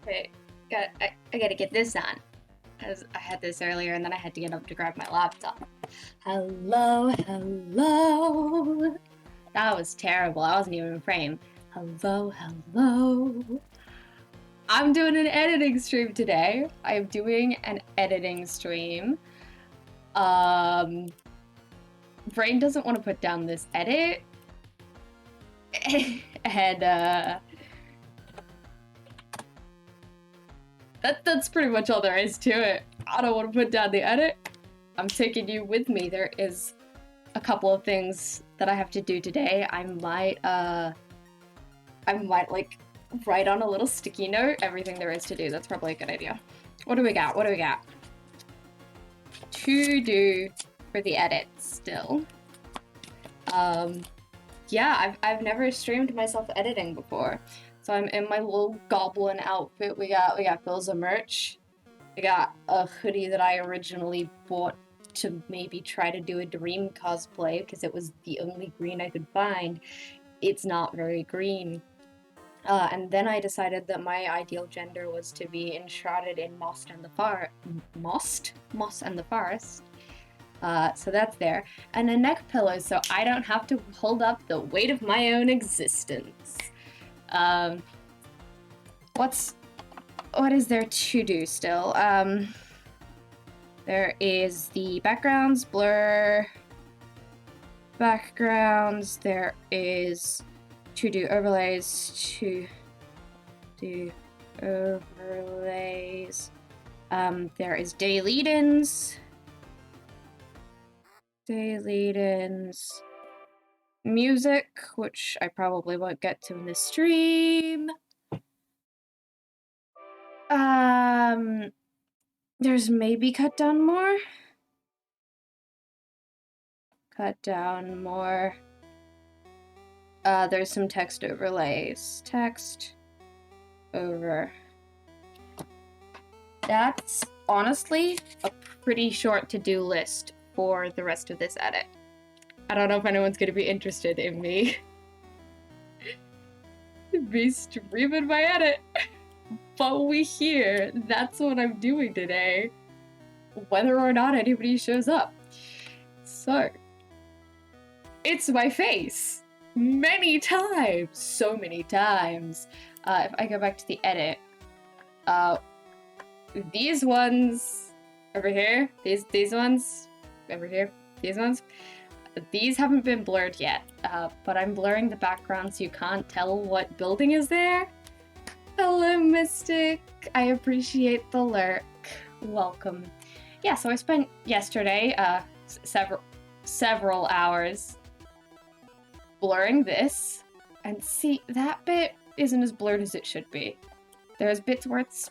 Wait, I gotta get this on. I had this earlier and then I had to get up to grab my laptop. Hello, hello. That was terrible. I wasn't even in frame. Hello, hello. I'm doing an editing stream today. I am doing an editing stream. Brain doesn't want to put down this edit. And that's pretty much all there is to it. I don't want to put down the edit. I'm taking you with me. There is a couple of things that I have to do today. I might like write on a little sticky note everything there is to do. That's probably a good idea. What do we got? What do we got? To do for the edit still. Yeah, I've never streamed myself editing before. So I'm in my little goblin outfit. We got bills of merch. We got a hoodie that I originally bought to maybe try to do a dream cosplay because it was the only green I could find. It's not very green. And then I decided that my ideal gender was to be enshrouded in moss and the forest. So that's there. And a neck pillow so I don't have to hold up the weight of my own existence. What is there to do still? There is the backgrounds, blur backgrounds, there is to do overlays, there is day lead-ins, music, which I probably won't get to in this stream. There's maybe cut down more. There's some text overlays. Text over. That's honestly a pretty short to-do list for the rest of this edit. I don't know if anyone's gonna be interested in me streaming my edit. But we here, that's what I'm doing today, whether or not anybody shows up. So, it's my face. Many times. So many times. If I go back to the edit, these ones over here, these ones over here, these ones, these haven't been blurred yet, but I'm blurring the background so you can't tell what building is there. Hello, Mystic. I appreciate the lurk. Welcome. Yeah, so I spent yesterday several hours blurring this, and see, that bit isn't as blurred as it should be. There's bits where it's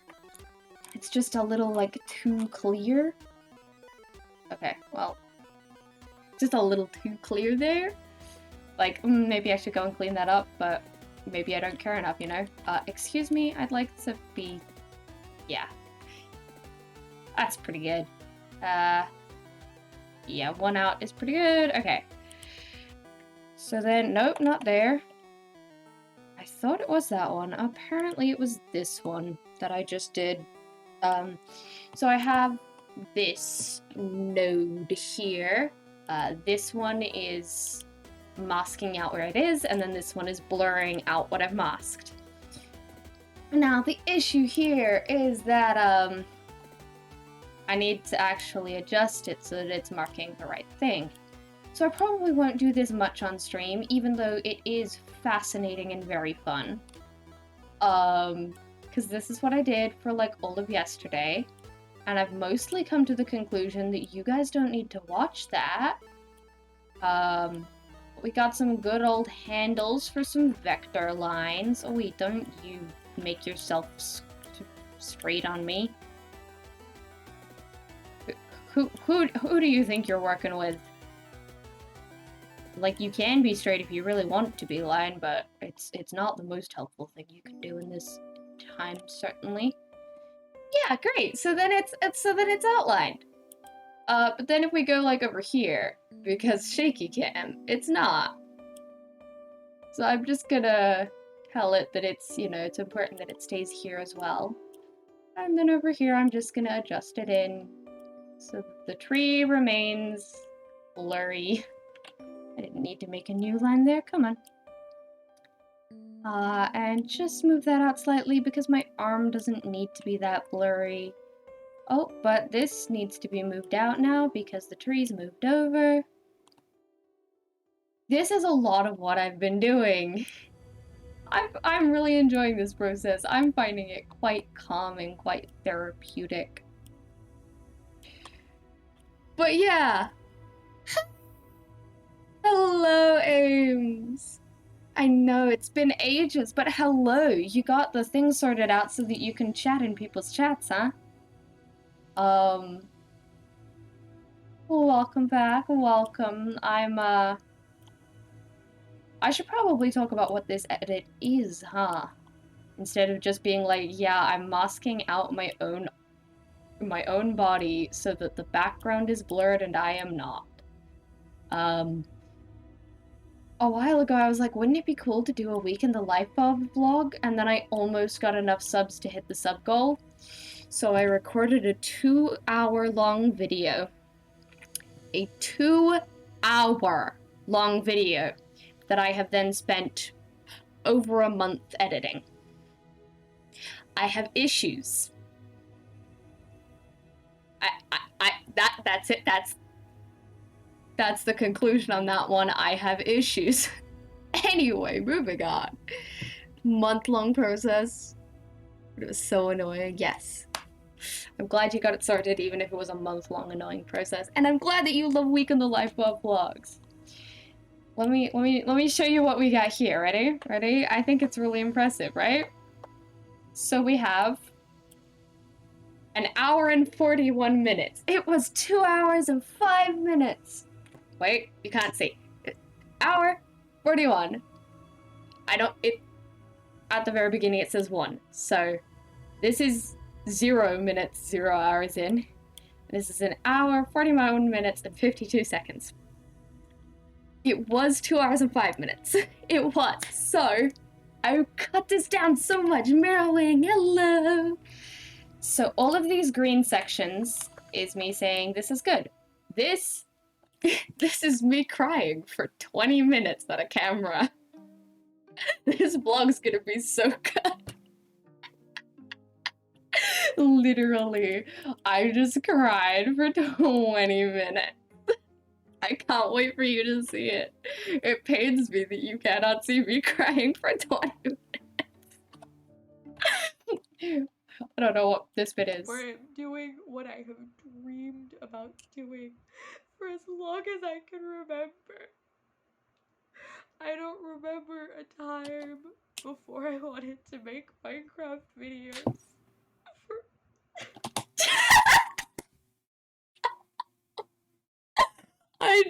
just a little, like, too clear. Okay, well, just a little too clear there. Like, maybe I should go and clean that up, but maybe I don't care enough, you know? Excuse me, I'd like to be... Yeah. That's pretty good. Yeah, one out is pretty good. Okay. So then, nope, not there. I thought it was that one. Apparently it was this one that I just did. So I have this node here. This one is masking out where it is, and then this one is blurring out what I've masked. Now, the issue here is that, I need to actually adjust it so that it's marking the right thing. So I probably won't do this much on stream, even though it is fascinating and very fun. Because this is what I did for, like, all of yesterday, and I've mostly come to the conclusion that you guys don't need to watch that. We got some good old handles for some vector lines. Oh wait, don't you make yourself straight on me. Who do you think you're working with? Like, you can be straight if you really want to be line, but it's not the most helpful thing you can do in this time, certainly. Yeah, great. So then it's outlined. But then if we go, like, over here, because shaky cam, it's not. So I'm just gonna tell it that it's, you know, it's important that it stays here as well. And then over here, I'm just gonna adjust it in so the tree remains blurry. I didn't need to make a new line there, come on. And just move that out slightly because my arm doesn't need to be that blurry. Oh, but this needs to be moved out now because the tree's moved over. This is a lot of what I've been doing. I'm really enjoying this process. I'm finding it quite calming, quite therapeutic. But yeah. Hello, Ames. I know, it's been ages, but hello. You got the thing sorted out so that you can chat in people's chats, huh? Welcome back, welcome. I should probably talk about what this edit is, huh? Instead of just being like, yeah, I'm masking out my own body so that the background is blurred and I am not. A while ago I was like, wouldn't it be cool to do a week in the life of vlog? And then I almost got enough subs to hit the sub goal. So I recorded a 2-hour long video. A 2-hour long video that I have then spent over a month editing. I have issues. That's it. That's the conclusion on that one. I have issues. Anyway, moving on. Month-long process. It was so annoying. Yes. I'm glad you got it sorted, even if it was a month-long annoying process. And I'm glad that you love Week in the Life of vlogs. Let me show you what we got here. Ready? Ready? I think it's really impressive, right? So we have an hour and 41 minutes. It was 2 hours and 5 minutes. Wait, you can't see. Hour 41. At the very beginning it says 1. So this is 0 minutes, 0 hours in. This is an hour, 41 minutes, and 52 seconds. It was 2 hours and 5 minutes. It was. So I cut this down so much. Mirrorwing, hello. So all of these green sections is me saying this is good. This is me crying for 20 minutes at a camera. This vlog's gonna be so good. Literally, I just cried for 20 minutes. I can't wait for you to see it. It pains me that you cannot see me crying for 20 minutes. I don't know what this bit is. Where I'm doing what I have dreamed about doing for as long as I can remember. I don't remember a time before I wanted to make Minecraft videos. I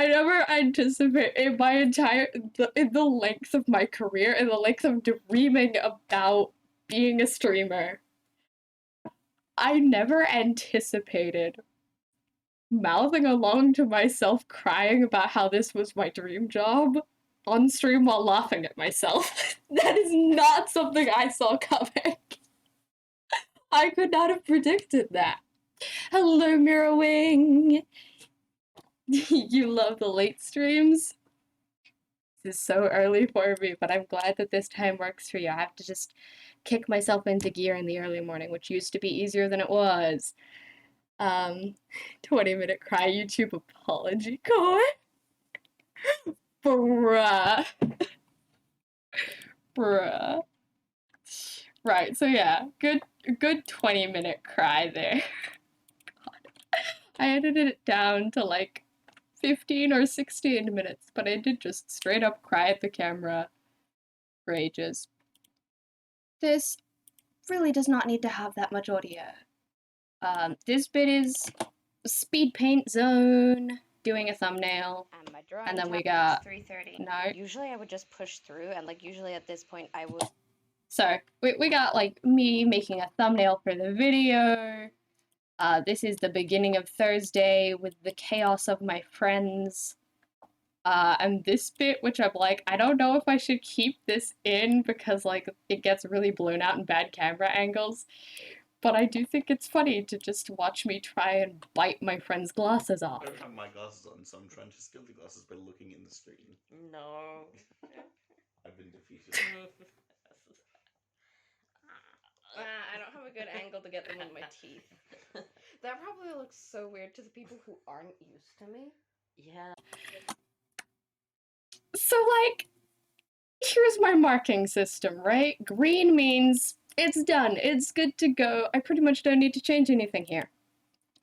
never anticipated in my entire in the length of my career, in the length of dreaming about being a streamer. I never anticipated mouthing along to myself, crying about how this was my dream job on stream while laughing at myself. That is not something I saw coming. I could not have predicted that. Hello, Mirrorwing. You love the late streams? This is so early for me, but I'm glad that this time works for you. I have to just kick myself into gear in the early morning, which used to be easier than it was. 20-minute cry YouTube apology core. Bruh. Bruh. Right, so yeah, good 20-minute cry there. God. I edited it down to like 15 or 16 minutes, but I did just straight up cry at the camera for ages. This really does not need to have that much audio. This bit is speed paint zone, doing a thumbnail, and then we got 3:30. no. Usually I would just push through, and like usually at this point I would. So we got like me making a thumbnail for the video. This is the beginning of Thursday with the chaos of my friends. And this bit, which I'm like, I don't know if I should keep this in because, like, it gets really blown out in bad camera angles. But I do think it's funny to just watch me try and bite my friend's glasses off. I don't have my glasses on, so I'm trying to steal the glasses by looking in the screen. No. I've been defeated. I don't have a good angle to get them with my teeth. That probably looks so weird to the people who aren't used to me. Yeah. So, like, here's my marking system, right? Green means it's done, it's good to go, I pretty much don't need to change anything here.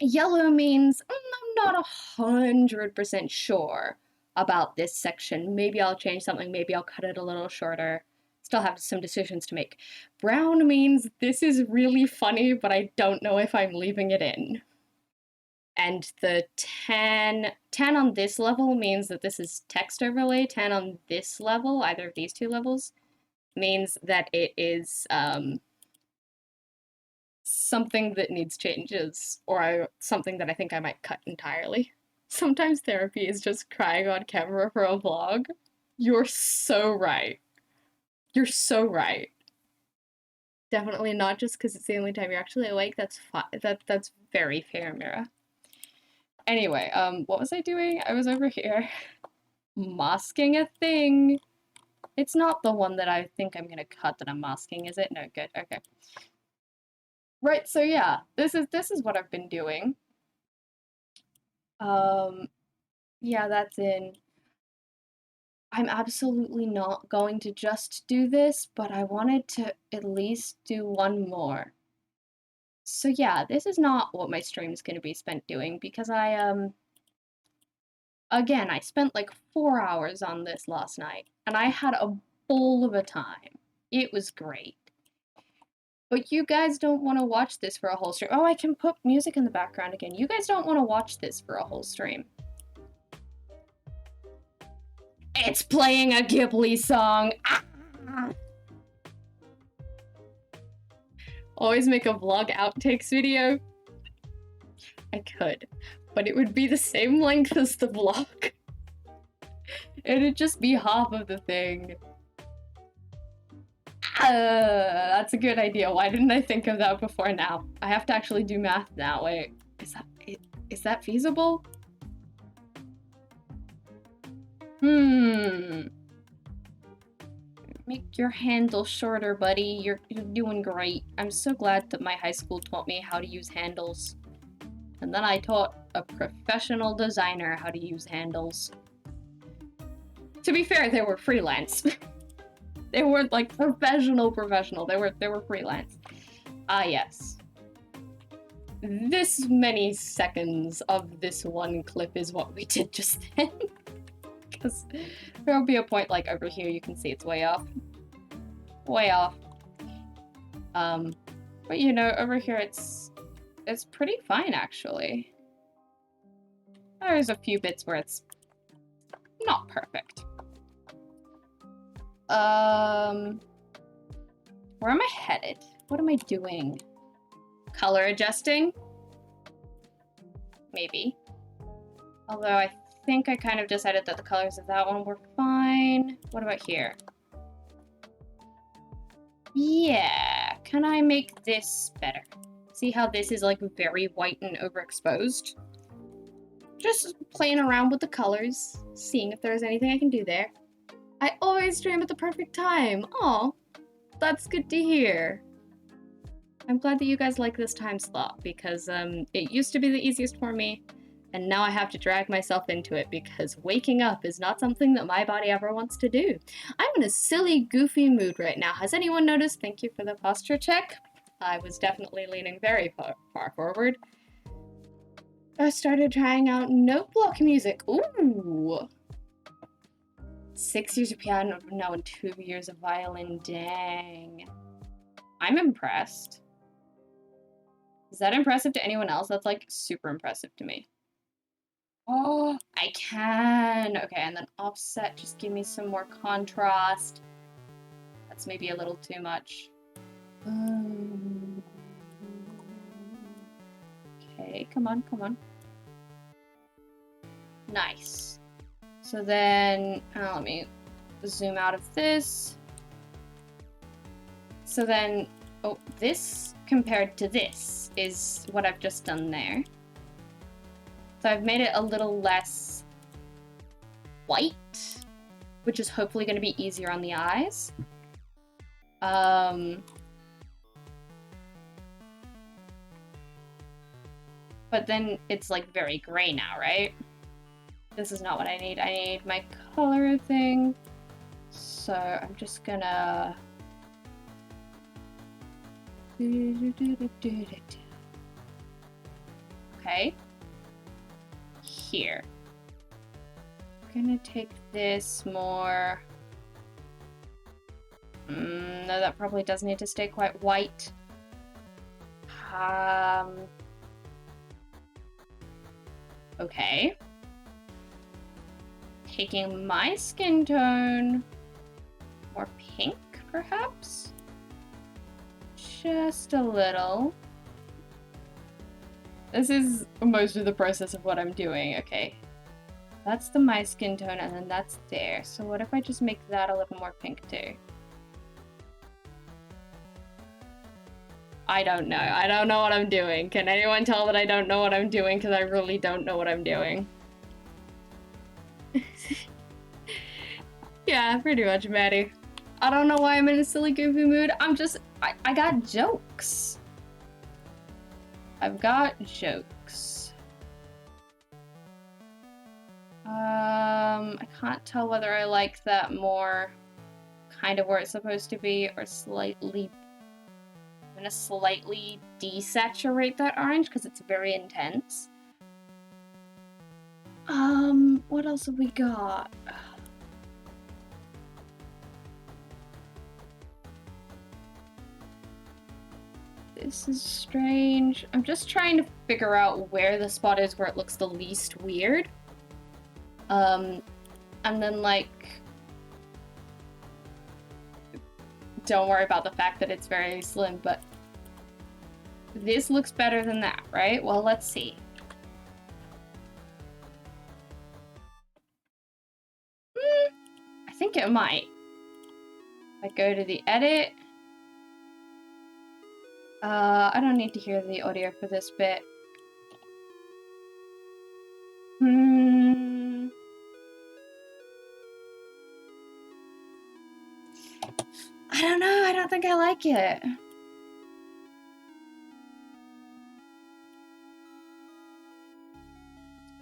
Yellow means I'm not 100% sure about this section. Maybe I'll change something, maybe I'll cut it a little shorter. Still have some decisions to make. Brown means this is really funny, but I don't know if I'm leaving it in. And the 10 on this level means that this is text overlay. 10 on this level, either of these two levels, means that it is something that needs changes, or something that I think I might cut entirely. Sometimes therapy is just crying on camera for a vlog. You're so right. You're so right. Definitely not just because it's the only time you're actually awake. That's that's very fair, Mira. Anyway, what was I doing? I was over here masking a thing. It's not the one that I think I'm gonna cut that I'm masking, is it? No, good, okay. Right, so yeah, this is what I've been doing. Yeah, that's in. I'm absolutely not going to just do this, but I wanted to at least do one more. So yeah, this is not what my stream's gonna be spent doing because again, I spent like 4 hours on this last night, and I had a bowl of a time. It was great. But you guys don't want to watch this for a whole stream. Oh, I can put music in the background again. You guys don't want to watch this for a whole stream. It's playing a Ghibli song. Ah! Always make a vlog outtakes video. I could, but it would be the same length as the vlog. It'd just be half of the thing. That's a good idea. Why didn't I think of that before now? I have to actually do math now. Wait, is that feasible? Make your handle shorter, buddy. You're doing great. I'm so glad that my high school taught me how to use handles. And then I taught a professional designer how to use handles. To be fair, they were freelance. They weren't like professional. They were freelance. Ah, yes. This many seconds of this one clip is what we did just then. Because there'll be a point like over here you can see it's way off. Way off. But you know, over here it's pretty fine actually. There's a few bits where it's not perfect. Where am I headed? What am I doing? Color adjusting? Maybe. Although I think I kind of decided that the colors of that one were fine. What about here? Yeah, can I make this better? See how this is like very white and overexposed? Just playing around with the colors, seeing if there's anything I can do there. I always stream at the perfect time. Oh, that's good to hear. I'm glad that you guys like this time slot because it used to be the easiest for me, and now I have to drag myself into it because waking up is not something that my body ever wants to do. I'm in a silly, goofy mood right now. Has anyone noticed? Thank you for the posture check. I was definitely leaning very far forward. I started trying out note block music. Ooh. 6 years of piano, no, and 2 years of violin. Dang. I'm impressed. Is that impressive to anyone else? That's like super impressive to me. Oh, I can. Okay, and then offset, just give me some more contrast. That's maybe a little too much. Okay, come on, come on. Nice. So then, let me zoom out of this. So then, oh, this compared to this is what I've just done there. So I've made it a little less white, which is hopefully going to be easier on the eyes. But then it's like very gray now, right? This is not what I need. I need my color thing. So I'm just gonna... Okay. Here. I'm gonna take this more... no, that probably does need to stay quite white. Okay. Taking my skin tone, more pink, perhaps? Just a little. This is most of the process of what I'm doing. Okay. That's my skin tone, and then that's there. So what if I just make that a little more pink too? I don't know. I don't know what I'm doing. Can anyone tell that I don't know what I'm doing? Because I really don't know what I'm doing. Yeah, pretty much, Maddie. I don't know why I'm in a silly, goofy mood. I got jokes. I've got jokes. I can't tell whether I like that more kind of where it's supposed to be or slightly... I'm gonna slightly desaturate that orange because it's very intense. What else have we got? This is strange. I'm just trying to figure out where the spot is where it looks the least weird. And then, like... Don't worry about the fact that it's very slim, but... This looks better than that, right? Well, let's see. I think it might. If I go to the edit... I don't need to hear the audio for this bit. I don't know, I don't think I like it.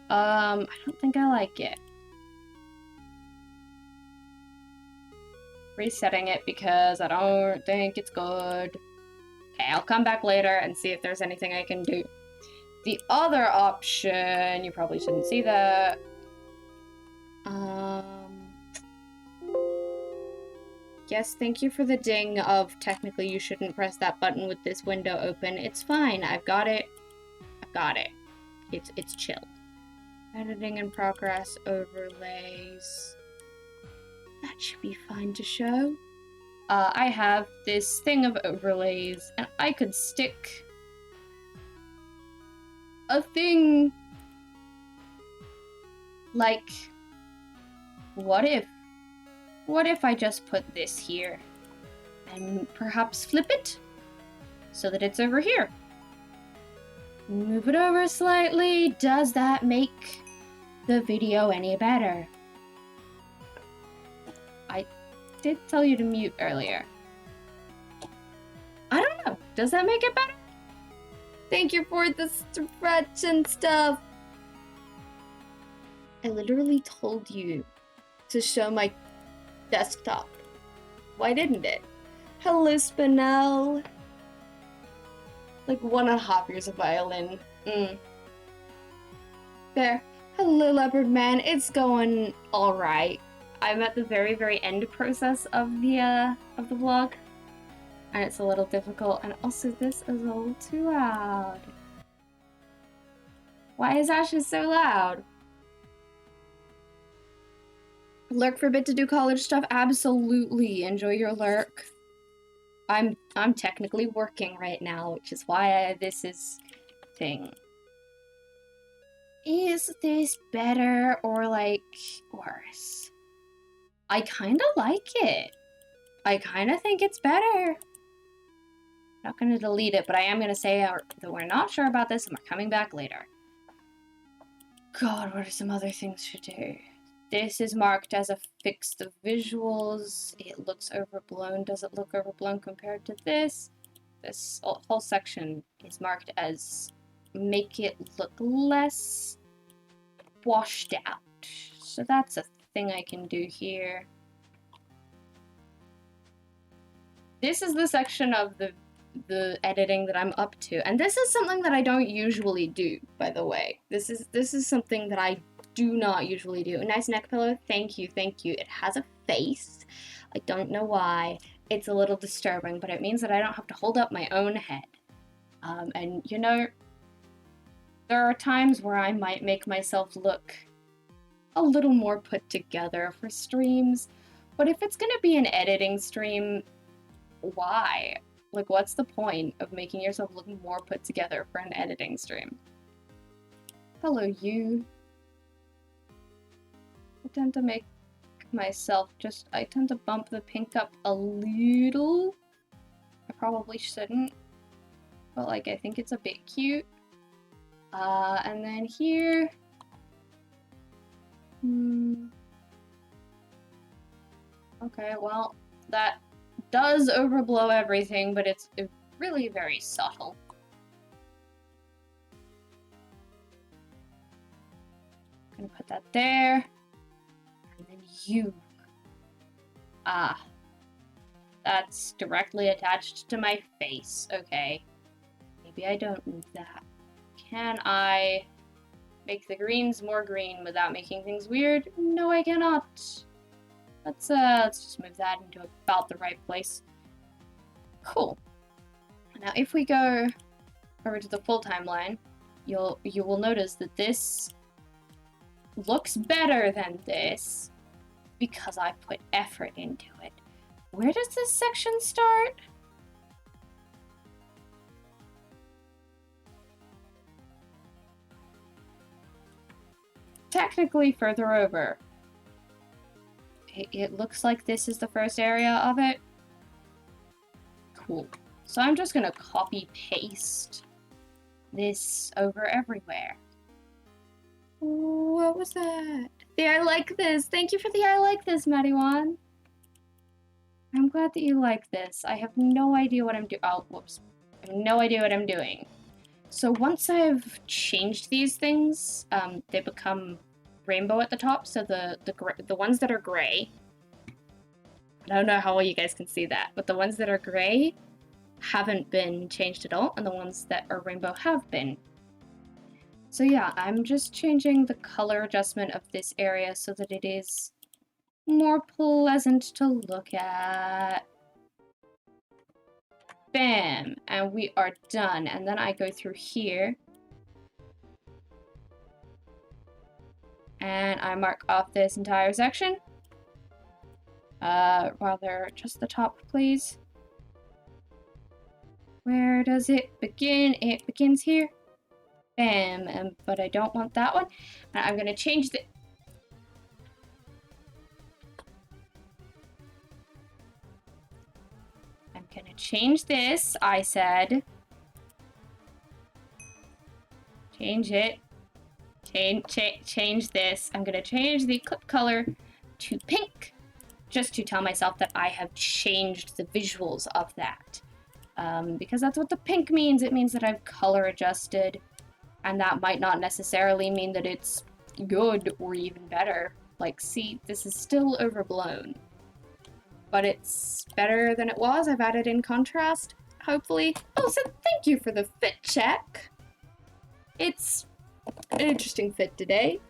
I don't think I like it. Resetting it because I don't think it's good. Okay, I'll come back later and see if there's anything I can do. The other option, you probably shouldn't see that. Yes, thank you for the ding of technically you shouldn't press that button with this window open. It's fine, I've got it. I've got it. It's chill. Editing in progress, overlays. That should be fine to show. I have this thing of overlays, and I could stick a thing like, what if I just put this here and perhaps flip it so that it's over here? Move it over slightly. Does that make the video any better? I did tell you to mute earlier. I don't know. Does that make it better? Thank you for the stretch and stuff. I literally told you to show my desktop. Why didn't it? Hello, Spinel. Like 1.5 years of violin. There. Hello, Leopard Man. It's going all right. I'm at the very, very end process of the vlog, and it's a little difficult. And also, this is a little too loud. Why is Ashes so loud? Lurk for a bit to do college stuff? Absolutely. Enjoy your lurk. I'm technically working right now, which is why this is thing. Is this better or, like, worse? I kind of like it. I kind of think it's better. Not going to delete it, but I am going to say that we're not sure about this and we're coming back later. God, what are some other things to do? This is marked as a fixed of visuals. It looks overblown. Does it look overblown compared to this? This whole section is marked as make it look less washed out. So that's a thing I can do here. This is the section of the editing that I'm up to, and this is something that I don't usually do, by the way. This is something that I do not usually do. A nice neck pillow, thank you, thank you. It has a face. I don't know why. It's a little disturbing, but it means that I don't have to hold up my own head. And you know, there are times where I might make myself look a little more put together for streams, but if it's gonna be an editing stream, why? Like, what's the point of making yourself look more put together for an editing stream? Hello, you. I tend to make myself I tend to bump the pink up a little. I probably shouldn't, but, like, I think it's a bit cute. And then here... Okay, well, that does overblow everything, but it's really very subtle. I'm gonna put that there. And then you. Ah. That's directly attached to my face. Okay. Maybe I don't need that. Can I make the greens more green without making things weird? No, I cannot. Let's just move that into about the right place. Cool. Now, if we go over to the full timeline, you will notice that this looks better than this because I put effort into it. Where does this section start? Technically further over. It looks like this is the first area of it. Cool. So I'm just gonna copy paste this over everywhere. What was that? The I like this. Thank you for the I like this, Maddie1. I'm glad that you like this. I have no idea what I'm doing. Oh, whoops. I have no idea what I'm doing. So once I've changed these things, they become rainbow at the top. So the ones that are gray, I don't know how well you guys can see that, but the ones that are gray haven't been changed at all, and the ones that are rainbow have been. So yeah, I'm just changing the color adjustment of this area so that it is more pleasant to look at. Bam! And we are done. And then I go through here. And I mark off this entire section. Rather, just the top, please. Where does it begin? It begins here. Bam! But I don't want that one. And I'm gonna change the... I'm gonna change this, I said. Change it. Change this. I'm gonna change the clip color to pink, just to tell myself that I have changed the visuals of that. Because that's what the pink means. It means that I've color adjusted, and that might not necessarily mean that it's good or even better. Like, see, this is still overblown, but it's better than it was. I've added in contrast, hopefully. Oh, so thank you for the fit check. It's an interesting fit today.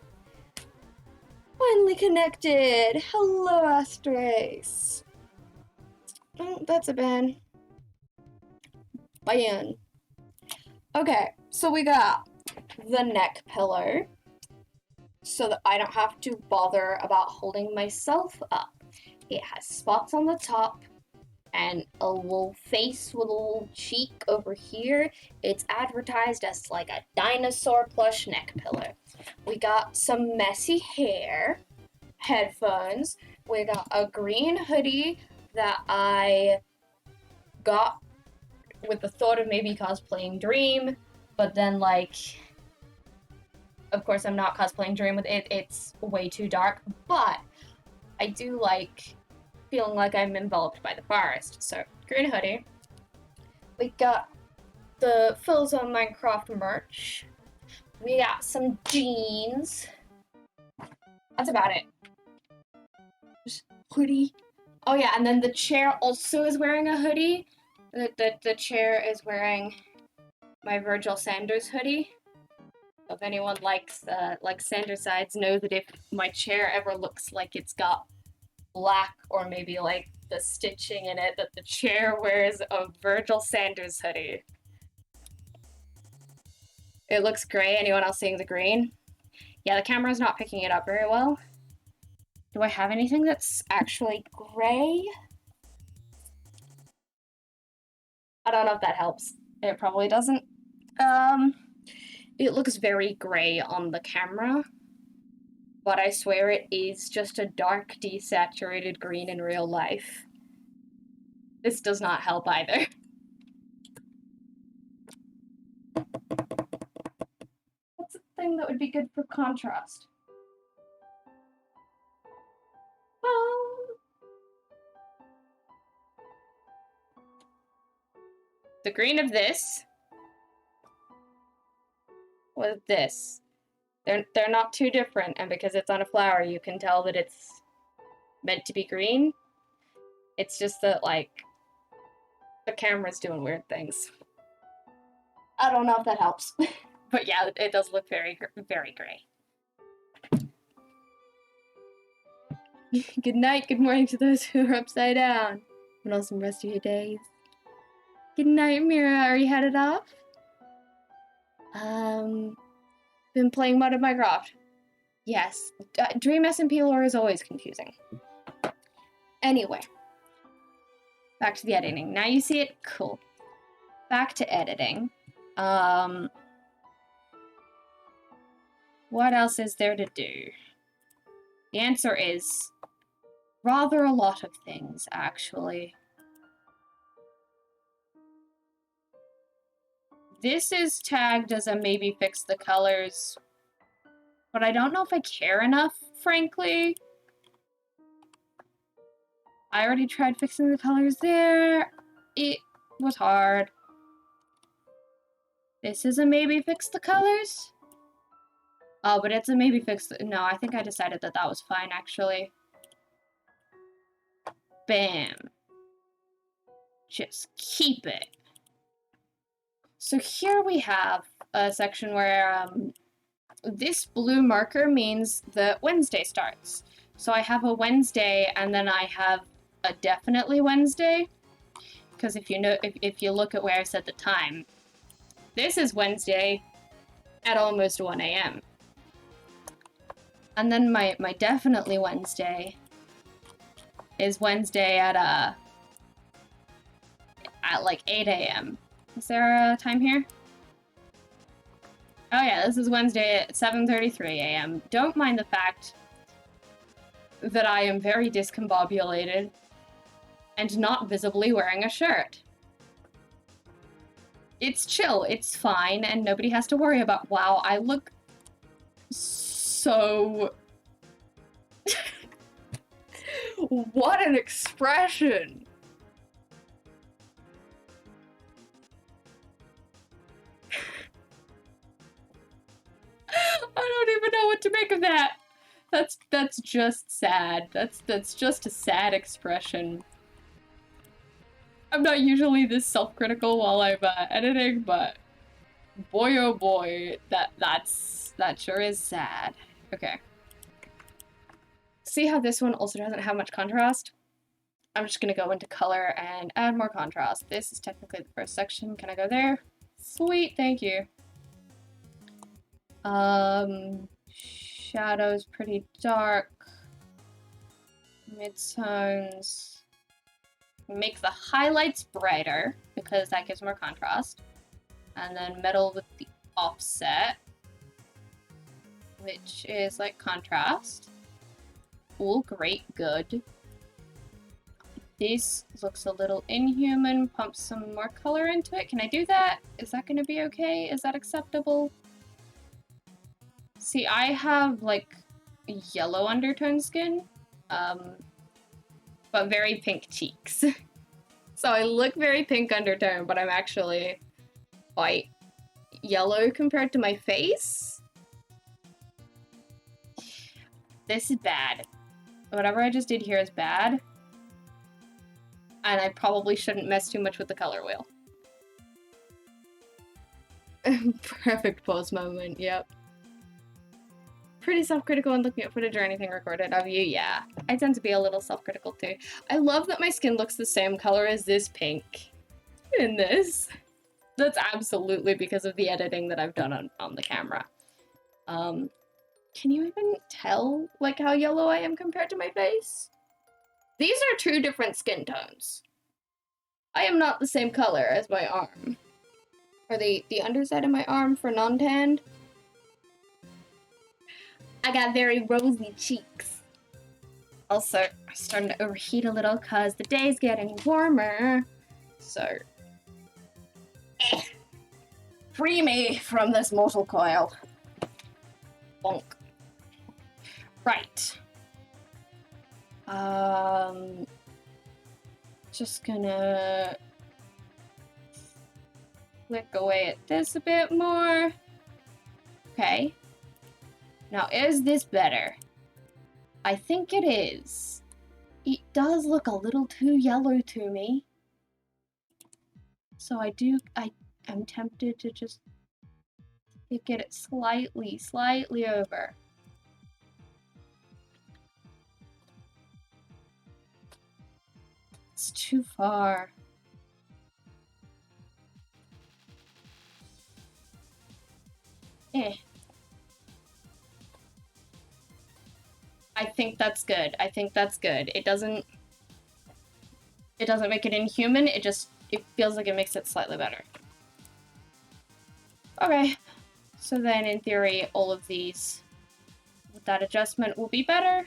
Finally connected. Hello, Astrace. Oh, that's a ban. Ban. Okay, so we got the neck pillow so that I don't have to bother about holding myself up. It has spots on the top. and a little face with a little cheek over here. It's advertised as like a dinosaur plush neck pillow. We got some messy hair, headphones. We got a green hoodie that I got with the thought of maybe cosplaying Dream, but then like, of course I'm not cosplaying Dream with it. It's way too dark, but I do like feeling like I'm enveloped by the forest. So, green hoodie. We got the Phil's on Minecraft merch. We got some jeans. That's about it. Just hoodie. Oh yeah, and then the chair also is wearing a hoodie. The chair is wearing my Virgil Sanders hoodie. So if anyone likes Sanders sides, know that if my chair ever looks like it's got black or maybe like the stitching in it, that the chair wears a Virgil Sanders hoodie. It looks gray. Anyone else seeing the green? Yeah, the camera's not picking it up very well. Do I have anything that's actually gray? I don't know if that helps. It probably doesn't. It looks very gray on the camera, but I swear it is just a dark, desaturated green in real life. This does not help either. What's a thing that would be good for contrast? The green of this with this. They're not too different, and because it's on a flower, you can tell that it's meant to be green. It's just that, like, the camera's doing weird things. I don't know if that helps. But yeah, it does look very, very gray. Good night, good morning to those who are upside down. Have an awesome rest of your days. Good night, Mira. Are you headed off? Been playing Modern Minecraft. Yes. Dream SMP lore is always confusing. Anyway. Back to the editing. Now you see it? Cool. Back to editing. What else is there to do? The answer is rather a lot of things, actually. This is tagged as a maybe fix the colors, but I don't know if I care enough, frankly. I already tried fixing the colors there. It was hard. This is a maybe fix the colors. Oh, but it's a maybe fix the... No, I think I decided that that was fine, actually. Bam. Just keep it. So here we have a section where this blue marker means that Wednesday starts. So I have a Wednesday and then I have a definitely Wednesday. Because if you know, if you look at where I said the time, this is Wednesday at almost 1 a.m. And then my definitely Wednesday is Wednesday at like 8 a.m. Is there a time here? Oh yeah, this is Wednesday at 7:33 a.m. Don't mind the fact that I am very discombobulated and not visibly wearing a shirt. It's chill, it's fine, and nobody has to worry about, wow, I look so... What an expression! I don't even know what to make of that. That's just sad. That's just a sad expression. I'm not usually this self-critical while I'm editing, but boy oh boy, that sure is sad. Okay. See how this one also doesn't have much contrast? I'm just gonna go into color and add more contrast. This is technically the first section. Can I go there? Sweet, thank you. Shadow's pretty dark. Midtones. make the highlights brighter because that gives more contrast. And then metal with the offset, which is like contrast. All great, good. This looks a little inhuman. Pump some more color into it. Can I do that? Is that gonna be okay? Is that acceptable? See, I have like yellow undertone skin, but very pink cheeks. So I look very pink undertone, but I'm actually quite yellow compared to my face. This is bad. Whatever I just did here is bad. And I probably shouldn't mess too much with the color wheel. Perfect pause moment, yep. Pretty self-critical when looking at footage or anything recorded of you, yeah. I tend to be a little self-critical too. I love that my skin looks the same color as this pink in this. That's absolutely because of the editing that I've done on the camera. Can you even tell like how yellow I am compared to my face? These are two different skin tones. I am not the same color as my arm. Or the underside of my arm for non-tanned. I got very rosy cheeks. Also, I'm starting to overheat a little because the day's getting warmer. So, free me from this mortal coil. Bonk. Right. Just gonna click away at this a bit more. Okay. Now, is this better? I think it is. It does look a little too yellow to me. So I'm tempted to just get it slightly over. It's too far. I think that's good. I think that's good. It doesn't make it inhuman, it feels like it makes it slightly better. Okay. So then in theory, all of these with that adjustment will be better.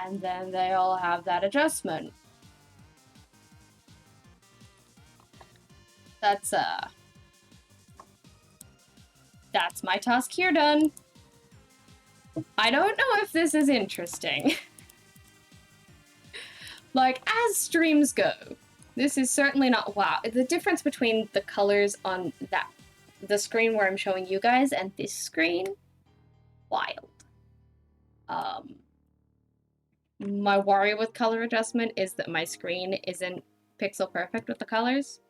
And then they all have that adjustment. That's my task here done. I don't know if this is interesting. Like, as streams go, this is certainly not wow. The difference between the colors on the screen where I'm showing you guys and this screen, wild. My worry with color adjustment is that my screen isn't pixel perfect with the colors,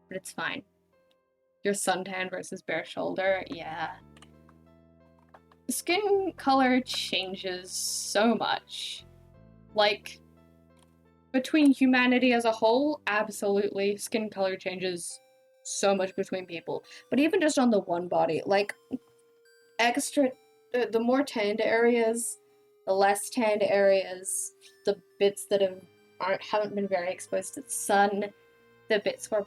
but it's fine. Your suntan versus bare shoulder, yeah. Skin color changes so much. Like, between humanity as a whole, absolutely, skin color changes so much between people. But even just on the one body, like, the more tanned areas, the less tanned areas, the bits that haven't been very exposed to the sun, the bits where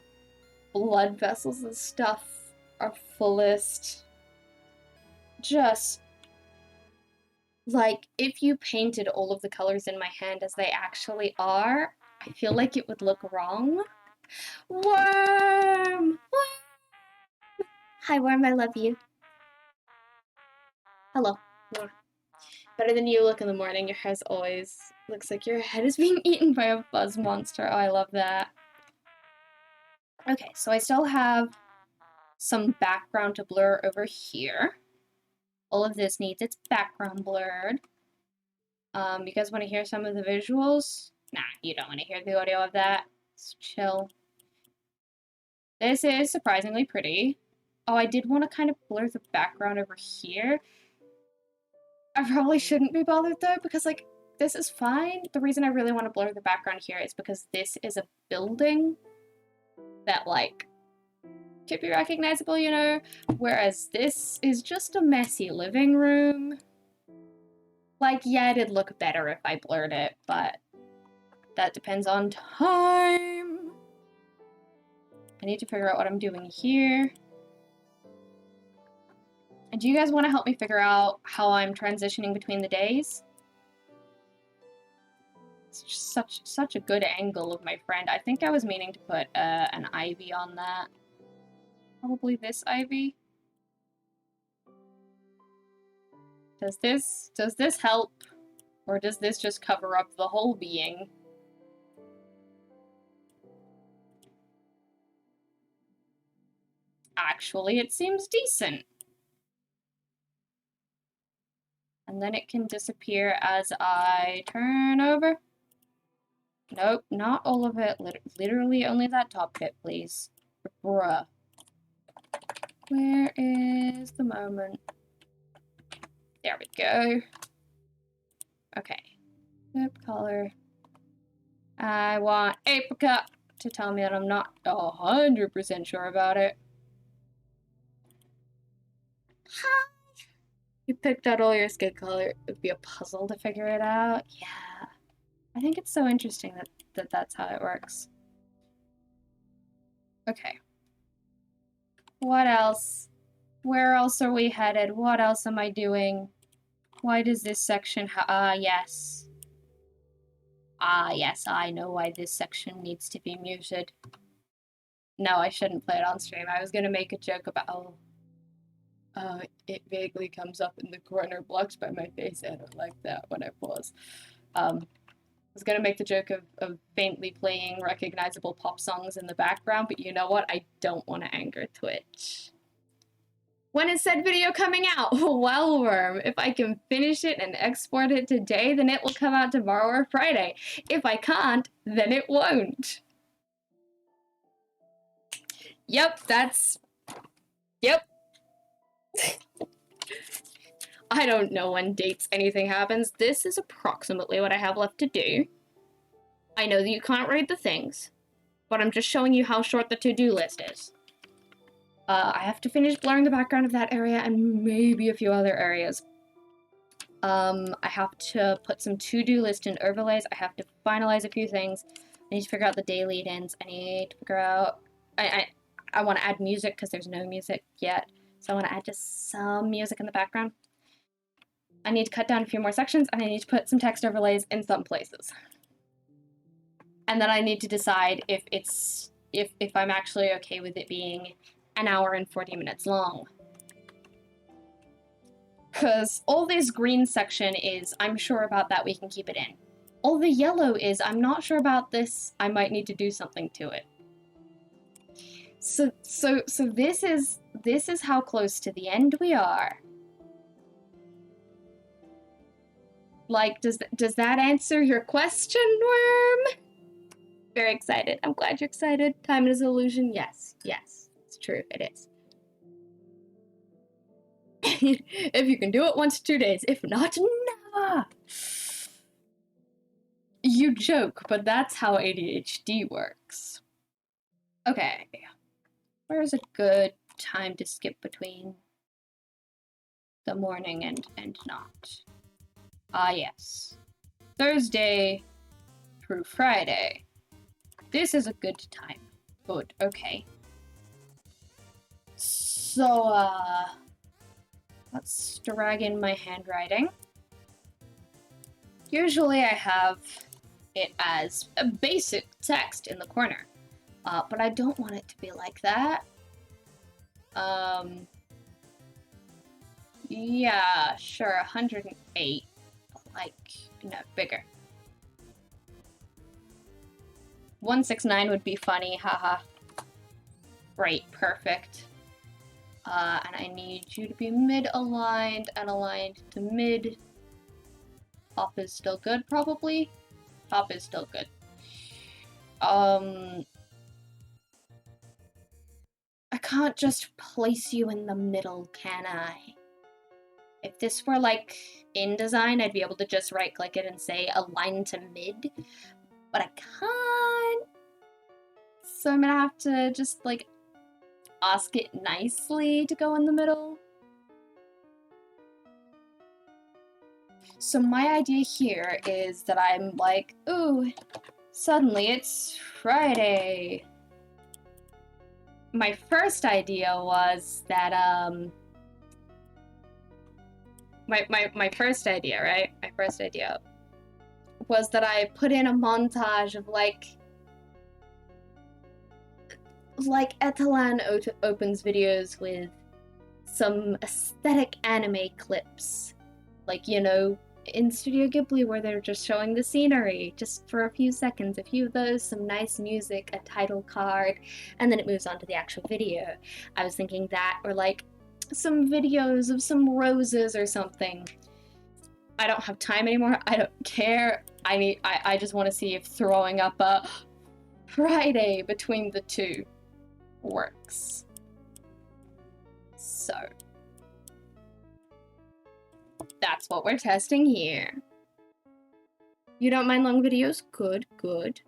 blood vessels and stuff are fullest. Just, like, if you painted all of the colors in my hand as they actually are, I feel like it would look wrong. Worm! Hi, Worm, I love you. Hello. Better than you look in the morning. Your hair's always looks like your head is being eaten by a buzz monster. Oh, I love that. Okay, so I still have some background to blur over here. All of this needs its background blurred. You guys want to hear some of the visuals? Nah, you don't want to hear the audio of that. It's chill. This is surprisingly pretty. Oh, I did want to kind of blur the background over here. I probably shouldn't be bothered though, because like, this is fine. The reason I really want to blur the background here is because this is a building that like, could be recognizable, you know? Whereas this is just a messy living room. Like, yeah, it'd look better if I blurred it, but that depends on time. I need to figure out what I'm doing here. And do you guys want to help me figure out how I'm transitioning between the days? It's just such a good angle of my friend. I think I was meaning to put an ivy on that. Probably this ivy. Does this help? Or does this just cover up the whole being? Actually, it seems decent. And then it can disappear as I turn over. Nope, not all of it. Literally only that top bit, please. Bruh. Where is the moment? There we go. Okay. Lip color. I want apricot to tell me that I'm not 100% sure about it. You picked out all your skin color. It'd be a puzzle to figure it out. Yeah. I think it's so interesting that that's how it works. Okay. What else? Where else are we headed? What else am I doing? Why does this section yes. Yes, I know why this section needs to be muted. No, I shouldn't play it on stream. I was gonna make a joke about, it vaguely comes up in the corner blocked by my face. I don't like that when I pause. I was gonna make the joke of faintly playing recognizable pop songs in the background, but you know what? I don't want to anger Twitch. When is said video coming out? Well, Worm, if I can finish it and export it today, then it will come out tomorrow or Friday. If I can't, then it won't. Yep, yep. I don't know when dates anything happens. This is approximately what I have left to do. I know that you can't read the things, but I'm just showing you how short the to-do list is. I have to finish blurring the background of that area and maybe a few other areas. I have to put some to-do list and overlays. I have to finalize a few things. I need to figure out the day lead-ins. I need to figure out... I want to add music because there's no music yet. So I want to add just some music in the background. I need to cut down a few more sections, and I need to put some text overlays in some places. And then I need to decide if I'm actually okay with it being an hour and 40 minutes long. Because all this green section is, I'm sure about that, we can keep it in. All the yellow is, I'm not sure about this, I might need to do something to it. So this is how close to the end we are. Like, does that answer your question, Worm? Very excited. I'm glad you're excited. Time is an illusion. Yes, it's true. It is. If you can do it once 2 days, if not, never. You joke, but that's how ADHD works. Okay. Where's a good time to skip between the morning and not? Yes. Thursday through Friday. This is a good time. Good, okay. So, let's drag in my handwriting. Usually I have it as a basic text in the corner, but I don't want it to be like that. Yeah, sure, 108. Like, no, bigger. 169 would be funny, haha. Great, perfect. And I need you to be mid-aligned and aligned to mid. Top is still good, probably? Top is still good. I can't just place you in the middle, can I? If this were, like, InDesign, I'd be able to just right-click it and say align to mid. But I can't. So I'm gonna have to just, like, ask it nicely to go in the middle. So my idea here is that I'm like, ooh, Suddenly it's Friday. My first idea was that, my first idea, right? My first idea was that I put in a montage of, like Etalan opens videos with some aesthetic anime clips. Like, you know, in Studio Ghibli where they're just showing the scenery just for a few seconds, a few of those, some nice music, a title card, and then it moves on to the actual video. I was thinking that, or like some videos of some roses or something. I don't have time anymore. I don't care. I just want to see if throwing up a Friday between the two works. So that's what we're testing here. You don't mind long videos? Good, good.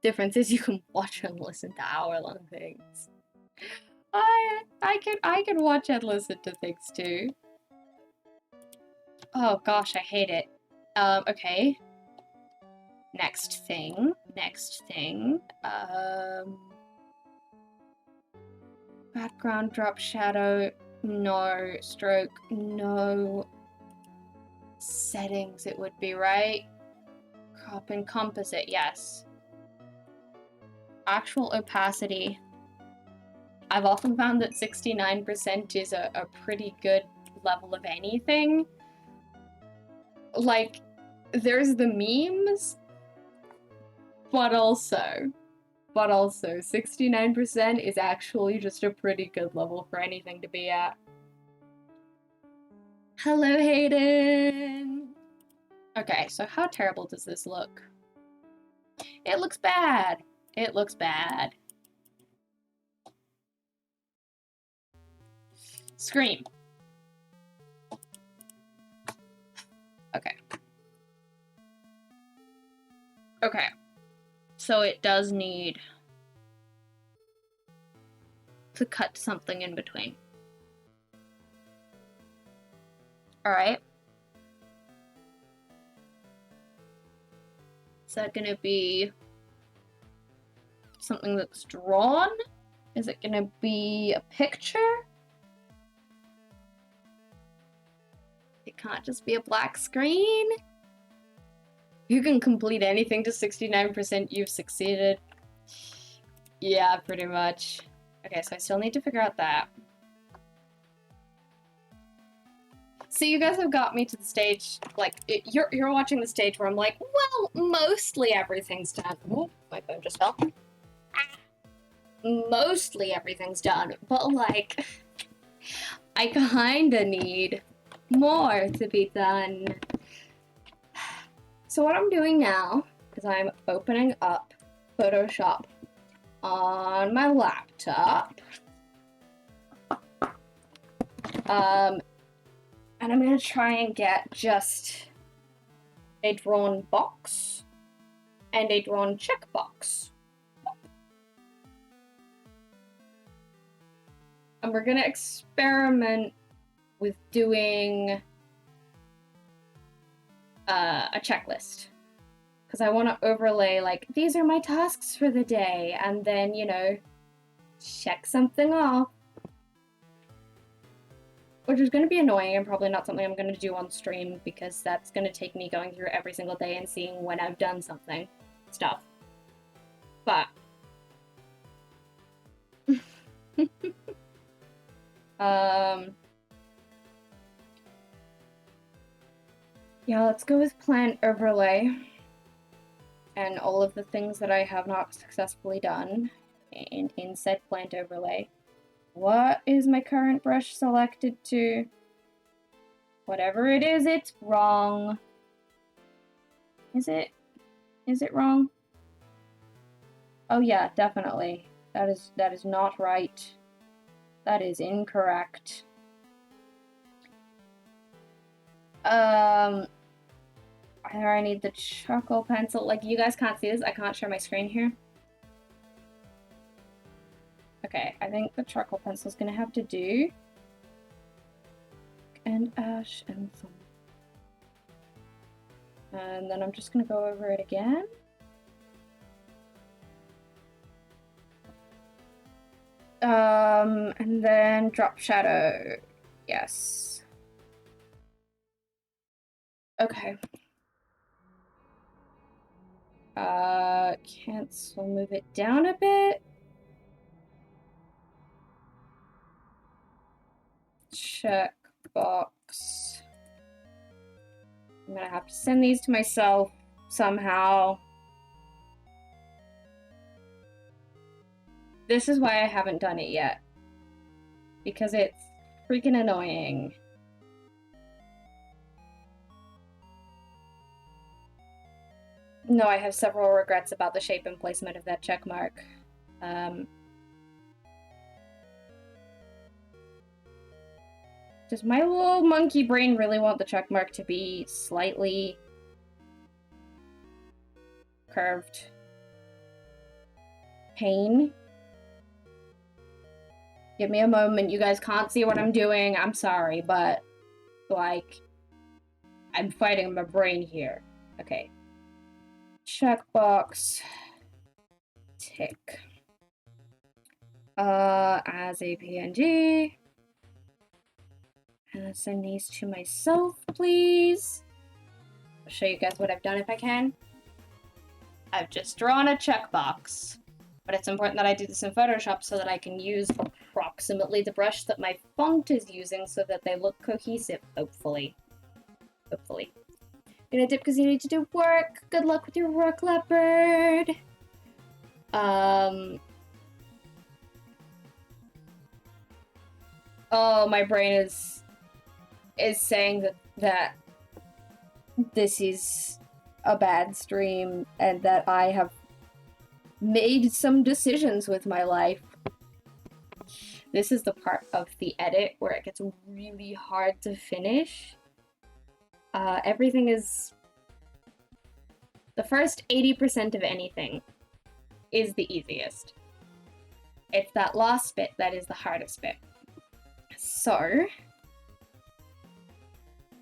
Difference is you can watch and listen to hour-long things. I can watch and listen to things too. Oh gosh, I hate it. Okay. Next thing. Background, drop shadow, no. Stroke, no. Settings it would be, right? Crop and composite, yes. Actual opacity. I've often found that 69% is a pretty good level of anything. Like, there's the memes, but also 69% is actually just a pretty good level for anything to be at. Hello, Hayden! Okay, so how terrible does this look? It looks bad. It looks bad. Scream. Okay. Okay. So it does need to cut something in between. Alright. Is that gonna be something that's drawn? Is it gonna be a picture? It can't just be a black screen? You can complete anything to 69%, you've succeeded. Yeah, pretty much. Okay, so I still need to figure out that. So you guys have got me to the stage, like, you're watching the stage where I'm like, well, mostly everything's done. Oh, my phone just fell. Mostly everything's done, but like, I kinda need more to be done. So what I'm doing now is I'm opening up Photoshop on my laptop. And I'm gonna try and get just a drawn box and a drawn checkbox. And we're gonna experiment with doing a checklist. Because I want to overlay, like, these are my tasks for the day, and then, you know, check something off. Which is going to be annoying and probably not something I'm going to do on stream, because that's going to take me going through every single day and seeing when I've done stuff. But yeah, let's go with plant overlay and all of the things that I have not successfully done in said plant overlay. What is my current brush selected to? Whatever it is, it's wrong. Is it? Is it wrong? Oh yeah, definitely. That is not right. That is incorrect. Either I need the charcoal pencil. Like, you guys can't see this. I can't share my screen here. Okay, I think the charcoal pencil is gonna have to do. And ash and some. And then I'm just gonna go over it again. And then drop shadow. Yes. Okay. Cancel, move it down a bit. Check box. I'm gonna have to send these to myself somehow. This is why I haven't done it yet. Because it's freaking annoying. No, I have several regrets about the shape and placement of that check mark. Does my little monkey brain really want the check mark to be slightly curved? Pain? Give me a moment. You guys can't see what I'm doing. I'm sorry, but, like, I'm fighting my brain here. Okay. Checkbox. Tick. As a PNG. And send these to myself, please. I'll show you guys what I've done if I can. I've just drawn a checkbox. But it's important that I do this in Photoshop so that I can use approximately the brush that my font is using so that they look cohesive, hopefully. Hopefully. Gonna dip because you need to do work. Good luck with your work, leopard. Oh, my brain is saying that this is a bad stream and that I have made some decisions with my life. This is the part of the edit where it gets really hard to finish. Everything is... The first 80% of anything is the easiest. It's that last bit that is the hardest bit. So...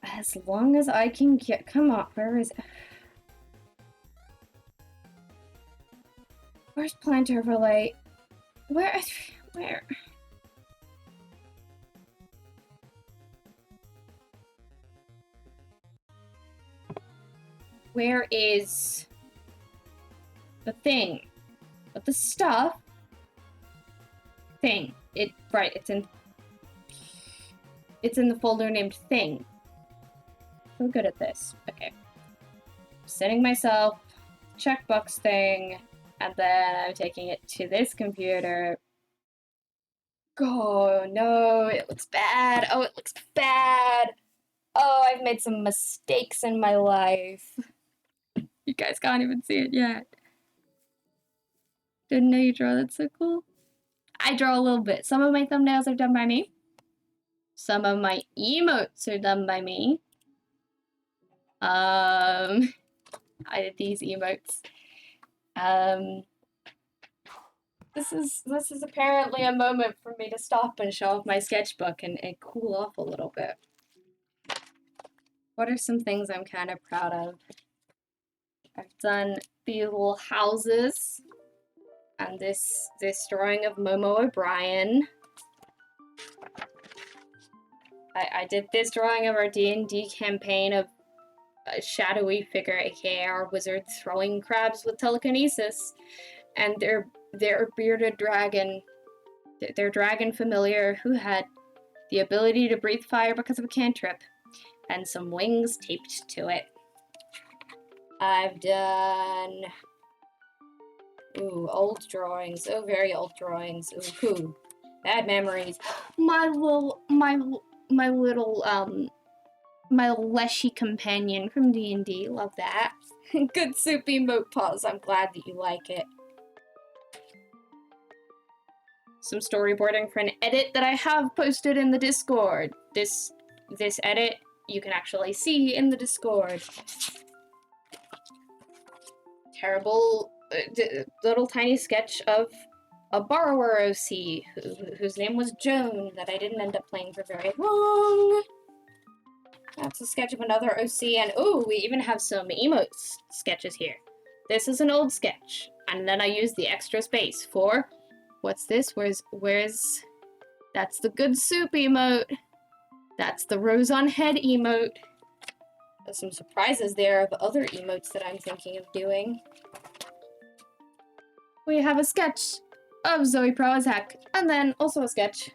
As long as I can get... Come on, where is it? Where's plant overlay? Where? Where is the thing? But the stuff thing. Right, it's in the folder named thing. So good at this. Okay. Setting myself checkbox thing, and then I'm taking it to this computer. Oh no, it looks bad. Oh, it looks bad. Oh, I've made some mistakes in my life. You guys can't even see it yet. Didn't know you draw. That's so cool. I draw a little bit. Some of my thumbnails are done by me. Some of my emotes are done by me. I did these emotes. This is apparently a moment for me to stop and show off my sketchbook and cool off a little bit. What are some things I'm kind of proud of? I've done these little houses and this drawing of Momo O'Brien. I did this drawing of our D&D campaign of a shadowy figure, aka our wizard, throwing crabs with telekinesis, and their bearded dragon, their dragon familiar who had the ability to breathe fire because of a cantrip, and some wings taped to it. I've done... Ooh, old drawings. Oh, very old drawings. Ooh, bad memories. My Leshy companion from D&D. Love that. Good soup emote pause. I'm glad that you like it. Some storyboarding for an edit that I have posted in the Discord. This edit you can actually see in the Discord. Terrible little tiny sketch of a borrower OC whose name was Joan that I didn't end up playing for very long. That's a sketch of another OC, and oh, we even have some emotes sketches here. This is an old sketch, and then I use the extra space for, what's this? Where's, that's the good soup emote. That's the rose on head emote. There's some surprises there of other emotes that I'm thinking of doing. We have a sketch of Zoe Pro as Heck, and then also a sketch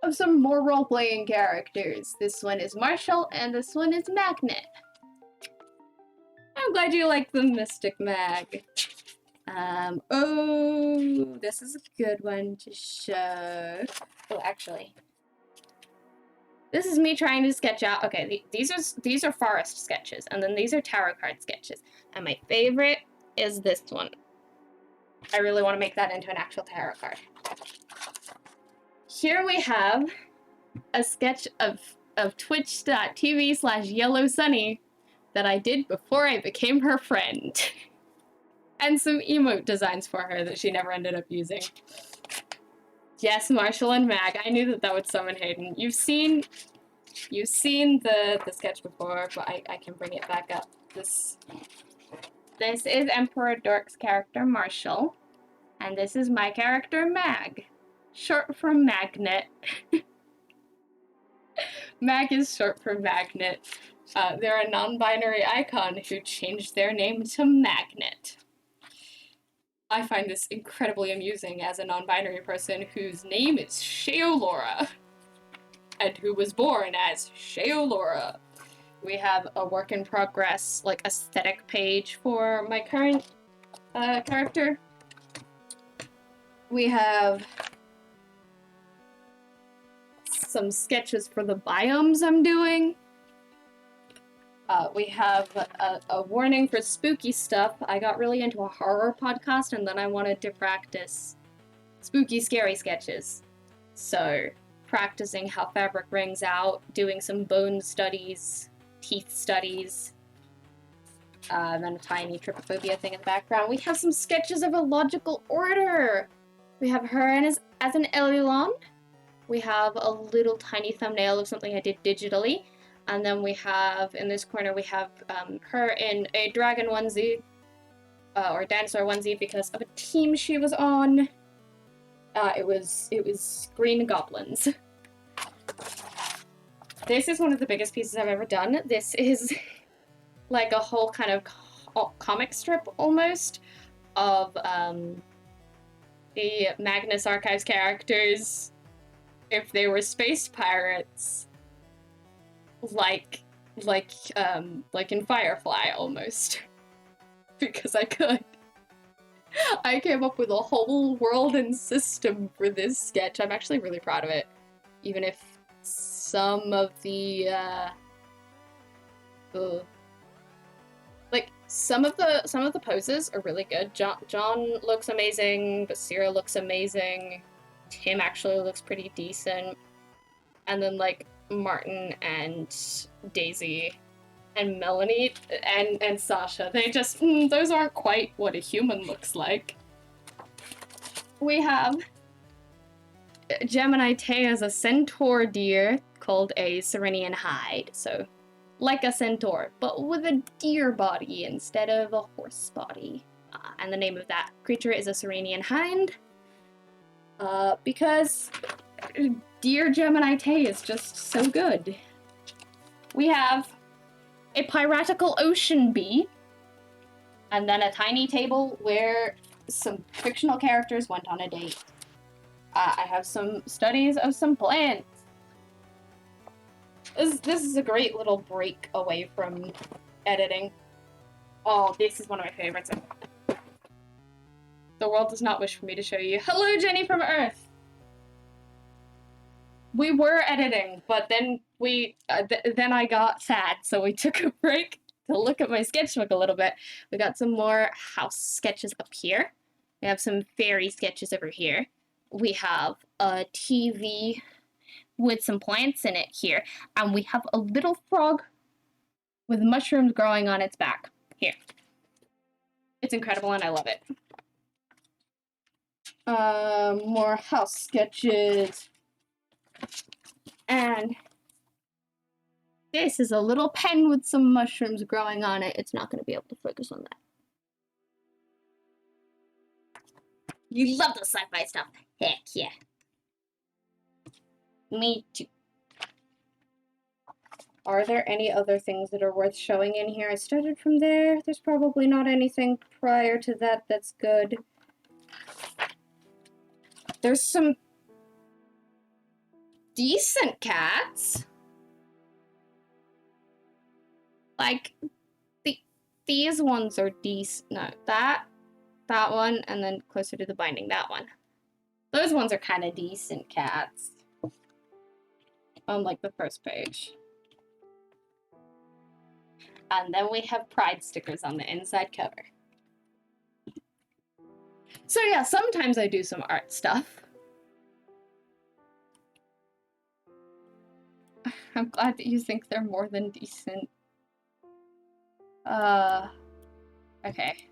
of some more role-playing characters. This one is Marshall, and this one is Magnet. I'm glad you like the Mystic Mag. Oh, this is a good one to show. Oh, actually, this is me trying to sketch out. Okay, these are forest sketches, and then these are tarot card sketches. And my favorite is this one. I really want to make that into an actual tarot card. Here we have a sketch of twitch.tv/YellowSunny that I did before I became her friend. And some emote designs for her that she never ended up using. Yes, Marshall and Mag. I knew that that would summon Hayden. You've seen the sketch before, but I can bring it back up. This is Emperor Dork's character, Marshall. And this is my character, Mag. Short for Magnet. Mag is short for Magnet. They're a non-binary icon who changed their name to Magnet. I find this incredibly amusing as a non-binary person whose name is Sheolora, and who was born as Sheolora. We have a work in progress, like, aesthetic page for my current character. We have some sketches for the biomes I'm doing. We have a warning for spooky stuff. I got really into a horror podcast, and then I wanted to practice spooky, scary sketches. So, practicing how fabric rings out, doing some bone studies, teeth studies, then a tiny trypophobia thing in the background. We have some sketches of a logical order. We have her as an Elilon. We have a little tiny thumbnail of something I did digitally. And then we have, in this corner, we have her in a dragon onesie, or dinosaur onesie, because of a team she was on. It was Green Goblins. This is one of the biggest pieces I've ever done. This is like a whole kind of comic strip, almost, of the Magnus Archives characters, if they were space pirates, like in Firefly, almost. Because I could. I came up with a whole world and system for this sketch. I'm actually really proud of it. Even if some of the, some of the poses are really good. John looks amazing, Basira looks amazing, Tim actually looks pretty decent, and then, like, Martin and Daisy and Melanie and Sasha, they just, those aren't quite what a human looks like. We have Gemini Tay as a centaur deer called a Serenian hide, so like a centaur, but with a deer body instead of a horse body. And the name of that creature is a Serenian hind, because deer Gemini Tay is just so good. We have a piratical ocean bee, and then a tiny table where some fictional characters went on a date. I have some studies of some plants. This is a great little break away from editing. Oh, this is one of my favorites. The world does not wish for me to show you. Hello, Jenny from Earth! We were editing, but then then I got sad, so we took a break to look at my sketchbook a little bit. We got some more house sketches up here. We have some fairy sketches over here. We have a TV with some plants in it here, and we have a little frog with mushrooms growing on its back here. It's incredible, and I love it. More house sketches. And This is a little pen with some mushrooms growing on it. It's not going to be able to focus on that. You love the sci-fi stuff. Heck yeah. Me too. Are there any other things that are worth showing in here? I started from there. There's probably not anything prior to that that's good. There's some decent cats. Like, these ones are decent. No, that one, and then closer to the binding, that one. Those ones are kind of decent cats. On, like, the first page. And then we have pride stickers on the inside cover. So yeah, sometimes I do some art stuff. I'm glad that you think they're more than decent. Okay.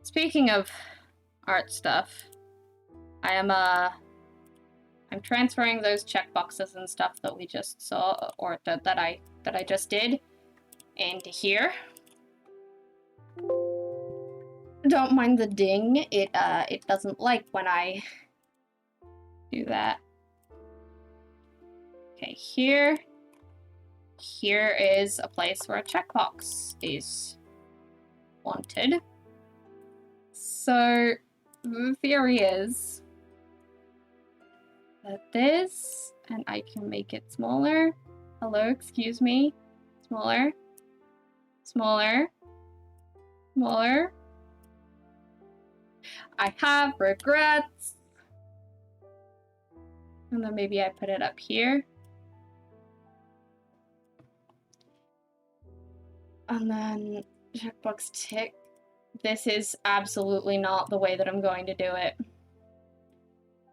Speaking of art stuff, I'm transferring those checkboxes and stuff that we just saw, or that I just did, into here. Don't mind the ding. It doesn't like when I do that. Okay, here is a place where a checkbox is wanted. So the theory is that this, and I can make it smaller. Hello, excuse me. Smaller. Smaller. Smaller. I have regrets. And then maybe I put it up here. And then checkbox tick. This is absolutely not the way that I'm going to do it.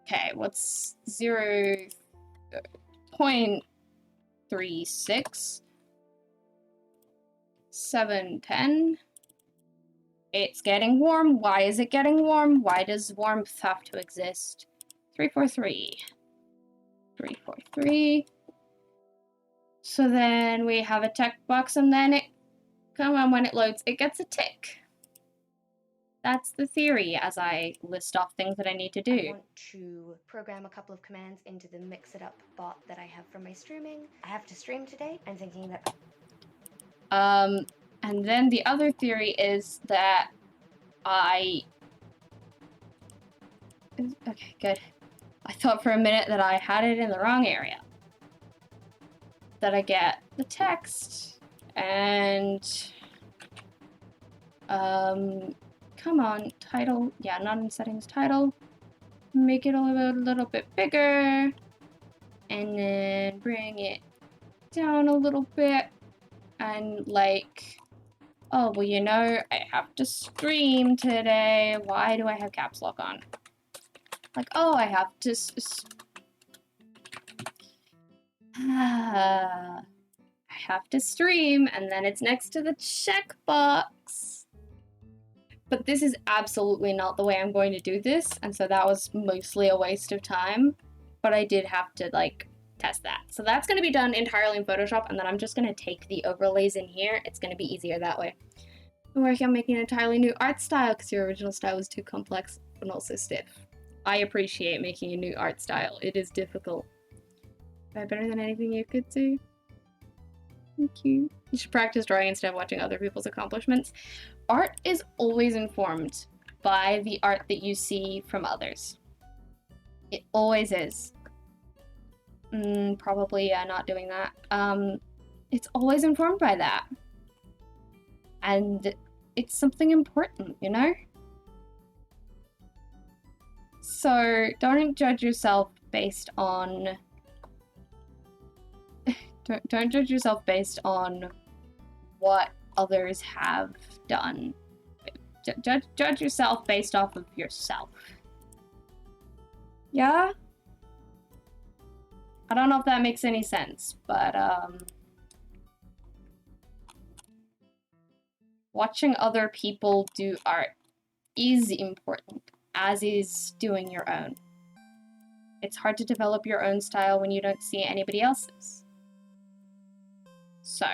Okay, what's 0.36? 710. It's getting warm. Why is it getting warm? Why does warmth have to exist? 343. 343. So then we have a checkbox, and then it, come on, when it loads, it gets a tick. That's the theory as I list off things that I need to do. I want to program a couple of commands into the Mix It Up bot that I have for my streaming. I have to stream today. I'm thinking that... And then the other theory is that okay, good. I thought for a minute that I had it in the wrong area. That I get the text and come on, title. Yeah, not in settings, title. Make it a little bit bigger. And then bring it down a little bit. And like, oh, well, you know, I have to stream today. Why do I have caps lock on? Like, oh, I have to I have to stream, and then it's next to the checkbox. But this is absolutely not the way I'm going to do this, and so that was mostly a waste of time. But I did have to, like, test that. So that's going to be done entirely in Photoshop, and then I'm just going to take the overlays in here. It's going to be easier that way. I'm working on making an entirely new art style because your original style was too complex and also stiff. I appreciate making a new art style. It is difficult. Am I better than anything you could do? Thank you. You should practice drawing instead of watching other people's accomplishments. Art is always informed by the art that you see from others. It always is. Probably, yeah, not doing that. It's always informed by that. And it's something important, you know? So don't judge yourself based on... don't judge yourself based on what others have done. Judge yourself based off of yourself. Yeah? I don't know if that makes any sense, but watching other people do art is important, as is doing your own. It's hard to develop your own style when you don't see anybody else's. So.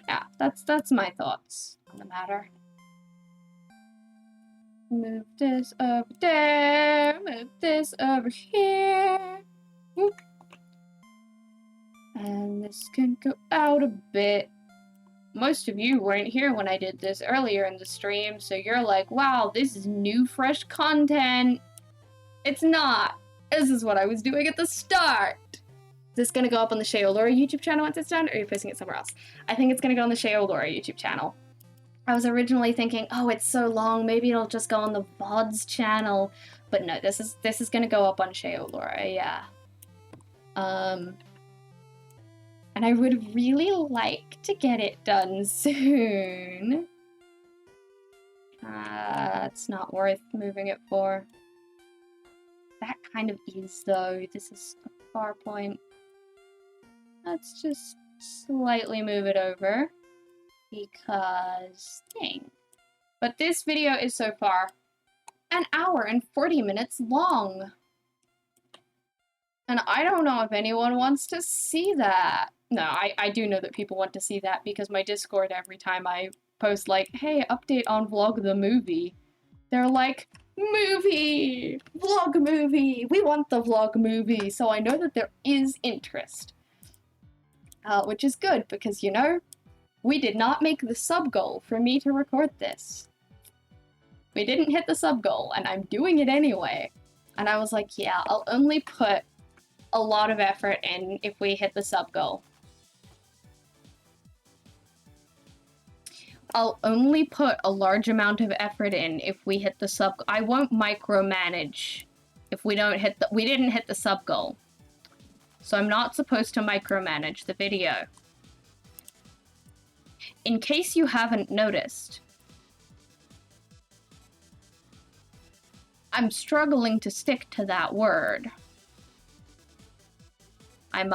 Yeah, that's my thoughts on the matter. Move this over there, move this over here. Whoop. And this can go out a bit. Most of you weren't here when I did this earlier in the stream, so you're like, wow, this is new, fresh content. It's not. This is what I was doing at the start. Is this gonna go up on the Shay Laura YouTube channel once it's done, or are you posting it somewhere else? I think it's gonna go on the Shay Laura YouTube channel. I was originally thinking, oh, it's so long, maybe it'll just go on the VODs channel. But no, this is gonna go up on Shay Laura, yeah. And I would really like to get it done soon. It's not worth moving it for. That kind of is, though. This is a far point. Let's just slightly move it over. Because thing. But this video is so far an hour and 40 minutes long. And I don't know if anyone wants to see that. No, I do know that people want to see that because my Discord, every time I post like, hey, update on Vlog the movie, they're like, movie! Vlog movie! We want the vlog movie! So I know that there is interest. Which is good because, you know, we did not make the sub goal for me to record this. We didn't hit the sub goal, and I'm doing it anyway. And I was like, yeah, I'll only put a lot of effort in if we hit the sub goal. I'll only put a large amount of effort in if we hit the sub. I won't micromanage if we didn't hit the sub goal. So I'm not supposed to micromanage the video. In case you haven't noticed, I'm struggling to stick to that word. I'm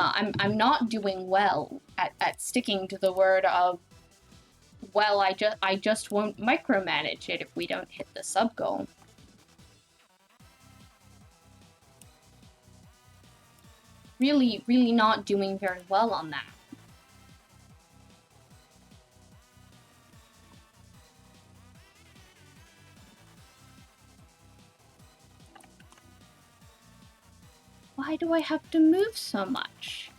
not doing well at sticking to the word of, well, I just won't micromanage it if we don't hit the sub goal. Really not doing very well on that. Why do I have to move so much?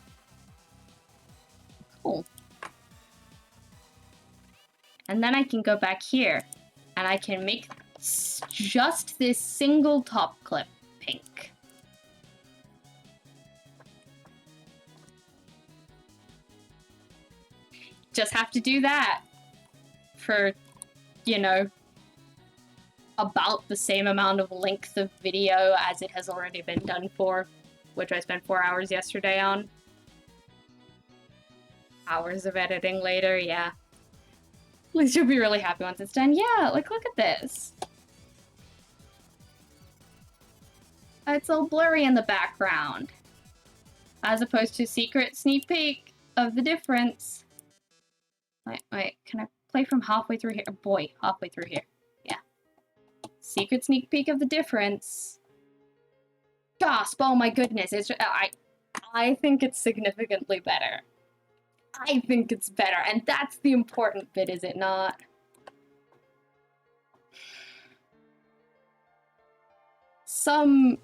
Cool. And then I can go back here, and I can make just this single top clip pink. Just have to do that for, you know, about the same amount of length of video as it has already been done for, which I spent 4 hours yesterday on. Hours of editing later, yeah. At least you'll be really happy once it's done. Yeah, like, look at this. It's all blurry in the background. As opposed to secret sneak peek of the difference. Wait, can I play from halfway through here? Oh boy, halfway through here. Yeah. Secret sneak peek of the difference. Gasp, oh my goodness, it's I think it's significantly better. I think it's better, and that's the important bit, is it not? Some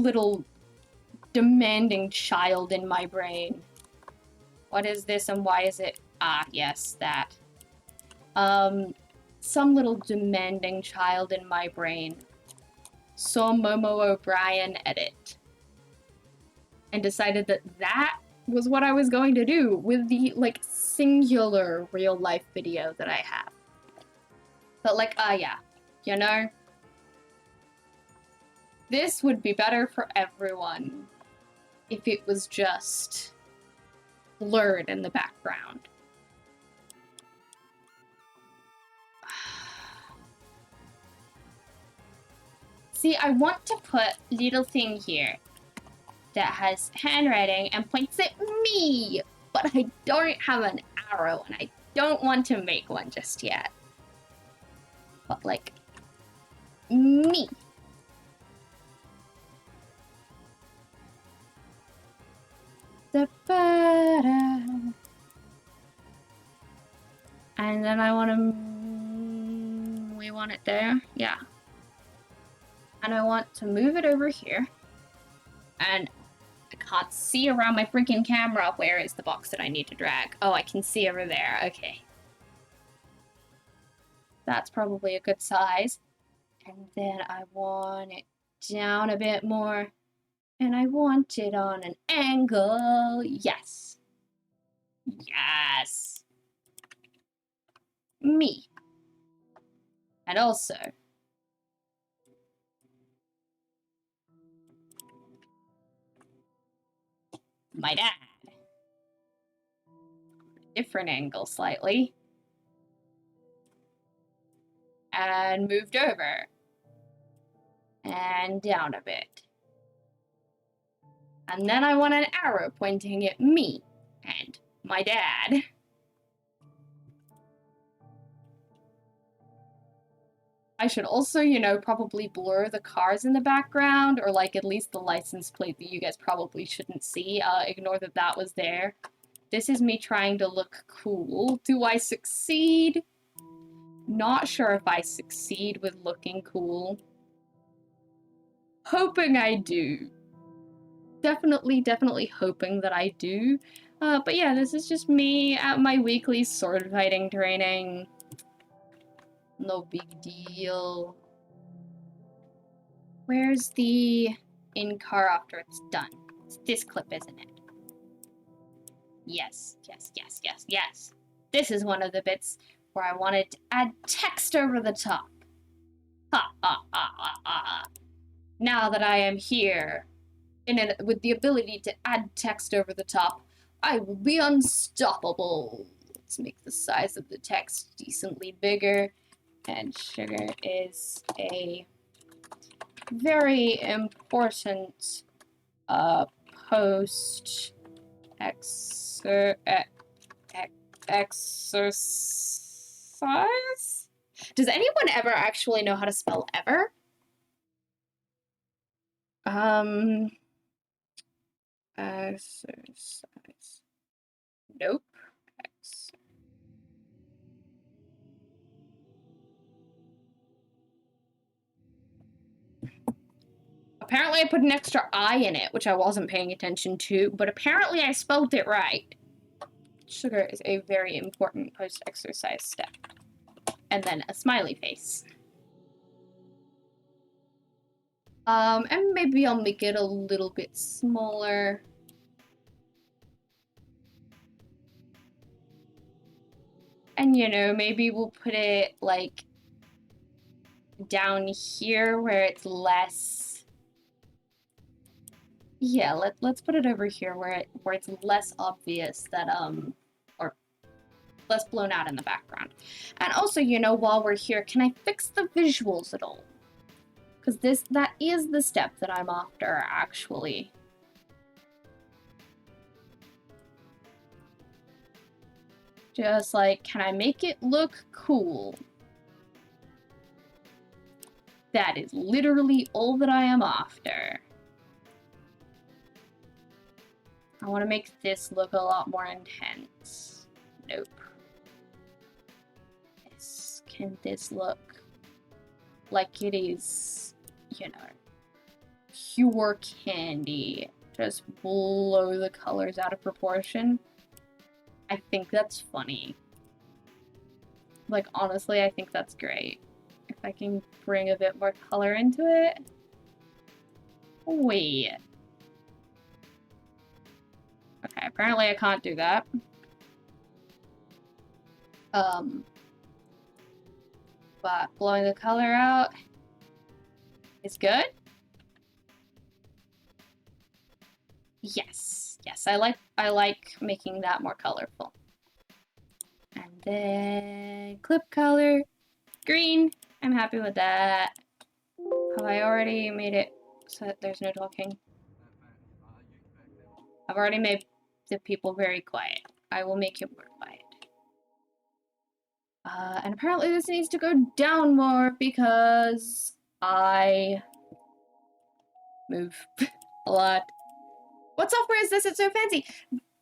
little demanding child in my brain. What is this and why is it? Ah, yes, that. Some little demanding child in my brain saw Momo O'Brien edit and decided that that was what I was going to do with the, like, singular real-life video that I have. But, like, yeah, you know? This would be better for everyone if it was just blurred in the background. See, I want to put little thing here that has handwriting and points at me, but I don't have an arrow and I don't want to make one just yet. But like, me. Da-ba-da. And then I want to... we want it there? Yeah. And I want to move it over here. And I can't see around my freaking camera. Where is the box that I need to drag? Oh, I can see over there. Okay. That's probably a good size. And then I want it down a bit more. And I want it on an angle. Yes. Yes. Me. And also, my dad. Different angle slightly. And moved over. And down a bit. And then I want an arrow pointing at me and my dad. I should also, you know, probably blur the cars in the background, or like at least the license plate that you guys probably shouldn't see. Ignore that that was there. This is me trying to look cool. Do I succeed? Not sure if I succeed with looking cool. Hoping I do. Definitely hoping that I do. But yeah, this is just me at my weekly sword fighting training. No big deal. Where's the in-car after it's done? It's this clip, isn't it? Yes. This is one of the bits where I wanted to add text over the top. Ha ha ha ha ha. Now that I am here, with the ability to add text over the top, I will be unstoppable. Let's make the size of the text decently bigger. And sugar is a very important post exercise? Does anyone ever actually know how to spell ever? Exercise. Nope. Apparently I put an extra I in it, which I wasn't paying attention to, but apparently I spelled it right. Sugar is a very important post-exercise step. And then a smiley face. And maybe I'll make it a little bit smaller. And, you know, maybe we'll put it, like, down here where it's less... Yeah, let's put it over here where it's less obvious that, or less blown out in the background. And also, you know, while we're here, can I fix the visuals at all? Because that is the step that I'm after, actually. Just like, can I make it look cool? That is literally all that I am after. I want to make this look a lot more intense. Nope. Can this look like it is, you know, pure candy? Just blow the colors out of proportion. I think that's funny. Like, honestly, I think that's great. If I can bring a bit more color into it. Wait. Okay, apparently I can't do that. But blowing the color out is good. Yes, I like making that more colorful. And then clip color, green. I'm happy with that. Have I already made it so that there's no talking? I've already made the people very quiet. I will make him more quiet. And apparently this needs to go down more because I move a lot. What software is this? It's so fancy.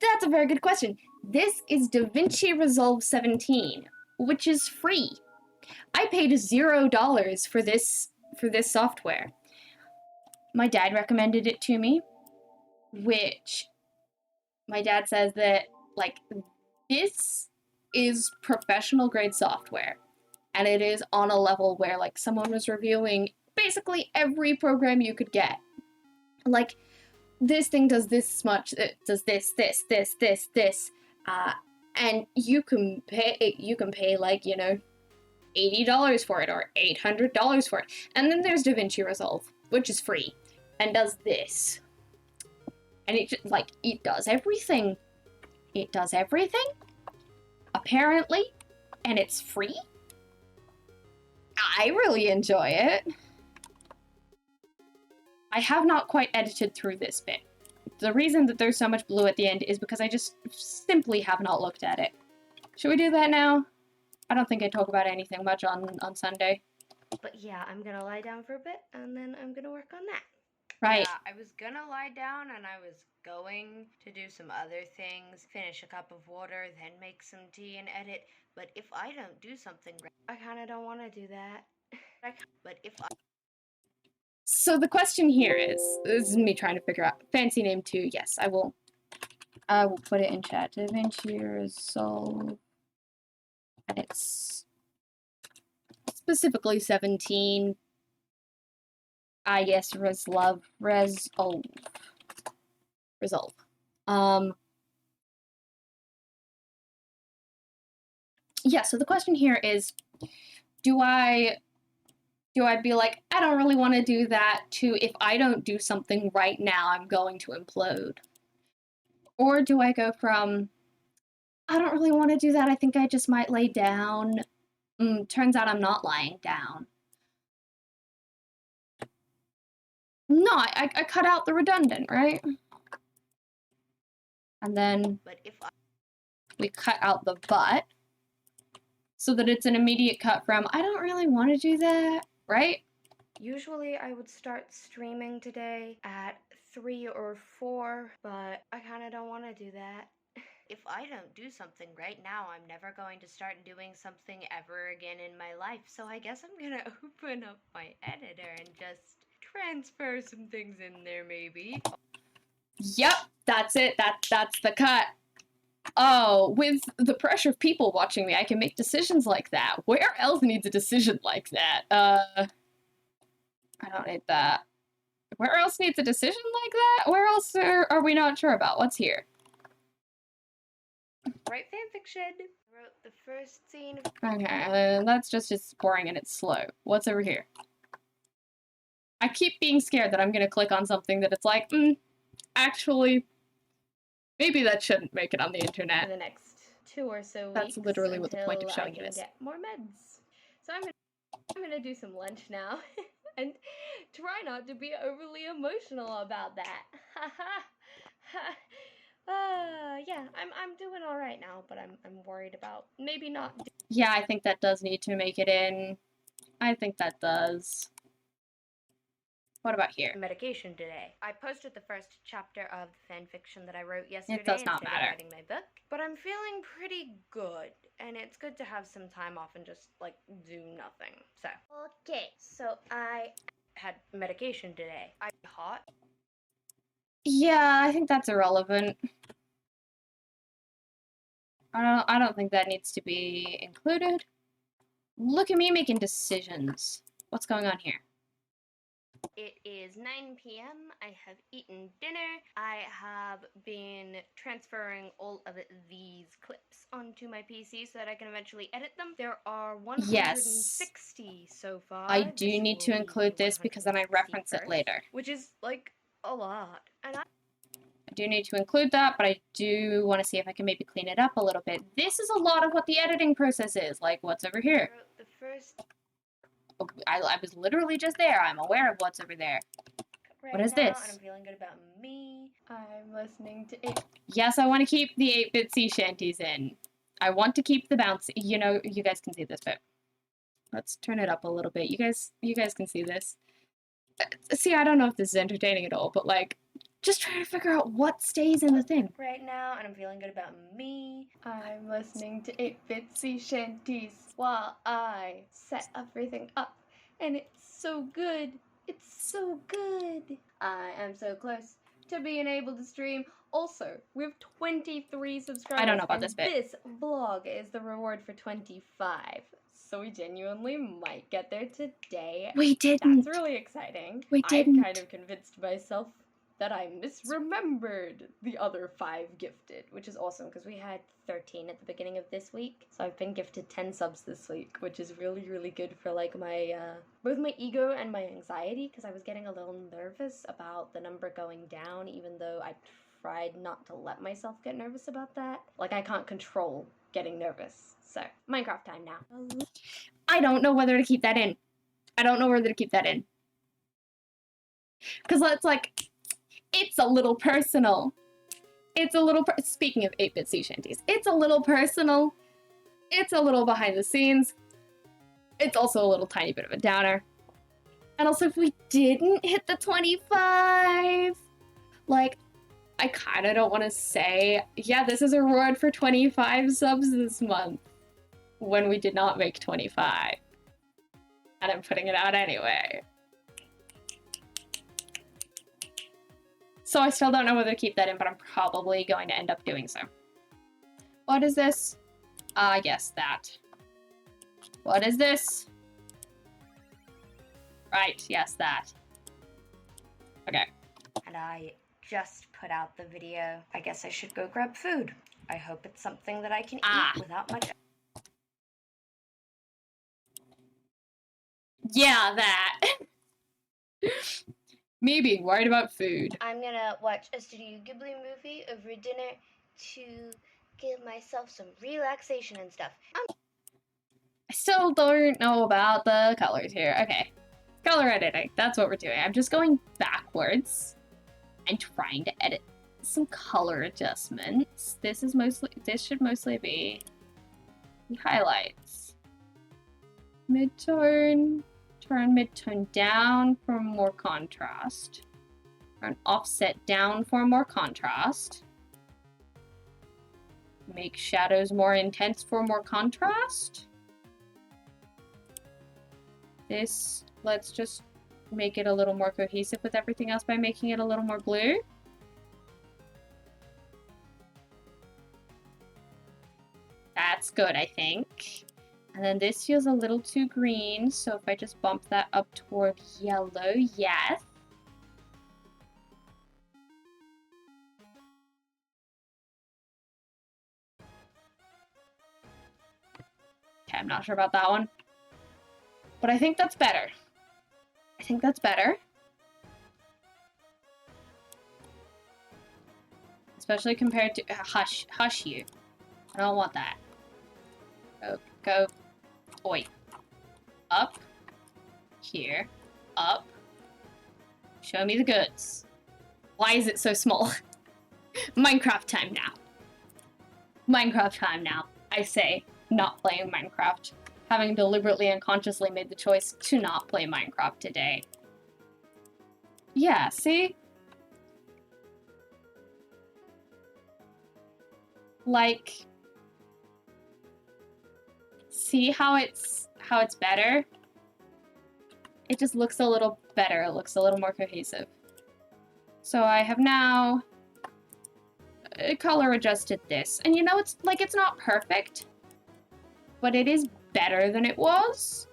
That's a very good question. This is DaVinci Resolve 17, which is free. I paid $0 for this software. My dad recommended it to me, which my dad says that, like, this is professional grade software, and it is on a level where, like, someone was reviewing basically every program you could get. Like, this thing does this much, it does this, and you can pay like, you know, $80 for it or $800 for it. And then there's DaVinci Resolve, which is free and does this. And it just, like, it does everything. It does everything, apparently, and it's free. I really enjoy it. I have not quite edited through this bit. The reason that there's so much blue at the end is because I just simply have not looked at it. Should we do that now? I don't think I talk about anything much on Sunday. But yeah, I'm gonna lie down for a bit, and then I'm gonna work on that. Right. Yeah, I was gonna lie down and I was going to do some other things, finish a cup of water, then make some tea and edit. But if I don't do something right, I kinda don't wanna do that. but if I So the question here is, this is me trying to figure out fancy name too. Yes, I will put it in chat. DaVinci Resolve, and it's specifically 17. I guess Resolve. Yeah. So the question here is, do I be like, I don't really want to do that, to if I don't do something right now, I'm going to implode? Or do I go from, I don't really want to do that, I think I just might lay down. Turns out I'm not lying down. No, I cut out the redundant, right? And then but if we cut out the but, so that it's an immediate cut from, I don't really want to do that, right? Usually I would start streaming today at 3 or 4, but I kinda don't wanna do that. if I don't do something right now, I'm never going to start doing something ever again in my life. So I guess I'm gonna open up my editor and just transfer some things in there, maybe. Yep, that's it. That's the cut. Oh, with the pressure of people watching me, I can make decisions like that. Where else needs a decision like that? I don't need that. Where else needs a decision like that? Where else are we not sure about? What's here? Write fanfiction. I wrote the first scene. Okay, that's just it's boring and it's slow. What's over here? I keep being scared that I'm gonna click on something that it's like, actually, maybe that shouldn't make it on the For internet. the next 2 or so weeks. That's literally what the point of until showing I it can is. get more meds. So I'm gonna do some lunch now, and try not to be overly emotional about that. Yeah, I'm doing all right now, but I'm worried about maybe not. Yeah, I think that does need to make it in. I think that does. What about here? Medication today. I posted the first chapter of the fanfiction that I wrote yesterday does not instead matter. of writing my book, but I'm feeling pretty good, and it's good to have some time off and just like do nothing. So okay, so I had medication today. I'm hot. Yeah, I think that's irrelevant. I don't think that needs to be included. Look at me making decisions. What's going on here? It is 9 p.m. I have eaten dinner. I have been transferring all of these clips onto my PC so that I can eventually edit them. There are 160 so far. I do This need to will be include the this because then I reference it 161st, later. which is like a lot. And I do need to include that, but I do want to see if I can maybe clean it up a little bit. This is a lot of what the editing process is. Like, what's over here? wrote the first I was literally just there. I'm aware of what's over there. right What is now, this? and I'm feeling good about me. I'm listening to it. Yes, I want to keep the 8-bit sea shanties in. I want to keep the bouncy. You know, you guys can see this bit. Let's turn it up a little bit. You guys can see this. See, I don't know if this is entertaining at all, but like, Just trying to figure out what stays in the thing. right now, and I'm feeling good about me. I'm listening to 8-bit sea shanties while I set everything up, and it's so good. It's so good. I am so close to being able to stream. Also, we have 23 subscribers. I don't know about and this bit. This vlog is the reward for 25. So we genuinely might get there today. We didn't. That's really exciting. We I didn't. kind of convinced myself that I misremembered the other 5 gifted, which is awesome because we had 13 at the beginning of this week. So I've been gifted 10 subs this week, which is really, really good for like my, both my ego and my anxiety, because I was getting a little nervous about the number going down, even though I tried not to let myself get nervous about that. Like, I can't control getting nervous. So, Minecraft time now. I don't know whether to keep that in. I don't know whether to keep that in. Because it's like, it's a little personal. It's a little, speaking of 8-bit sea shanties, it's a little personal. It's a little behind the scenes. It's also a little tiny bit of a downer. And also, if we didn't hit the 25, like, I kind of don't want to say, yeah, this is a reward for 25 subs this month, when we did not make 25. And I'm putting it out anyway. So I still don't know whether to keep that in, but I'm probably going to end up doing so. What is this? Yes, that. What is this? Right, yes, that. Okay. And I just put out the video. I guess I should go grab food. I hope it's something that I can eat without much. Yeah, that. Me being worried about food. I'm gonna watch a Studio Ghibli movie over dinner to give myself some relaxation and stuff. I still don't know about the colors here. Okay. Color editing. That's what we're doing. I'm just going backwards and trying to edit some color adjustments. This should mostly be the highlights. Midtone. Turn midtone down for more contrast. Turn offset down for more contrast. Make shadows more intense for more contrast. This, let's just make it a little more cohesive with everything else by making it a little more blue. That's good, I think. And then this feels a little too green, so if I just bump that up toward yellow, yes. Okay, I'm not sure about that one. But I think that's better. I think that's better. Especially compared to, hush you. I don't want that. Go. Oi. Up. Here. Up. Show me the goods. Why is it so small? Minecraft time now. Minecraft time now. I say, not playing Minecraft. Having deliberately and consciously made the choice to not play Minecraft today. Yeah, see? Like, see how it's better? It just looks a little better. It looks a little more cohesive. So I have now color adjusted this. And you know, it's like, it's not perfect, but it is better than it was.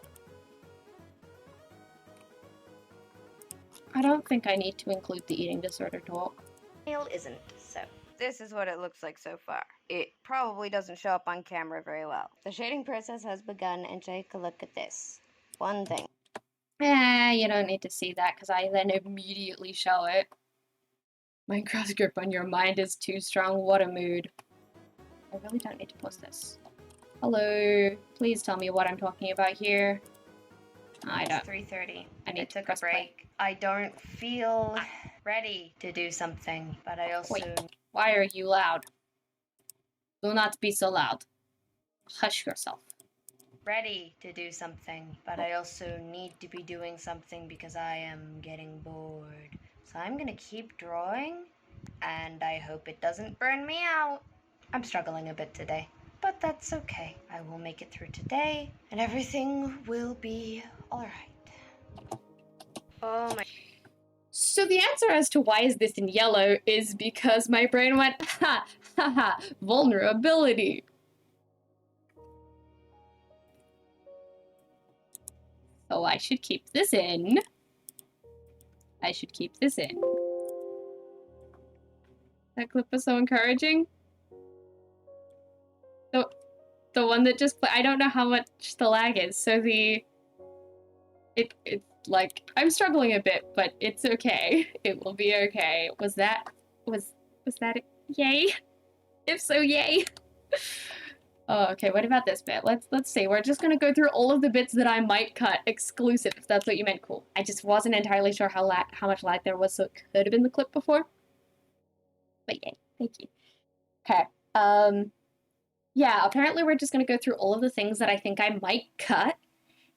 I don't think I need to include the eating disorder talk. Isn't. So this is what it looks like so far. It probably doesn't show up on camera very well. The shading process has begun, and take a look at this. One thing. You don't need to see that because I then immediately show it. Minecraft's grip on your mind is too strong. What a mood. I really don't need to post this. Hello. Please tell me what I'm talking about here. I don't. It's 3:30. I need to took a press play. break. I don't feel ready to do something, but I also... Wait. Why are you loud? Do not be so loud. Hush yourself. ready to do something, but I also need to be doing something because I am getting bored. So I'm gonna keep drawing, and I hope it doesn't burn me out. I'm struggling a bit today, but that's okay. I will make it through today, and everything will be alright. Oh my. So the answer as to why is this in yellow is because my brain went, ha, ha, ha, vulnerability. So I should keep this in. I should keep this in. That clip was so encouraging. The one that just I don't know how much the lag is, so it's like I'm struggling a bit, but it's okay. It will be okay. Was that it? Yay? If so, yay. Oh, okay, what about this bit? Let's see. We're just gonna go through all of the bits that I might cut exclusive, if that's what you meant. Cool. I just wasn't entirely sure how much lag there was, so it could have been the clip before. But yay, thank you. Okay. Yeah, apparently we're just gonna go through all of the things that I think I might cut,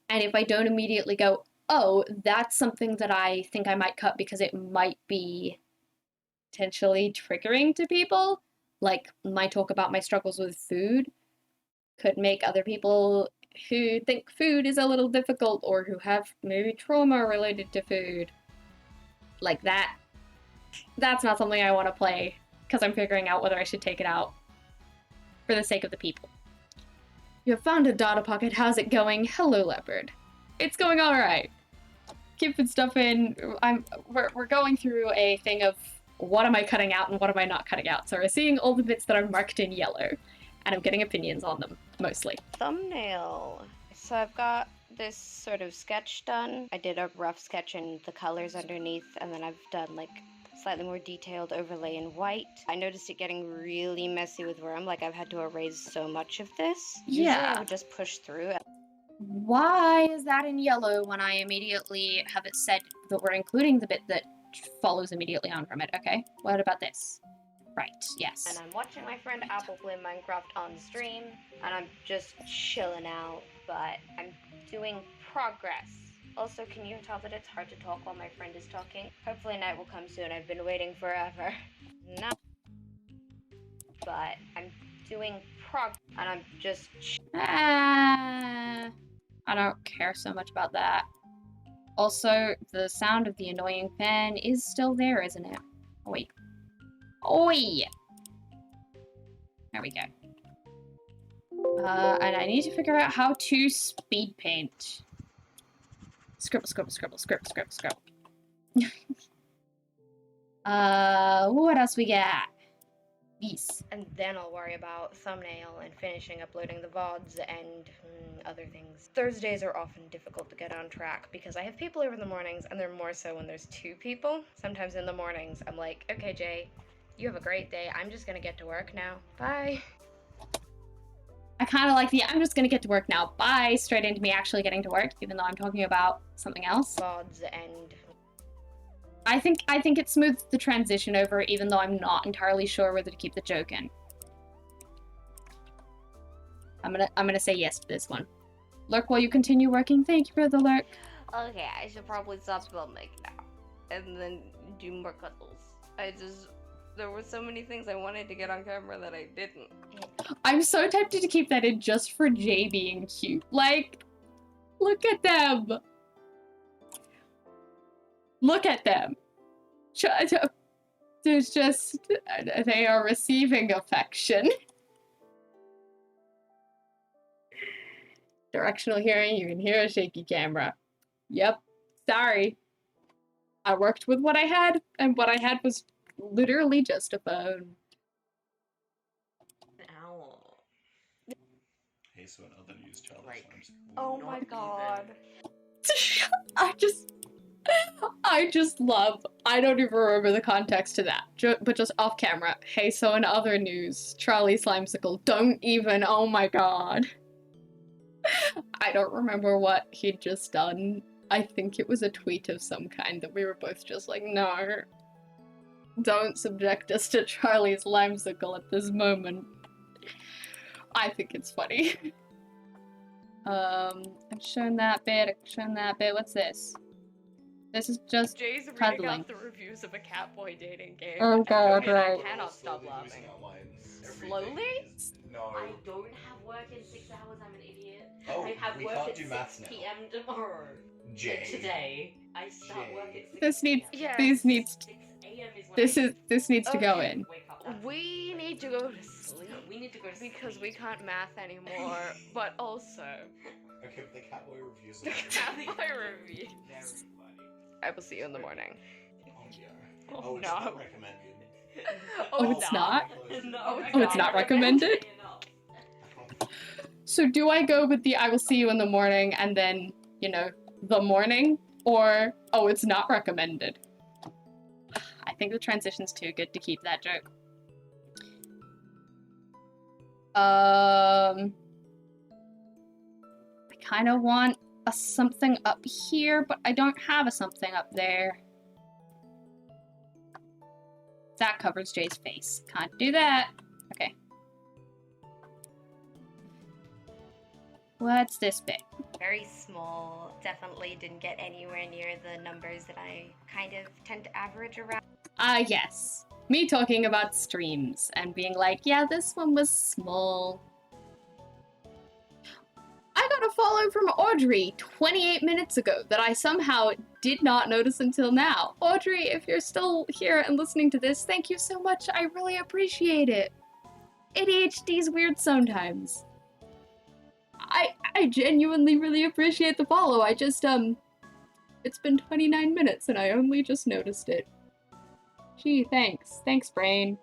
and if I don't immediately go, oh, that's something that I think I might cut because it might be potentially triggering to people, like my talk about my struggles with food could make other people who think food is a little difficult or who have maybe trauma related to food like that. That's not something I want to play because I'm figuring out whether I should take it out for the sake of the people. You have found a data pocket. How's it going? Hello, Leopard. It's going all right. Keeping stuff in. We're going through a thing of what am I cutting out and what am I not cutting out. So we're seeing all the bits that are marked in yellow, and I'm getting opinions on them mostly. Thumbnail. So I've got this sort of sketch done. I did a rough sketch in the colors underneath, and then I've done like slightly more detailed overlay in white. I noticed it getting really messy with worm, like I've had to erase so much of this. Usually I would just push through. Why is that in yellow when I immediately have it said that we're including the bit that follows immediately on from it? Okay, what about this? Right, yes. And I'm watching my friend Apple play Minecraft on stream, and I'm just chilling out, but I'm doing progress. Also, can you tell that it's hard to talk while my friend is talking? Hopefully night will come soon. I've been waiting forever. No. But I'm doing progress, and I'm just... I don't care so much about that. Also, the sound of the annoying fan is still there, isn't it? Oh, wait. Oi! There we go. And I need to figure out how to speed paint. Scribble, scribble, scribble, scribble, scribble, scribble. What else we got? These. And then I'll worry about thumbnail and finishing uploading the VODs and other things. Thursdays are often difficult to get on track because I have people over in the mornings, and they're more so when there's 2 people. Sometimes in the mornings, I'm like, okay, Jay, you have a great day. I'm just gonna get to work now. Bye. I kind of like the I'm just gonna get to work now. Bye. Straight into me actually getting to work, even though I'm talking about something else. VODs and... I think it smooths the transition over, even though I'm not entirely sure whether to keep the joke in. I'm gonna say yes to this one. Lurk while you continue working. Thank you for the lurk. Okay, I should probably stop filming now and then do more cuddles. There were so many things I wanted to get on camera that I didn't. I'm so tempted to keep that in just for Jay being cute. Like, look at them. Look at them. There's just, they are receiving affection. Directional hearing, you can hear a shaky camera. Yep, sorry. I worked with what I had, and what I had was literally just a phone. Owl. Hey, so in other news, Charlie Like, Slimes. Oh my god. I just love, I don't even remember the context to that, but just off camera. Hey, so in other news, Charlie Slimesicle, don't even, oh my god. I don't remember what he'd just done. I think it was a tweet of some kind that we were both just like, no, don't subject us to Charlie's Limesicle at this moment. I think it's funny. I've shown that bit, what's this? This is just Jay's reading cuddling. out the reviews of a catboy dating game. Oh god, and right. I cannot stop laughing. Slowly? No. I don't have work in 6 hours, I'm an idiot. Oh, I have we work can't at do 6 maths now. p.m. tomorrow. Jay. Today. I start work at 6 This needs Yeah. this needs 6 a.m. is when this needs to go Okay. in. wake up. That's We need to go to sleep. we need to go to sleep. Because we can't math anymore, but also Okay, but the catboy reviews the are catboy review. Very funny. I will see you in the morning. Oh dear. Oh, Oh, it's no. not recommended. Oh, it's not? Oh, Oh, it's not recommended? So do I go with the I will see you in the morning and then, you know, the morning? Or, oh, it's not recommended? I think the transition's too good to keep that joke. I kind of want a something up here, but I don't have a something up there. That covers Jay's face. Can't do that. Okay. What's this bit? Very small. Definitely didn't get anywhere near the numbers that I kind of tend to average around. Ah, yes. Me talking about streams and being like, yeah, this one was small. I got a follow from Audrey 28 minutes ago that I somehow did not notice until now. Audrey, if you're still here and listening to this, thank you so much. I really appreciate it. ADHD's weird sometimes. I genuinely really appreciate the follow. I just, it's been 29 minutes and I only just noticed it. Gee, thanks. Thanks, brain.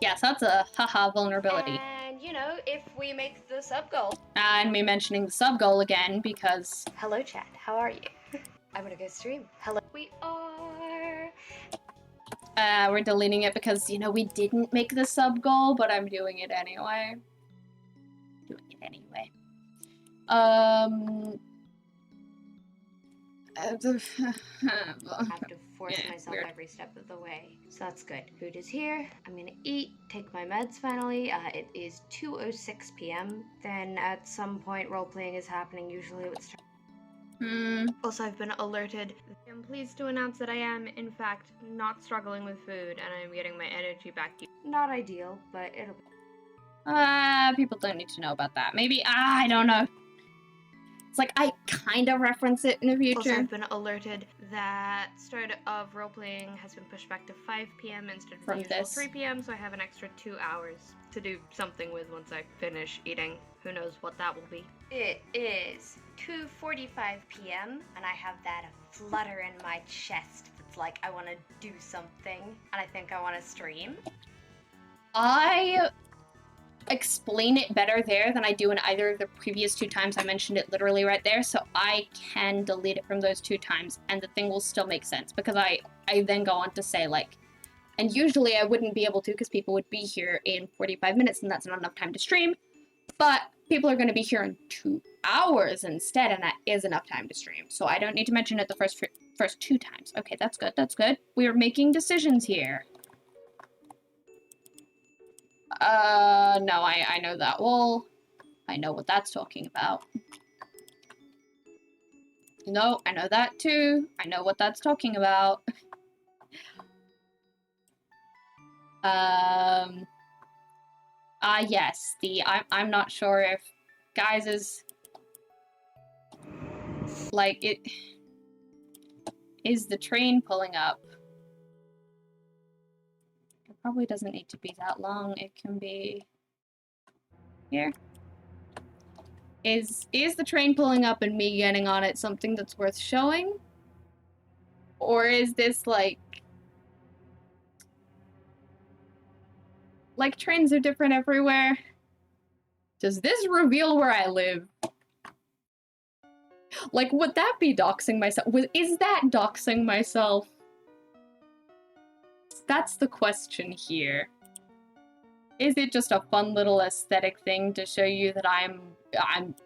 Yes, that's a haha vulnerability. And, you know, if we make the sub goal. And me mentioning the sub goal again because... Hello, chat. How are you? I'm gonna go stream. Hello. We are. We're deleting it because, you know, we didn't make the sub goal, but I'm doing it anyway. I have to force Yeah, myself weird. every step of the way. So that's good. Food is here. I'm gonna eat, take my meds finally. It is 2:06 p.m. Then at some point role-playing is happening. Usually it's Also, I've been alerted. I'm pleased to announce that I am, in fact, not struggling with food and I'm getting my energy back. not ideal, but it'll be. People don't need to know about that. Maybe, I don't know. It's like, I kind of reference it in the Also, future. I've been alerted that start of role-playing has been pushed back to 5 p.m. instead of From the usual this. 3 p.m., so I have an extra 2 hours to do something with once I finish eating. Who knows what that will be. It is 2:45 p.m. and I have that flutter in my chest that's like I want to do something and I think I want to stream. I explain it better there than I do in either of the previous 2 times. I mentioned it literally right there, so I can delete it from those 2 times, and the thing will still make sense, because I then go on to say, like, and usually I wouldn't be able to because people would be here in 45 minutes, and that's not enough time to stream, but people are going to be here in 2 hours instead, and that is enough time to stream, so I don't need to mention it the first 2 times. Okay, that's good, that's good. We are making decisions here. No, I know that wall. I know what that's talking about. No, I know that too. I know what that's talking about. Yes, I'm not sure if guys is like it is the train pulling up. It probably doesn't need to be that long. It can be here. Is the train pulling up and me getting on it something that's worth showing? Or is this like trains are different everywhere? Does this reveal where I live? Like, would that be doxing myself? Is that doxing myself? That's the question here. Is it just a fun little aesthetic thing to show you that I'm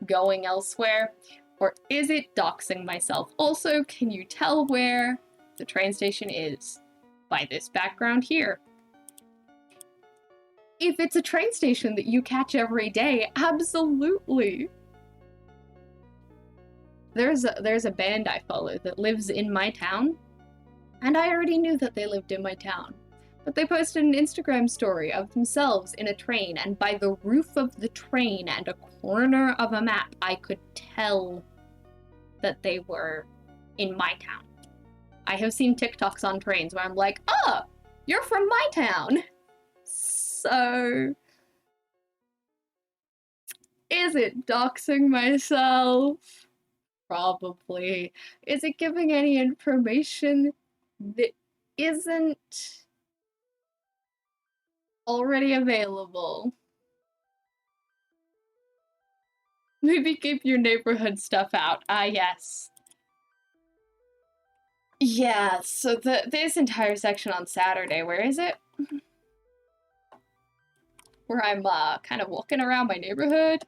going elsewhere? Or is it doxing myself? Also, can you tell where the train station is by this background here? If it's a train station that you catch every day, absolutely. there's a band I follow that lives in my town, and I already knew that they lived in my town. But they posted an Instagram story of themselves in a train, and by the roof of the train and a corner of a map, I could tell that they were in my town. I have seen TikToks on trains where I'm like, oh, you're from my town. So, is it doxing myself? Probably. Is it giving any information that isn't already available? Maybe keep your neighborhood stuff out. Ah, yes. Yeah, so this entire section on Saturday, where is it? Where I'm kind of walking around my neighborhood.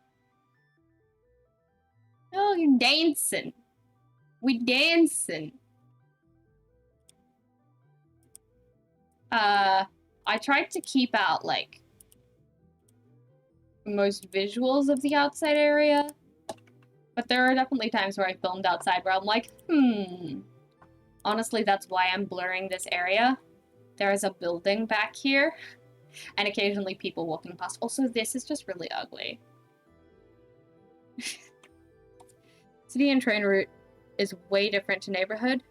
Oh, you're dancing. We dancing. I tried to keep out, like, most visuals of the outside area. But there are definitely times where I filmed outside where I'm like, honestly, that's why I'm blurring this area. There is a building back here, and occasionally people walking past. Also, this is just really ugly. City and train route is way different to neighborhood,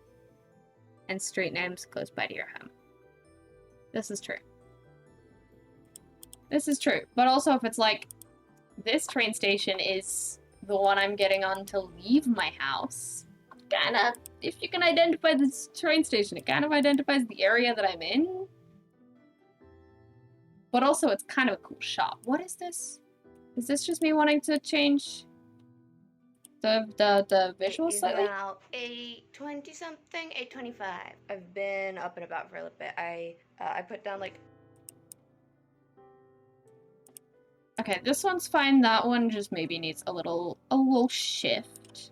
and street names close by to your home. This is true. This is true. But also, if it's like, this train station is the one I'm getting on to leave my house, kinda, if you can identify this train station, it kind of identifies the area that I'm in. But also, it's kind of a cool shot. What is this? Is this just me wanting to change the visuals It is slightly? now 8:20 something, 8:25. I've been up and about for a little bit. I put down like. Okay, this one's fine. That one just maybe needs a little shift,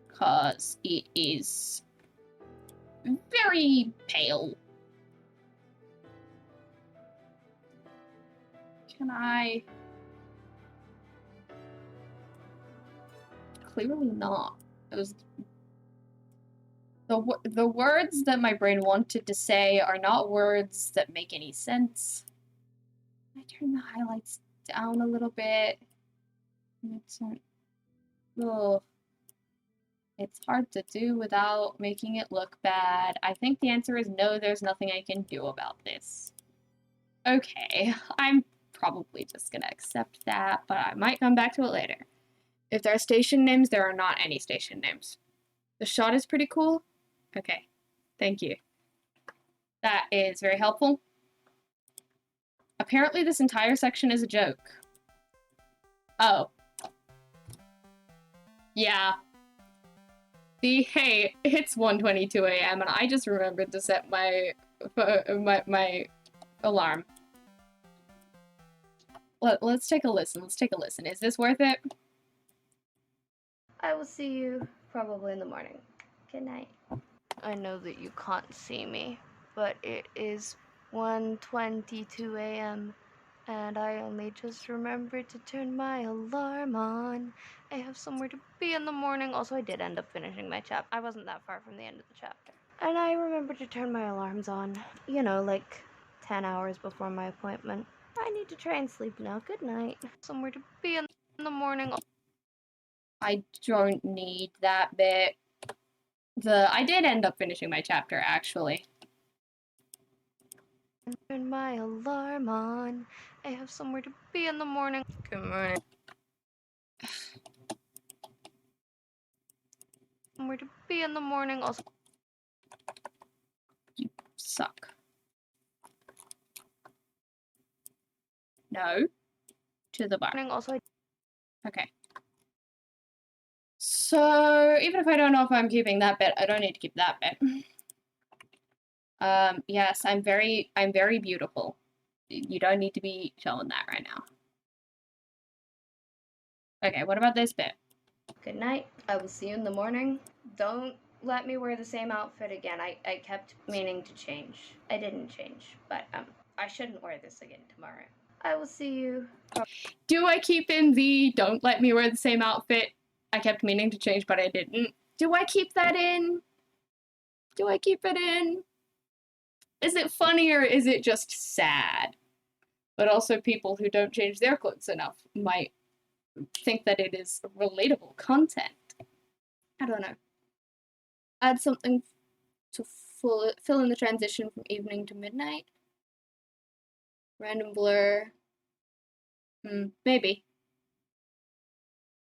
cause it is very pale. Can I? Clearly not. It was the words that my brain wanted to say are not words that make any sense. I turn the highlights down a little bit. Ugh. It's hard to do without making it look bad. I think the answer is no, there's nothing I can do about this. Okay, I'm probably just gonna accept that, but I might come back to it later. If there are station names, there are not any station names. The shot is pretty cool. Okay, thank you. That is very helpful. Apparently this entire section is a joke. Oh. Yeah. Hey, it's 1:22 a.m. and I just remembered to set my alarm. Let's take a listen. Let's take a listen. Is this worth it? I will see you probably in the morning. Good night. I know that you can't see me, but it is 1:22 a.m. and I only just remembered to turn my alarm on. I have somewhere to be in the morning. Also, I did end up finishing my chapter. I wasn't that far from the end of the chapter. And I remembered to turn my alarms on, you know, like 10 hours before my appointment. I need to try and sleep now. Good night. Somewhere to be in the morning. I don't need that bit. I did end up finishing my chapter, actually. Turn my alarm on. I have somewhere to be in the morning. Good morning. Somewhere to be in the morning. Also, You suck. No. To the bar. also. Okay. So, even if I don't know if I'm keeping that bit, I don't need to keep that bit. Yes, I'm very beautiful. You don't need to be showing that right now. Okay, what about this bit? Good night. I will see you in the morning. Don't let me wear the same outfit again. I kept meaning to change. I didn't change, but I shouldn't wear this again tomorrow. I will see you. Do I keep in the don't let me wear the same outfit I kept meaning to change, but I didn't. Do I keep that in? Do I keep it in? Is it funny or is it just sad? But also people who don't change their clothes enough might think that it is relatable content. I don't know. Add something to fill in the transition from evening to midnight. Random blur. Maybe.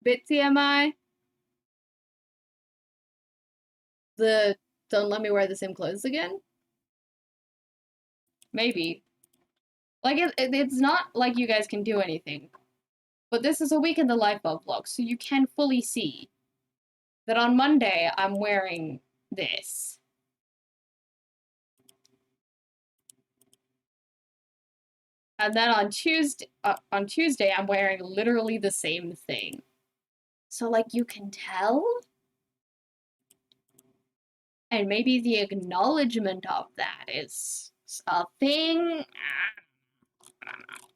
Bit TMI. The don't let me wear the same clothes again. Maybe. Like, it's not like you guys can do anything. But this is a week in the life of vlog, so you can fully see that on Monday I'm wearing this. And then on Tuesday I'm wearing literally the same thing. So like you can tell? And maybe the acknowledgement of that is a thing. I don't know.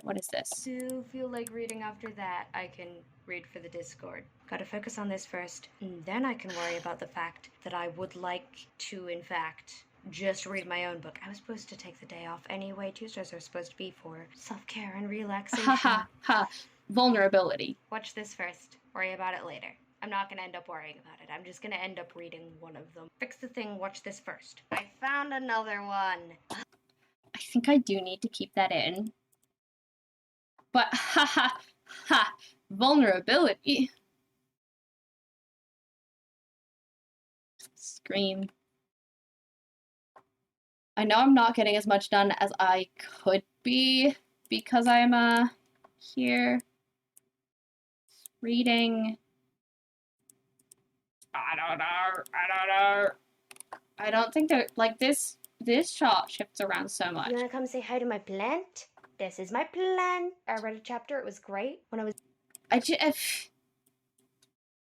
What is this? To feel like reading after that, I can read for the Discord. Gotta focus on this first, and then I can worry about the fact that I would like to, in fact, just read my own book. I was supposed to take the day off anyway. Tuesdays are supposed to be for self-care and relaxation. Ha ha ha. Vulnerability. Watch this first. Worry about it later. I'm not gonna end up worrying about it. I'm just gonna end up reading one of them. Fix the thing, watch this first. I found another one. I think I do need to keep that in. But ha ha ha. Vulnerability. Scream. I know I'm not getting as much done as I could be because I'm here reading. I don't know. I don't think that like this shot shifts around so much. You wanna come say hi to my plant? This is my plant. I read a chapter, it was great. When I was I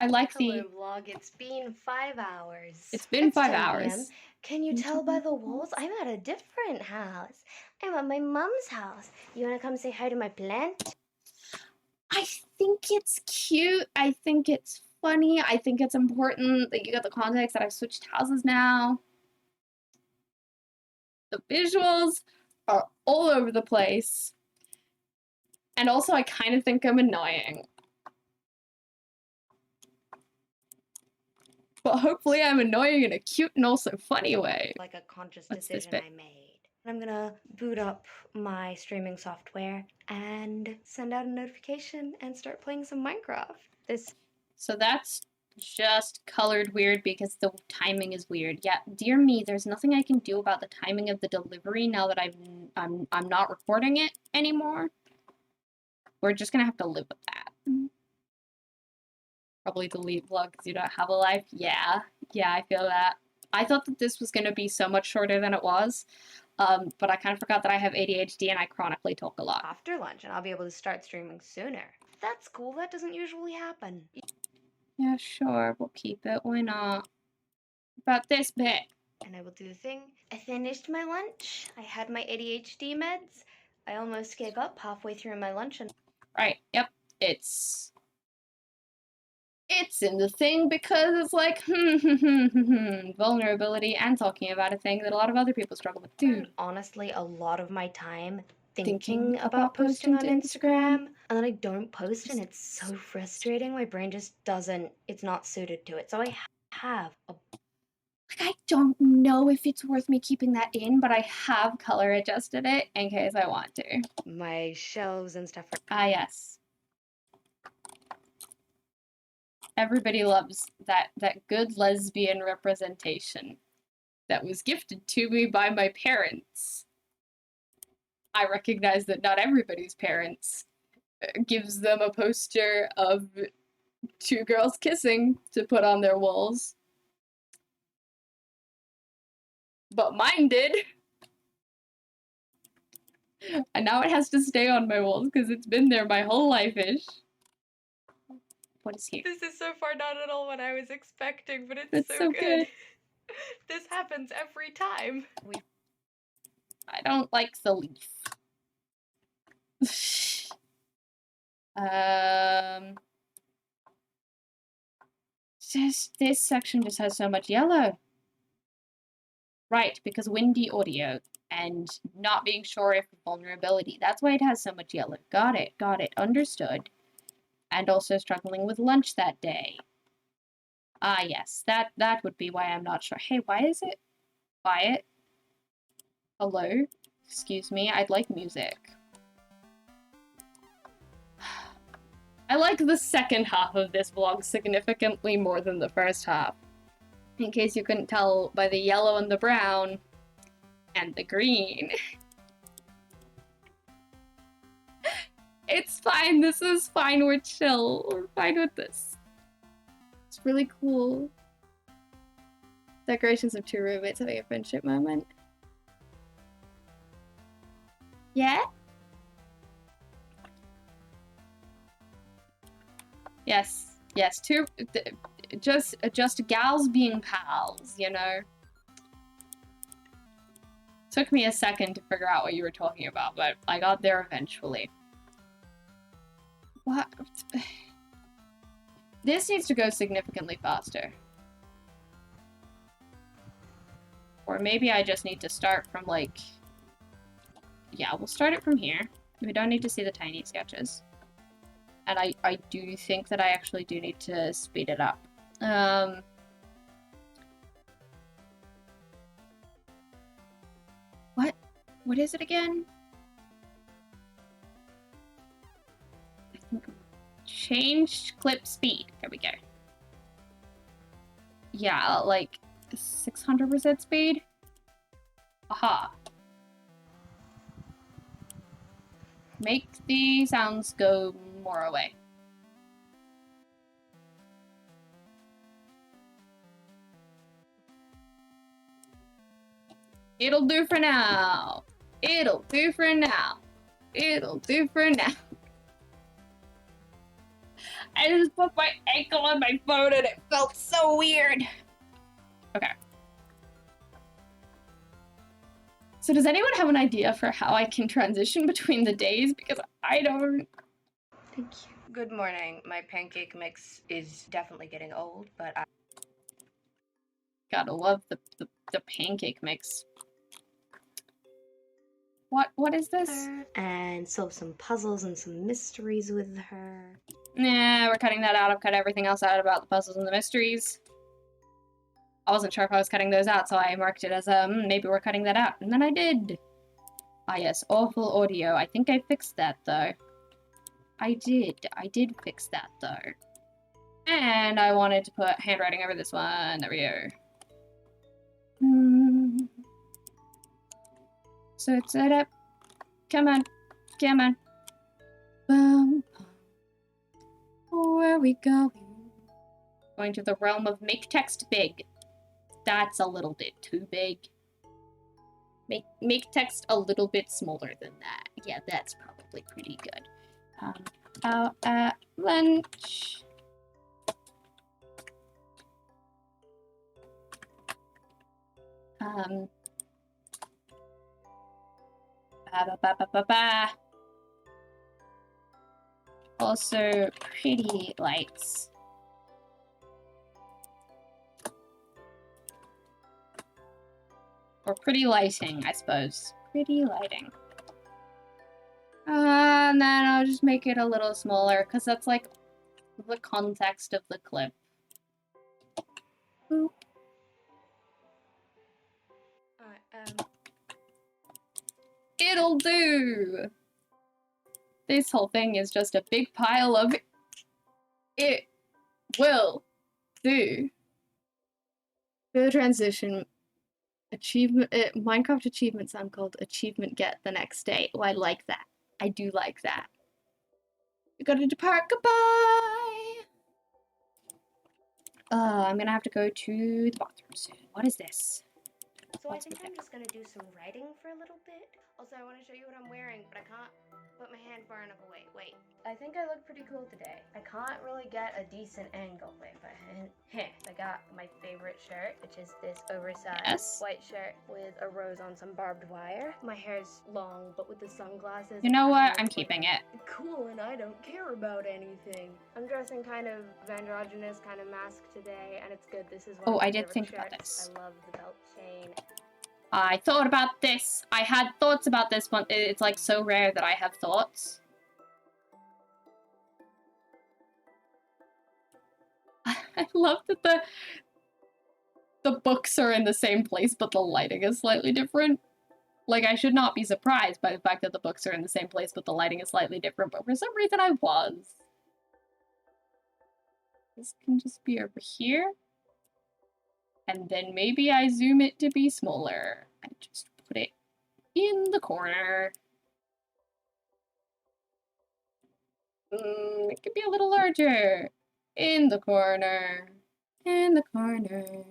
like Hello, vlog. It's been 5 hours. It's been 5 10 p.m. hours. Can you tell by the walls? I'm at a different house. I'm at my mom's house. You wanna come say hi to my plant? I think it's cute. I think it's funny. I think it's important that you get the context that I've switched houses now. The visuals are all over the place. And also, I kind of think I'm annoying. But hopefully I'm annoying in a cute and also funny way. Like a conscious What's this decision bit? I made. I'm gonna boot up my streaming software and send out a notification and start playing some Minecraft. So that's just colored weird because the timing is weird. Yeah, dear me, there's nothing I can do about the timing of the delivery now that I'm not recording it anymore. We're just gonna have to live with that. Probably delete vlog because you don't have a life. Yeah, I feel that. I thought that this was gonna be so much shorter than it was, but I kind of forgot that I have ADHD and I chronically talk a lot. After lunch, and I'll be able to start streaming sooner. That's cool. That doesn't usually happen. Yeah, sure, we'll keep it. Why not? About this bit. And I will do the thing. I finished my lunch. I had my ADHD meds. I almost gave up halfway through my lunch and Right, yep. It's in the thing because it's like, vulnerability and talking about a thing that a lot of other people struggle with too. honestly a lot of my time Thinking thinking about about posting on posting to Instagram. And then I don't post and it's so frustrating. My brain just doesn't, it's not suited to it. So I have a Like, I don't know if it's worth me keeping that in, but I have color adjusted it in case I want to. my shelves and stuff. Ah, yes. Everybody loves that good lesbian representation that was gifted to me by my parents. I recognize that not everybody's parents gives them a poster of two girls kissing to put on their walls. But mine did. And now it has to stay on my walls because it's been there my whole life-ish. What is here? This is so far not at all what I was expecting, but it's It's so good. This happens every time. I don't like the leaf. this section just has so much yellow. Right, because windy audio and not being sure if vulnerability. That's why it has so much yellow. Got it, understood. And also struggling with lunch that day. Ah, yes, that would be why I'm not sure. Hey, why is it quiet? Hello? Excuse me, I'd like music. I like the second half of this vlog significantly more than the first half. In case you couldn't tell by the yellow and the brown and the green. It's fine, this is fine, we're chill. We're fine with this. It's really cool. Decorations of two roommates having a friendship moment. Yeah? Yes, just gals being pals, you know? Took me a second to figure out what you were talking about, but I got there eventually. What? This needs to go significantly faster. Or maybe I just need to start from, like... Yeah, we'll start it from here. We don't need to see the tiny sketches. And I do think that I actually do need to speed it up. What? What is it again? I think changed clip speed. There we go. Yeah, like 600% speed. Aha. Make the sounds go more away. It'll do for now. It'll do for now. It'll do for now. I just put my ankle on my phone and it felt so weird. Okay. So does anyone have an idea for how I can transition between the days? Because I don't. Thank you. Good morning. My pancake mix is definitely getting old, but I... Gotta love the pancake mix. What is this? And solve some puzzles and some mysteries with her. Nah, we're cutting that out. I've cut everything else out about the puzzles and the mysteries. I wasn't sure if I was cutting those out, so I marked it as, maybe we're cutting that out. And then I did. Ah, yes, awful audio. I think I fixed that, though. I did fix that, though. And I wanted to put handwriting over this one. There we go. So it's set up. Come on. Come on. Boom. Where are we going? Going to the realm of make text big. That's a little bit too big. Make text a little bit smaller than that. Yeah, that's probably pretty good. Out at lunch. Also, pretty lights. Or pretty lighting, I suppose. Pretty lighting. And then I'll just make it a little smaller, because that's like the context of the clip. Boop. It'll do! This whole thing is just a big pile of it will do. The transition achievement Minecraft achievements I'm called achievement get the next day. Oh, I like that. I do like that. We gotta depart. Goodbye! I'm gonna have to go to the bathroom soon. What is this? So I think I'm just gonna do some writing for a little bit. Also, I want to show you what I'm wearing, but I can't put my hand far enough away. Wait. I think I look pretty cool today. I can't really get a decent angle. Wait, but I got my favorite shirt, which is this oversized Yes. white shirt with a rose on some barbed wire. My hair's long, but with the sunglasses, You know it what? kinda I'm looks keeping like it. I'm cool and I don't care about anything. I'm dressing kind of androgynous, kind of masked today, and it's good. This is one Oh, of my I did favorite think about shirts. this. I love the belt chain. I thought about this. I had thoughts about this one. It's like so rare that I have thoughts. I love that the books are in the same place, but the lighting is slightly different. Like, I should not be surprised by the fact that the books are in the same place, but the lighting is slightly different, but for some reason I was. This can just be over here. And then maybe I zoom it to be smaller. And just put it in the corner. It could be a little larger. In the corner. In the corner.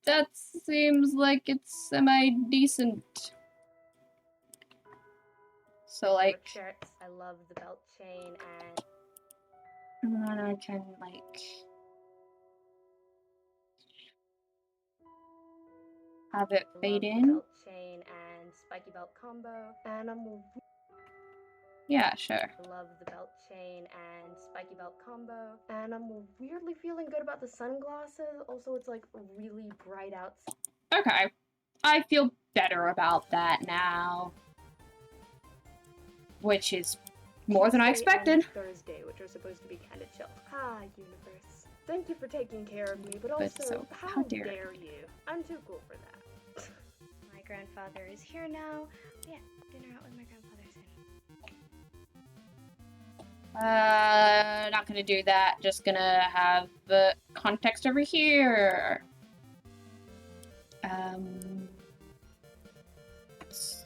That seems like it's semi-decent. So, like... shirts. I love the belt chain and... And then I can, like... have it fade in. Belt chain and spiky belt combo. And Yeah, sure. I love the belt chain and spiky belt combo. And I'm weirdly feeling good about the sunglasses. Also, it's like really bright out. Okay. I feel better about that now. Which is more than I expected. Thursday, which are supposed to be kind of chill. Ah, universe. Thank you for taking care of me, but also, so, how dare you? I'm too cool for that. My grandfather is here now. Yeah, dinner out with my grandfather soon. Not gonna do that. Just gonna have the context over here.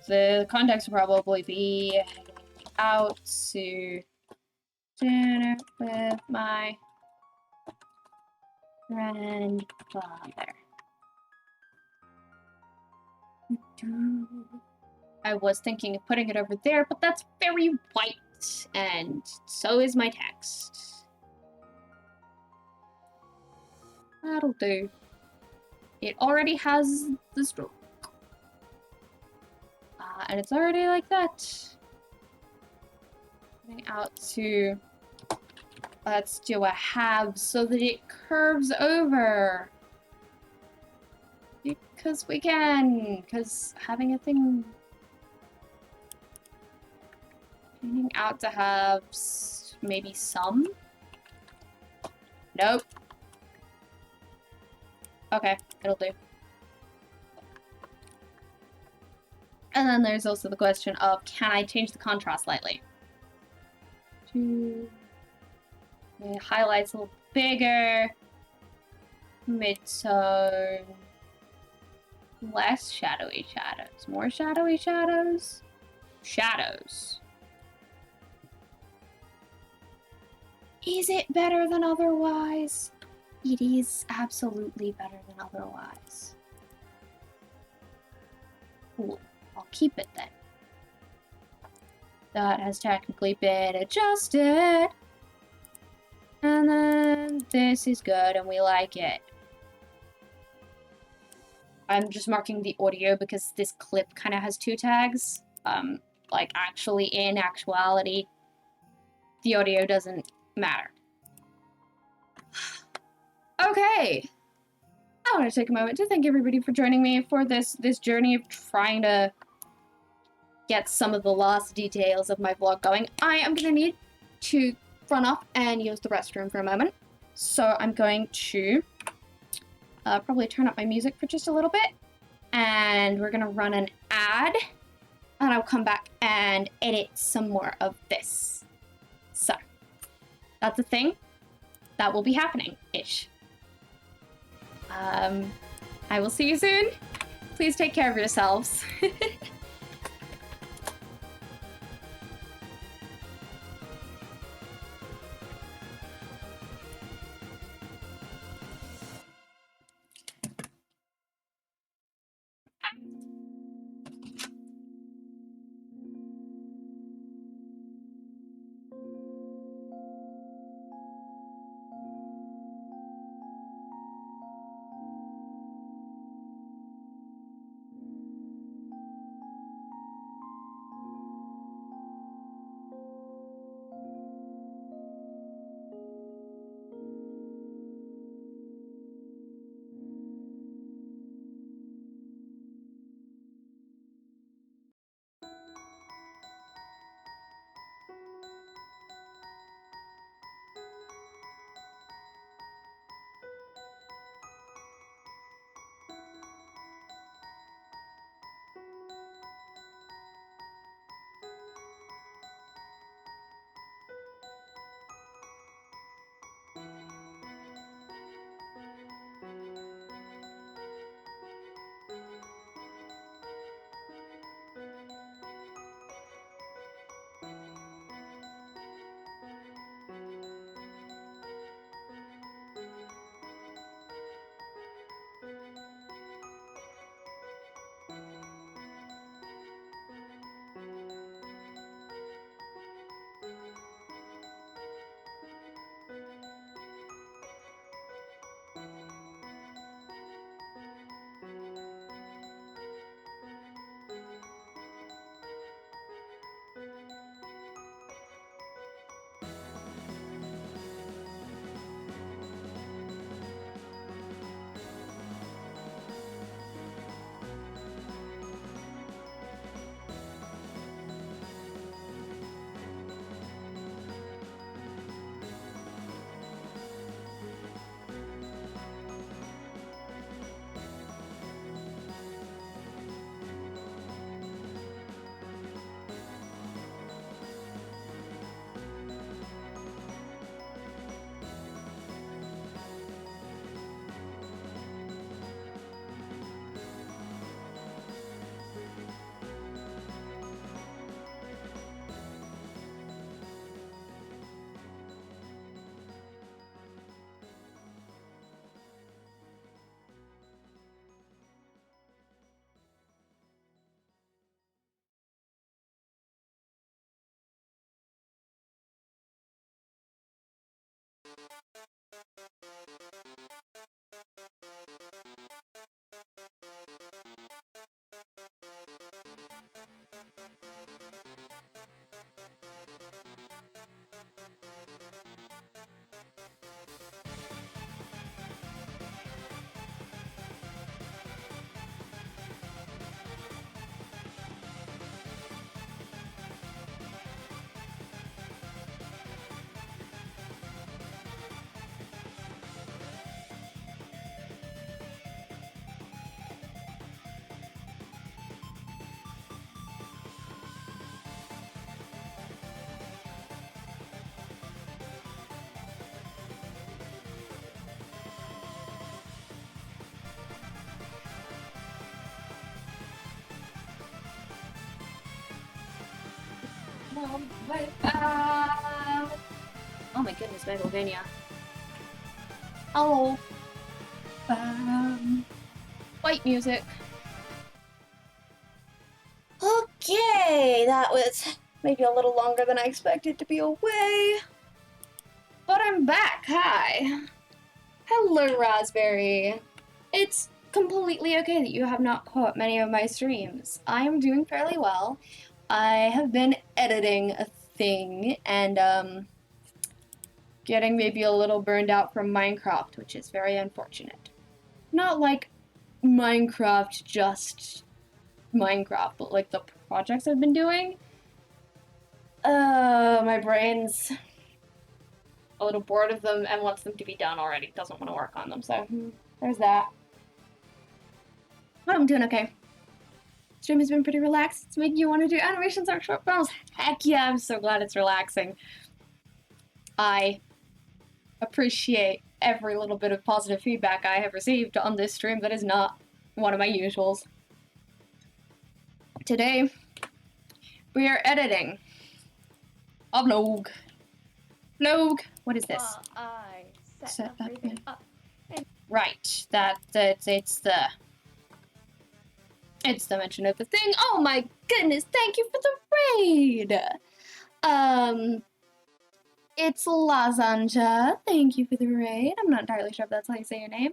The context will probably be out to dinner with my grandfather. I was thinking of putting it over there, but that's very white, and so is my text. That'll do. It already has the stroke. And it's already like that. Getting out to... Let's do a halve so that it curves over. Because we can. Because having a thing... Turning out to have maybe some? Nope. Okay, it'll do. And then there's also the question of, can I change the contrast slightly? The highlights a little bigger. Mid-tone. Less shadowy shadows. More shadowy shadows? Shadows. Is it better than otherwise? It is absolutely better than otherwise. Cool. I'll keep it then. That has technically been adjusted. And then this is good and we like it. I'm just marking the audio because this clip kind of has two tags. Like actually in actuality, the audio doesn't matter. Okay. I want to take a moment to thank everybody for joining me for this journey of trying to get some of the last details of my vlog going. I am going to need to run off and use the restroom for a moment. So I'm going to probably turn up my music for just a little bit. And we're going to run an ad. And I'll come back and edit some more of this. So, that's a thing. That will be happening-ish. I will see you soon. Please take care of yourselves. Oh my goodness, Megalovania. Hello. Fight music. Okay, that was maybe a little longer than I expected to be away. But I'm back, hi. Hello, Raspberry. It's completely okay that you have not caught many of my streams. I am doing fairly well. I have been editing a thing and getting maybe a little burned out from Minecraft, which is very unfortunate. Not like Minecraft, just Minecraft, but like the projects I've been doing. My brain's a little bored of them and wants them to be done already. Doesn't want to work on them, so there's that. But I'm doing okay. Stream has been pretty relaxed. It's making you want to do animations or short films. Heck yeah, I'm so glad it's relaxing. I appreciate every little bit of positive feedback I have received on this stream that is not one of my usuals. Today, we are editing a vlog. Vlog. What is this? I set Set everything up. Right. It's the mention of the thing. Oh my goodness! Thank you for the raid. It's Lasanja. Thank you for the raid. I'm not entirely sure if that's how you say your name.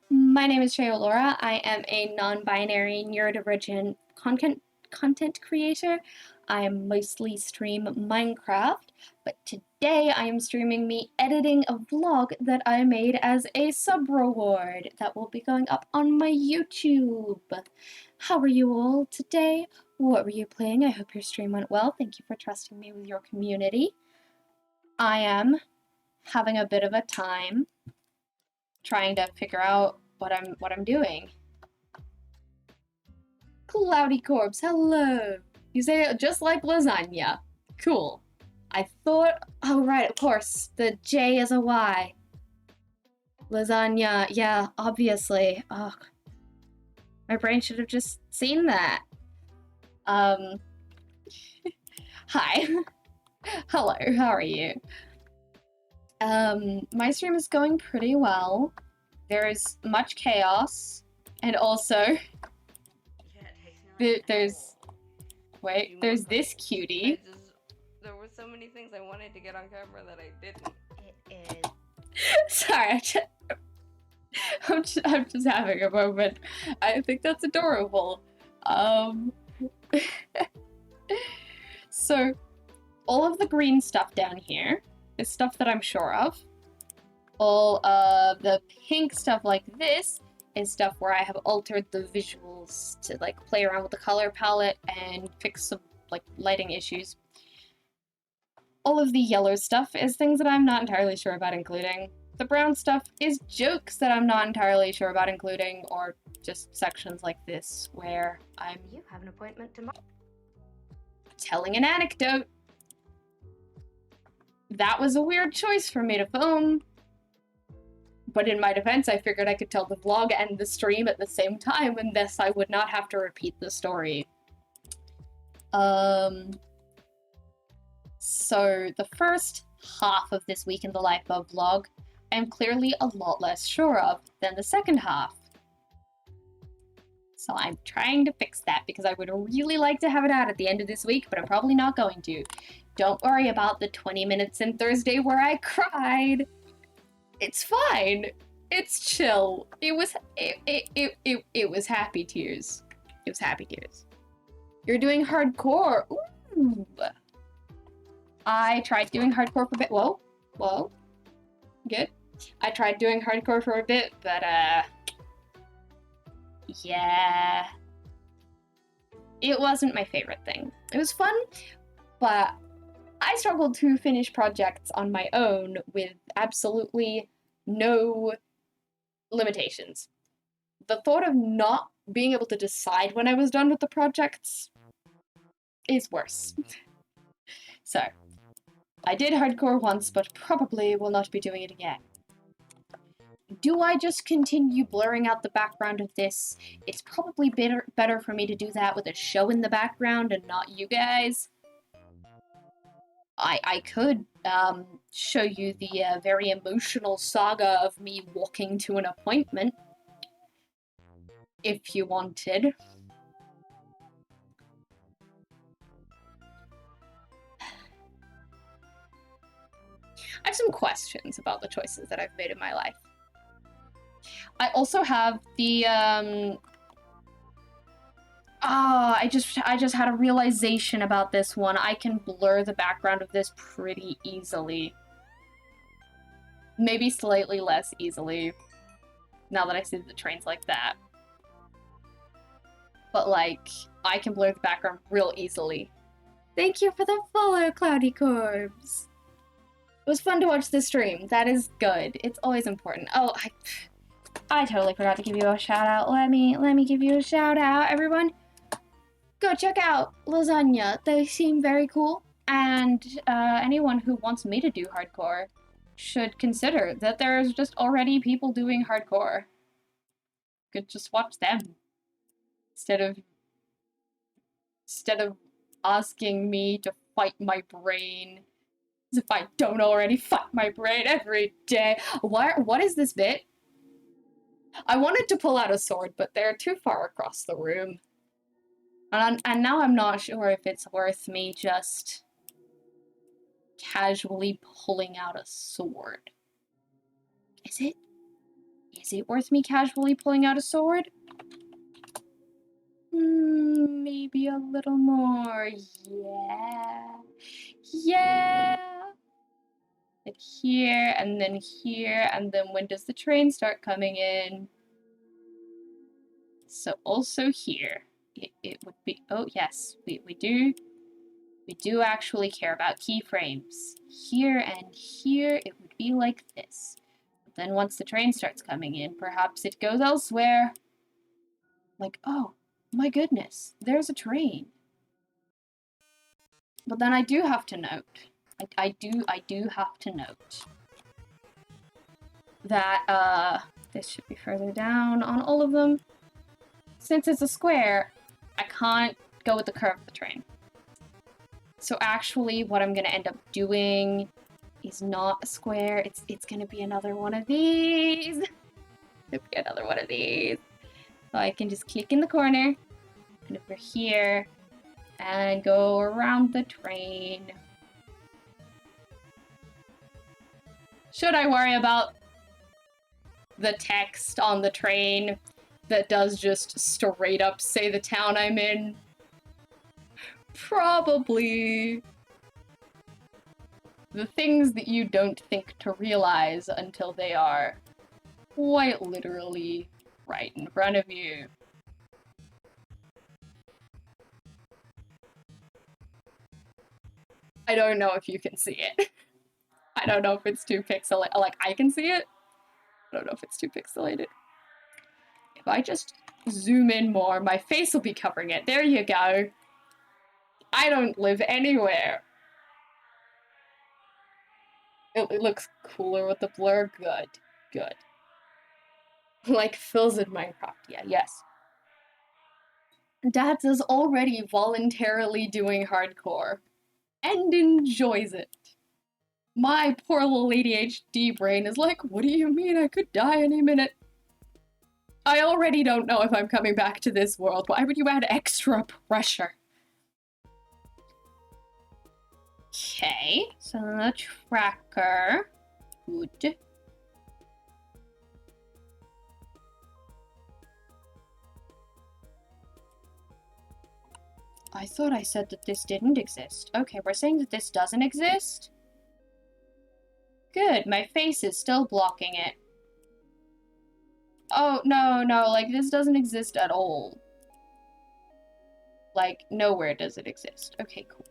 My name is Shea Laura. I am a non-binary neurodivergent content creator. I mostly stream Minecraft, but today I am streaming me editing a vlog that I made as a sub-reward that will be going up on my YouTube. How are you all today? What were you playing? I hope your stream went well. Thank you for trusting me with your community. I am having a bit of a time trying to figure out what I'm doing. Cloudy Corpse, hello. You say it just like lasagna. Cool. I thought, oh right, of course, the J is a Y. Lasagna, yeah, obviously. Ugh. My brain should have just seen that. Hi. Hello, how are you? My stream is going pretty well. There is much chaos, and also there's this cutie. There were so many things I wanted to get on camera that I didn't. It is. Sorry, I'm just having a moment. I think that's adorable. So all of the green stuff down here is stuff that I'm sure of. All of the pink stuff like this is stuff where I have altered the visuals to like play around with the color palette and fix some like lighting issues. All of the yellow stuff is things that I'm not entirely sure about including. The brown stuff is jokes that I'm not entirely sure about including, or just sections like this where I'm You have an appointment tomorrow. telling an anecdote. That was a weird choice for me to film. But in my defense, I figured I could tell the vlog and the stream at the same time, and thus I would not have to repeat the story. So the first half of this week in the life of vlog, I'm clearly a lot less sure of than the second half. So I'm trying to fix that because I would really like to have it out at the end of this week, but I'm probably not going to. Don't worry about the 20 minutes in Thursday where I cried. It's fine. It's chill. It was happy tears. It was happy tears. You're doing hardcore. Ooh. I tried doing hardcore for a bit. Whoa. Good. I tried doing hardcore for a bit, but yeah. It wasn't my favorite thing. It was fun, but I struggled to finish projects on my own with absolutely no limitations. The thought of not being able to decide when I was done with the projects is worse. So, I did hardcore once, but probably will not be doing it again. Do I just continue blurring out the background of this? It's probably better for me to do that with a show in the background and not you guys. I could show you the very emotional saga of me walking to an appointment, if you wanted. I have some questions about the choices that I've made in my life. I also have the I just had a realization about this one. I can blur the background of this pretty easily. Maybe slightly less easily, now that I see the trains like that. But, like, I can blur the background real easily. Thank you for the follow, Cloudy Corbs. It was fun to watch the stream. That is good. It's always important. Oh, I totally forgot to give you a shout out. Let me give you a shout out, everyone. Go check out Lasagna. They seem very cool. And anyone who wants me to do hardcore should consider that there's just already people doing hardcore. Could just watch them instead of asking me to fight my brain as if I don't already fight my brain every day. What is this bit? I wanted to pull out a sword, but they're too far across the room. And now I'm not sure if it's worth me just casually pulling out a sword. Is it? Is it worth me casually pulling out a sword? Maybe a little more. Yeah. Yeah. And here, and then here, and then when does the train start coming in? So also here. It would be, oh yes, we do actually care about keyframes. Here and here, it would be like this. But then once the train starts coming in, perhaps it goes elsewhere. Like, oh, my goodness, there's a train. But then I do have to note, I do have to note that, this should be further down on all of them. Since it's a square, I can't go with the curve of the train. So actually, what I'm gonna end up doing is not a square. It's gonna be another one of these. It'll be another one of these. So I can just click in the corner, and over here, and go around the train. Should I worry about the text on the train that does just straight up say the town I'm in? Probably. The things that you don't think to realize until they are quite literally right in front of you. I don't know if you can see it. I don't know if it's too pixelated. Like, I can see it. I don't know if it's too pixelated. If I just zoom in more, my face will be covering it. There you go. I don't live anywhere. It looks cooler with the blur. Good. Good. Like Phil's in Minecraft. Yeah, yes. Dad's is already voluntarily doing hardcore and enjoys it. My poor little ADHD brain is like, what do you mean? I could die any minute. I already don't know if I'm coming back to this world. Why would you add extra pressure? Okay, so the tracker. Good. I thought I said that this didn't exist. Okay, we're saying that this doesn't exist? Good, my face is still blocking it. Oh, no, like, this doesn't exist at all. Like, nowhere does it exist. Okay, cool.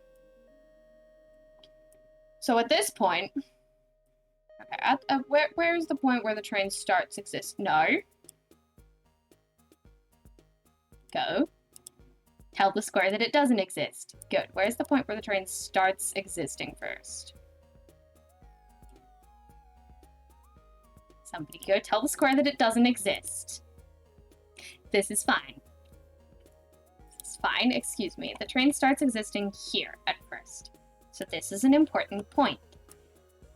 So at this point... Okay, where is the point where the train starts exist? No. Go. Tell the square that it doesn't exist. Good. Where's the point where the train starts existing first? Somebody go tell the square that it doesn't exist. This is fine. This is fine. Excuse me. The train starts existing here at first. So this is an important point.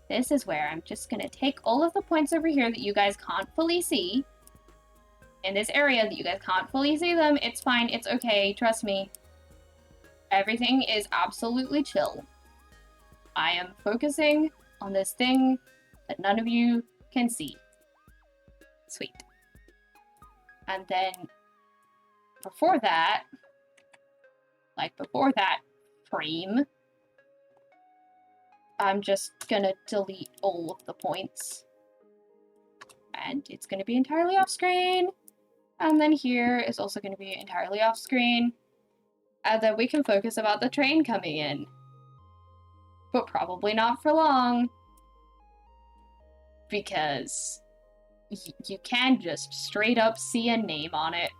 This is where I'm just gonna take all of the points over here that you guys can't fully see. In this area that you guys can't fully see them, it's fine, it's okay, trust me. Everything is absolutely chill. I am focusing on this thing that none of you can see. Sweet. And then before that frame, I'm just gonna delete all of the points. And it's gonna be entirely off screen. And then here is also gonna be entirely off screen. And then we can focus about the train coming in. But probably not for long. Because you can just straight up see a name on it.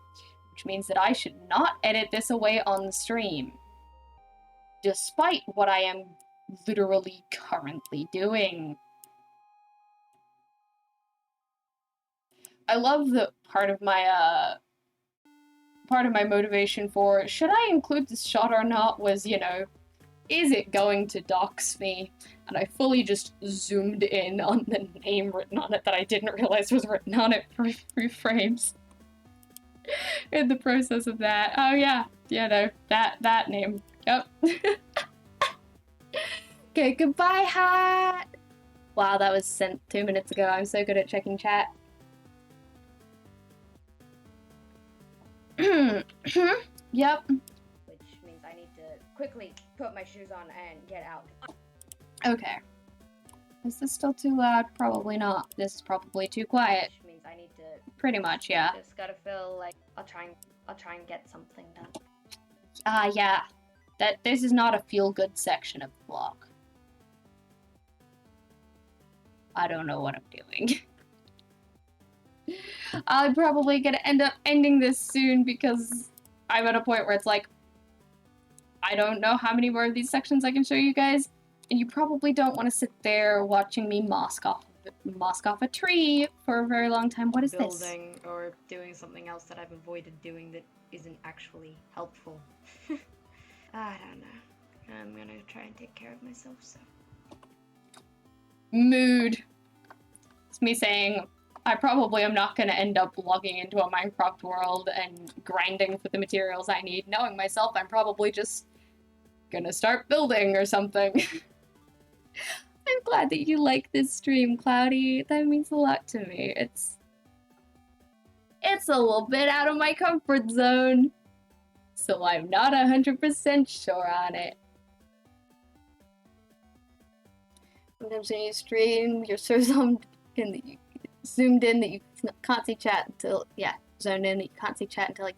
Which means that I should not edit this away on the stream. Despite what I am literally currently doing. I love that part of my motivation for should I include this shot or not was, you know, is it going to dox me? And I fully just zoomed in on the name written on it that I didn't realize was written on it for 3 frames. In the process of that. Oh yeah, no, that name. Yep. Okay, goodbye, hat! Wow, that was sent 2 minutes ago. I'm so good at checking chat. Yep. Which means I need to quickly put my shoes on and get out. Okay. Is this still too loud? Probably not. This is probably too quiet. Which means I need to Pretty much, yeah. just gotta feel like I'll try and get something done. Yeah. This is not a feel-good section of the vlog. I don't know what I'm doing. I'm probably gonna end up ending this soon because I'm at a point where it's like, I don't know how many more of these sections I can show you guys, and you probably don't want to sit there watching me mosk off a tree for a very long time. What is this? Building or doing something else that I've avoided doing that isn't actually helpful. I don't know. I'm gonna try and take care of myself, so. Mood. It's me saying, I probably am not gonna end up logging into a Minecraft world and grinding for the materials I need. Knowing myself, I'm probably just gonna start building or something. I'm glad that you like this stream, Cloudy. That means a lot to me. It's a little bit out of my comfort zone, so I'm not 100% sure on it. Sometimes when you stream, you're so zoomed in that you can't see chat until, zoned in that you can't see chat until like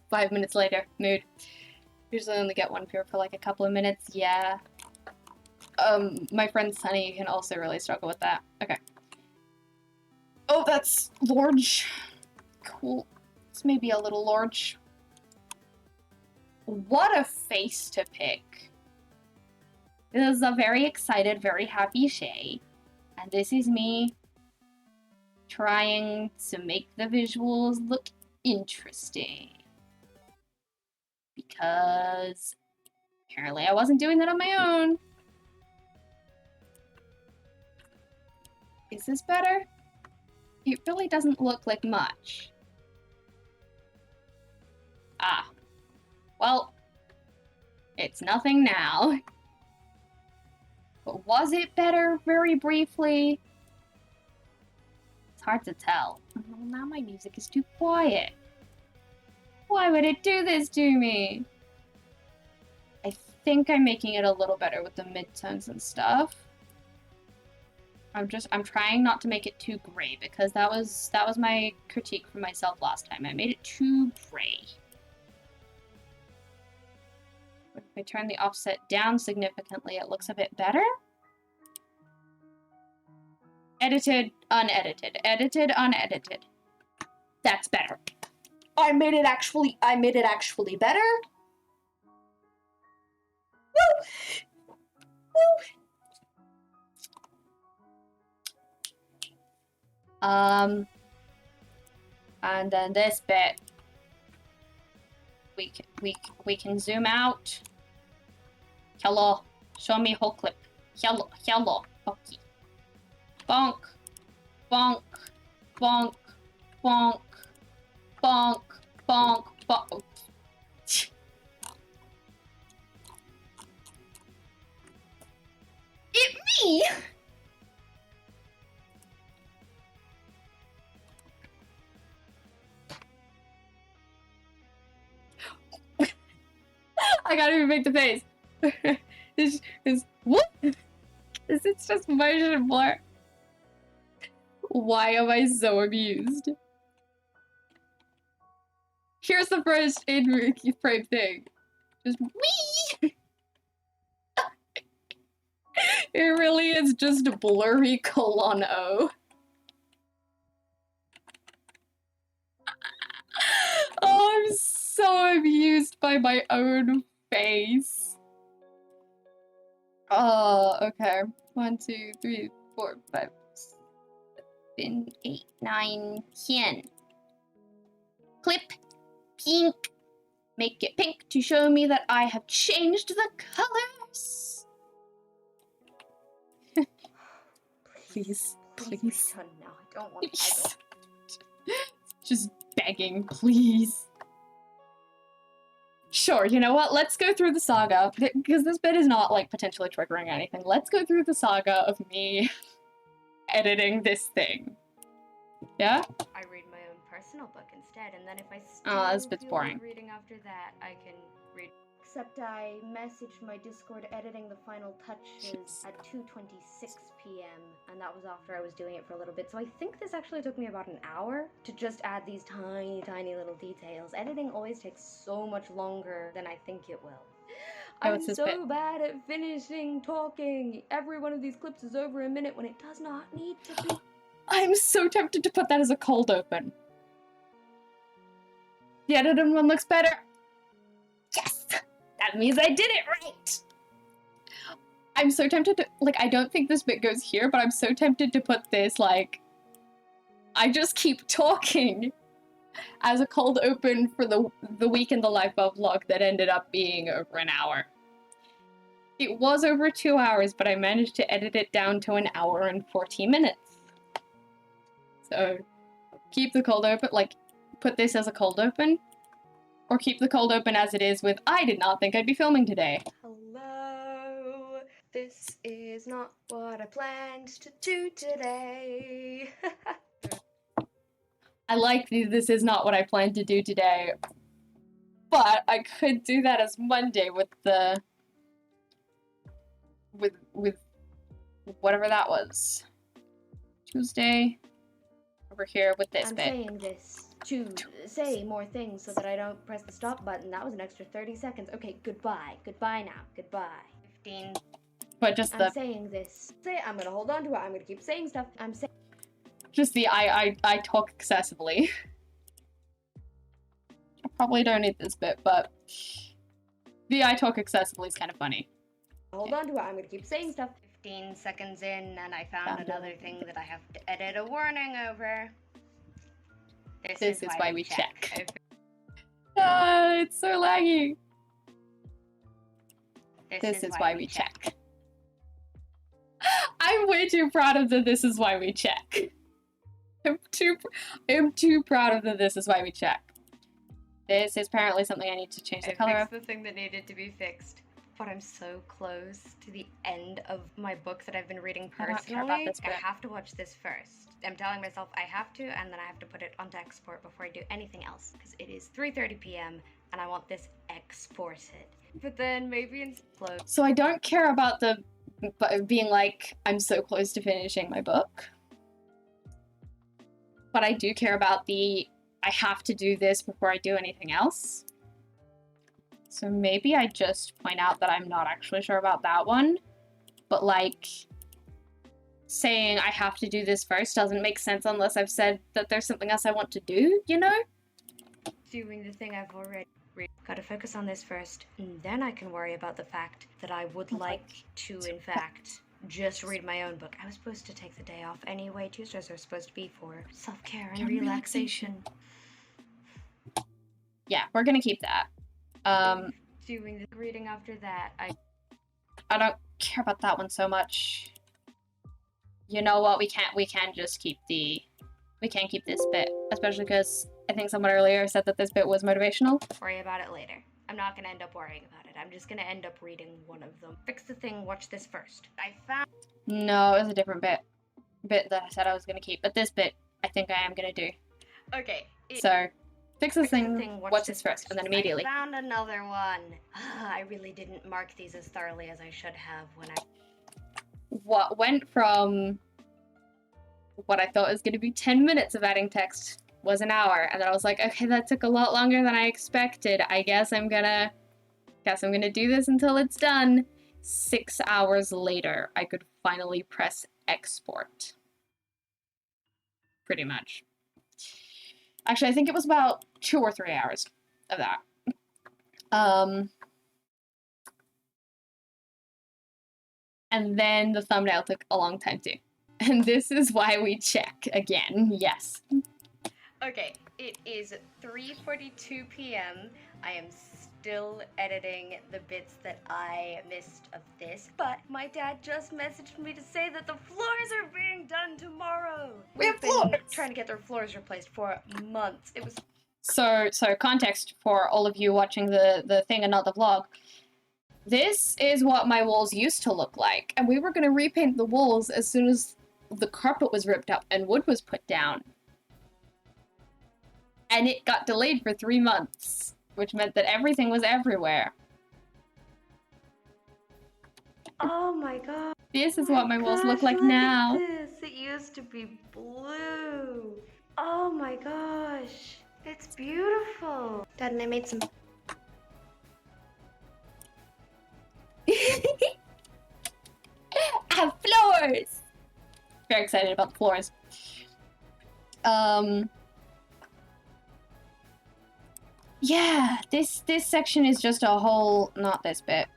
5 minutes later. Mood. Usually only get one viewer for like a couple of minutes, yeah. My friend Sunny can also really struggle with that. Okay. Oh, that's large. Cool. It's maybe a little large. What a face to pick. This is a very excited, very happy Shay. And this is me trying to make the visuals look interesting. Because apparently I wasn't doing that on my own. Is this better? It really doesn't look like much. Ah. Well, it's nothing now. But was it better very briefly? It's hard to tell. Well, now my music is too quiet. Why would it do this to me? I think I'm making it a little better with the midtones and stuff. I'm trying not to make it too gray because that was my critique for myself last time. I made it too gray. If I turn the offset down significantly, it looks a bit better. Edited, unedited. Edited, unedited. That's better. I made it actually better. Woo! Woo! And then this bit, we can zoom out. Hello, Show me whole clip. Hello. Okay. Bonk. Bonk. Bonk. Bonk. Bonk. Bonk. Bonk. It me! I gotta even make the face. Is what? Is it just motion blur? Why am I so amused? Here's the first in-frame thing. Just wee! It really is just a blurry colon O. Oh, I'm so amused by my own face. Oh, okay. 1, 2, 3, 4, 5, 7, 8, 9, 10. Clip. Pink. Make it pink to show me that I have changed the colors. Please. Please. Done now. I don't want to. Just begging, please. Sure, you know what? Let's go through the saga, because this bit is not, like, potentially triggering anything. Let's go through the saga of me editing this thing. Yeah? I read my own personal book instead, and then if I still this bit's feel boring. like reading after that, I can read. Except I messaged my Discord editing the final touches at 2:26 p.m. and that was after I was doing it for a little bit. So I think this actually took me about an hour to just add these tiny, tiny little details. Editing always takes so much longer than I think it will. I'm so bad at finishing talking. Every one of these clips is over a minute when it does not need to be. I'm so tempted to put that as a cold open. The edited one looks better. Yes! That means I did it right! I'm so tempted to, like, I don't think this bit goes here, but I'm so tempted to put this, like, I just keep talking as a cold open for the week in the life of vlog that ended up being over an hour. It was over 2 hours, but I managed to edit it down to an hour and 40 minutes. So, keep the cold open, like, put this as a cold open, or keep the cold open as it is with, I did not think I'd be filming today. Hello, this is not what I planned to do today. I like this is not what I planned to do today, but I could do that as Monday with the, with whatever that was. Tuesday, over here with this I'm bit. saying this to say more things so that I don't press the stop button. That was an extra 30 seconds. Okay, goodbye. Goodbye now. Goodbye. 15. But just the... I'm saying this. I'm gonna hold on to it. I'm gonna keep saying stuff. I'm saying... Just the I talk excessively. I probably don't need this bit, but... The I talk excessively is kind of funny. Hold on to it. I'm gonna keep saying stuff. 15 seconds in, and I found another thing that I have to edit a warning over. This is why we check. It's so laggy. This is why we check. I'm way too proud of the this is why we check. I'm too proud of the this is why we check. This is apparently something I need to change the color of. I fixed the thing that needed to be fixed. But I'm so close to the end of my book that I've been reading personally. I don't care about this bit. I have to watch this first. I'm telling myself I have to, and then I have to put it onto export before I do anything else. Because it is 3:30 p.m. and I want this exported. But then maybe in slow. So I don't care about the being like, I'm so close to finishing my book. But I do care about the, I have to do this before I do anything else. So maybe I just point out that I'm not actually sure about that one. But like, saying I have to do this first doesn't make sense unless I've said that there's something else I want to do, you know? Doing the thing I've already read. Gotta focus on this first, and then I can worry about the fact that I would like to, in fact, just read my own book. I was supposed to take the day off anyway. Tuesdays are supposed to be for self-care and relaxation. Yeah, we're gonna keep that. Doing the reading after that, care about that one so much. You know what? We can't just keep we can't keep this bit, especially because I think someone earlier said that this bit was motivational. Worry about it later. I'm not gonna end up worrying about it. I'm just gonna end up reading one of them. Fix the thing, watch this first. I found... No, it was a different bit that I said I was gonna keep, but this bit I think I am gonna do. Okay. So, fix this thing, watch this first, and then immediately. I found another one. I really didn't mark these as thoroughly as I should have when I... What went from what I thought was going to be 10 minutes of adding text was an hour, and then I was like, okay, that took a lot longer than I expected. I guess I'm gonna do this until it's done. 6 hours later, I could finally press export. Pretty much. Actually, I think it was about 2 or 3 hours of that. And then the thumbnail took a long time too. And this is why we check again, yes. Okay, it is 3:42 p.m. I am still editing the bits that I missed of this, but my dad just messaged me to say that the floors are being done tomorrow. We've been trying to get their floors replaced for months. It was... So context for all of you watching the thing and not the vlog. This is what my walls used to look like, and we were going to repaint the walls as soon as the carpet was ripped up and wood was put down. And it got delayed for 3 months, which meant that everything was everywhere. Oh my god. This is what my walls look like now. It used to be blue. Oh my gosh. It's beautiful. Dad, and I made some... I have floors! Very excited about the floors. Yeah, this section is just a whole, not this bit.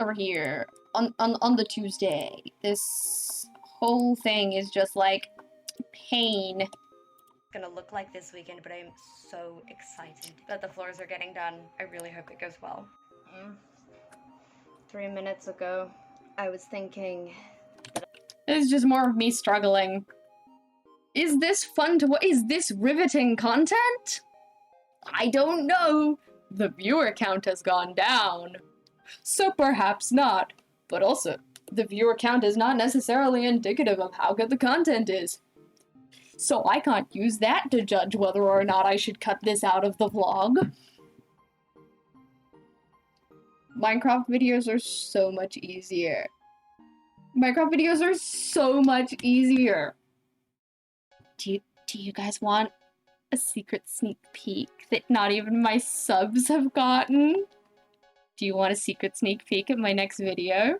Over here, on the Tuesday. This whole thing is just like pain. Gonna look like this weekend, but I am so excited that the floors are getting done. I really hope it goes well. 3 minutes ago, I was thinking that... It's just more of me struggling. Is this fun to watch? Is this riveting content? I don't know. The viewer count has gone down. So perhaps not. But also, the viewer count is not necessarily indicative of how good the content is. So I can't use that to judge whether or not I should cut this out of the vlog. Minecraft videos are so much easier. Minecraft videos are so much easier. Do you guys want a secret sneak peek that not even my subs have gotten? Do you want a secret sneak peek at my next video?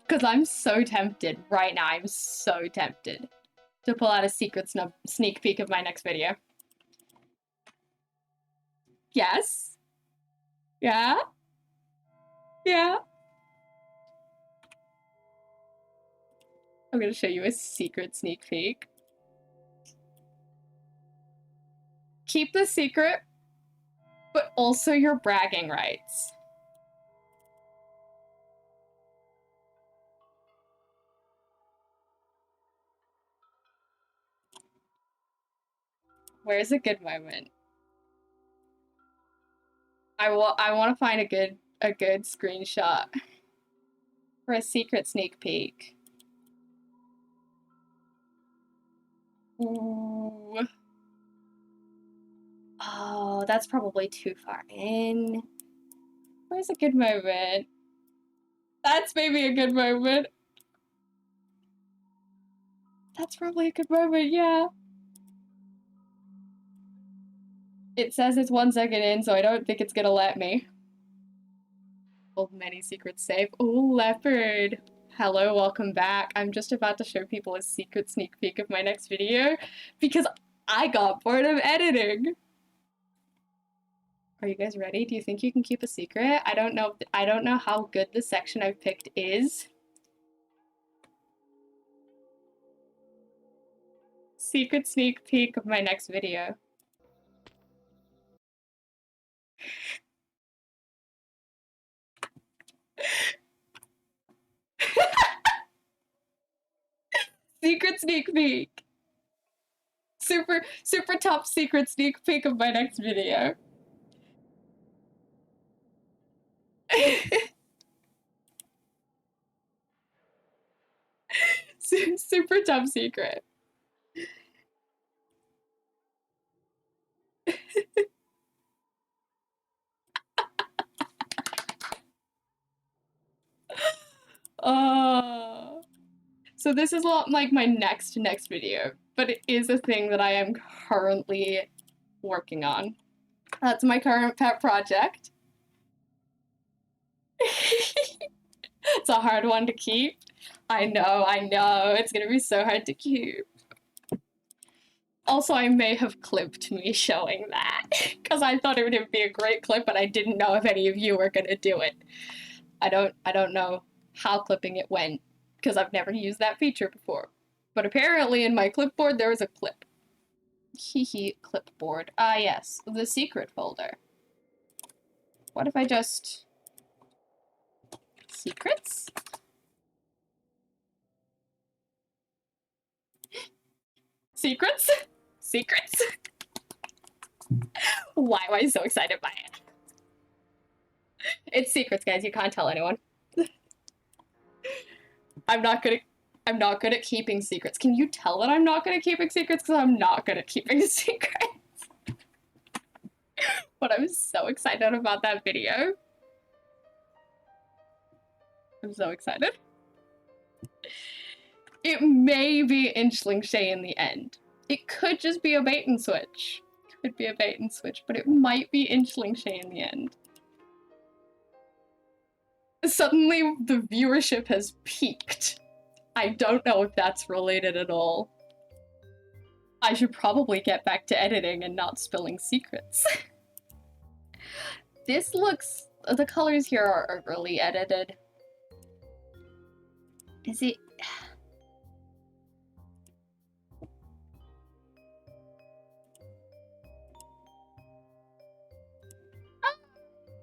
Because I'm so tempted right now. I'm so tempted to pull out a secret sneak peek of my next video. Yes? Yeah? Yeah? I'm gonna show you a secret sneak peek. Keep the secret, but also your bragging rights. Where's a good moment? I want to find a good screenshot for a secret sneak peek. Ooh. Oh, that's probably too far in. Where's a good moment? That's maybe a good moment. That's probably a good moment, yeah. It says it's 1 second in, so I don't think it's gonna let me. Oh, many secrets saved. Oh, leopard. Hello, welcome back. I'm just about to show people a secret sneak peek of my next video because I got bored of editing. Are you guys ready? Do you think you can keep a secret? I don't know how good the section I've picked is. Secret sneak peek of my next video. secret sneak peek. Super top secret sneak peek of my next video. Super top secret. So this is not like my next video, but it is a thing that I am currently working on. That's my current pet project. It's a hard one to keep. I know, it's gonna be so hard to keep. Also, I may have clipped me showing that, because I thought it would be a great clip, but I didn't know if any of you were gonna do it. I don't know how clipping it went, because I've never used that feature before. But apparently in my clipboard there is a clip. Hehe, clipboard. Ah yes, the secret folder. What if I just... secrets? Secrets? Secrets? Why am I so excited by it? It's secrets, guys, you can't tell anyone. I'm not good at keeping secrets. Can you tell that I'm not good at keeping secrets? Because I'm not good at keeping secrets. But I'm so excited about that video. I'm so excited. It may be Inchling Shay in the end. It could just be a bait and switch. Could be a bait and switch, but it might be Inchling Shay in the end. Suddenly, the viewership has peaked. I don't know if that's related at all. I should probably get back to editing and not spilling secrets. This looks... the colors here are really edited. Is it...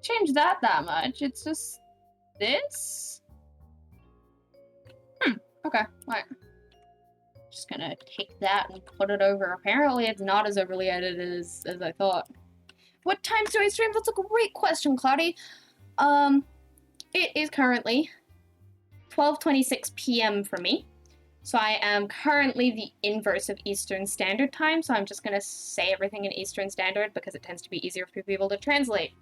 change that much. It's just this. Okay, right. Just gonna take that and put it over. Apparently it's not as overly edited as I thought. What times do I stream? That's a great question, Cloudy. It is currently 12:26 p.m. for me. So I am currently the inverse of Eastern Standard Time, so I'm just gonna say everything in Eastern Standard because it tends to be easier for people to translate.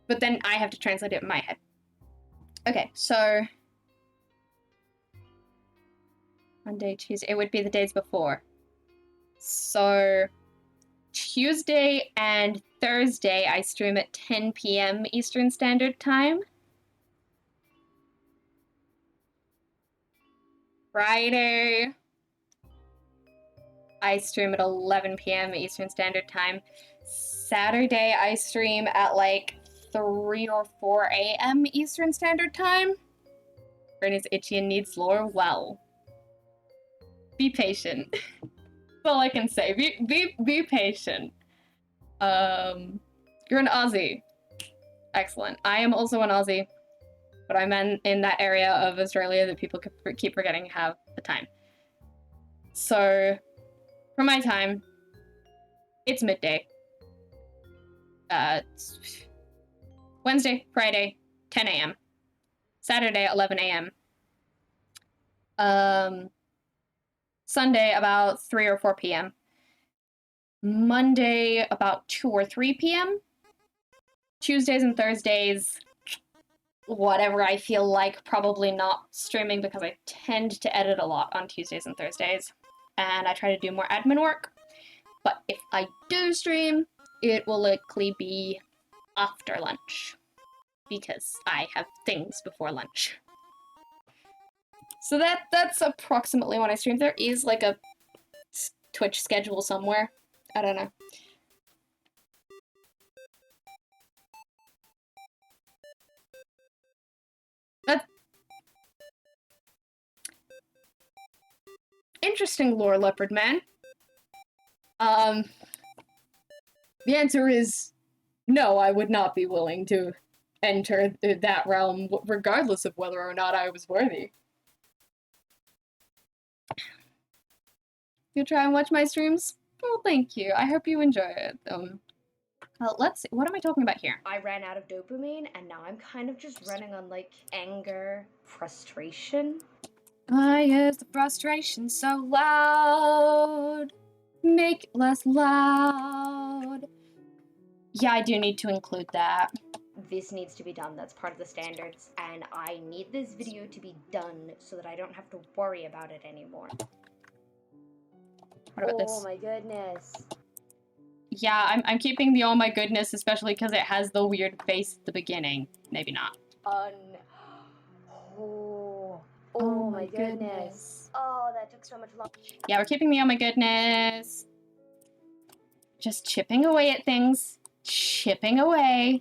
But then I have to translate it in my head. Okay, so... Monday, Tuesday, it would be the days before. So... Tuesday and Thursday, I stream at 10 p.m. Eastern Standard Time. Friday, I stream at 11 p.m. Eastern Standard Time. Saturday, I stream at like 3 or 4 a.m. Eastern Standard Time. Brain is itchy and needs lore. Well, be patient. That's all I can say. Be patient. You're an Aussie. Excellent. I am also an Aussie, but I'm in that area of Australia that people keep forgetting have the time. So, for my time, it's midday. It's Wednesday, Friday, 10 a.m. Saturday, 11 a.m. Sunday, about 3 or 4 p.m. Monday, about 2 or 3 p.m. Tuesdays and Thursdays, whatever I feel like, probably not streaming because I tend to edit a lot on Tuesdays and Thursdays. And I try to do more admin work. But if I do stream, it will likely be after lunch. Because I have things before lunch. So that's approximately when I stream. There is like a Twitch schedule somewhere. I don't know. That's interesting, lore leopard man. The answer is no, I would not be willing to enter that realm regardless of whether or not I was worthy. You try and watch my streams? Well, thank you. I hope you enjoy it. Well, let's see. What am I talking about here? I ran out of dopamine, and now I'm kind of just running on, like, anger, frustration. Why is the frustration so loud? Make it less loud. Yeah, I do need to include that. This needs to be done. That's part of the standards. And I need this video to be done so that I don't have to worry about it anymore. What about Oh this? my goodness. Yeah, I'm keeping the oh my goodness, especially because it has the weird face at the beginning. Maybe not. Oh my goodness. Oh, that took so much longer. Yeah, we're keeping the oh my goodness. Just chipping away at things. Chipping away.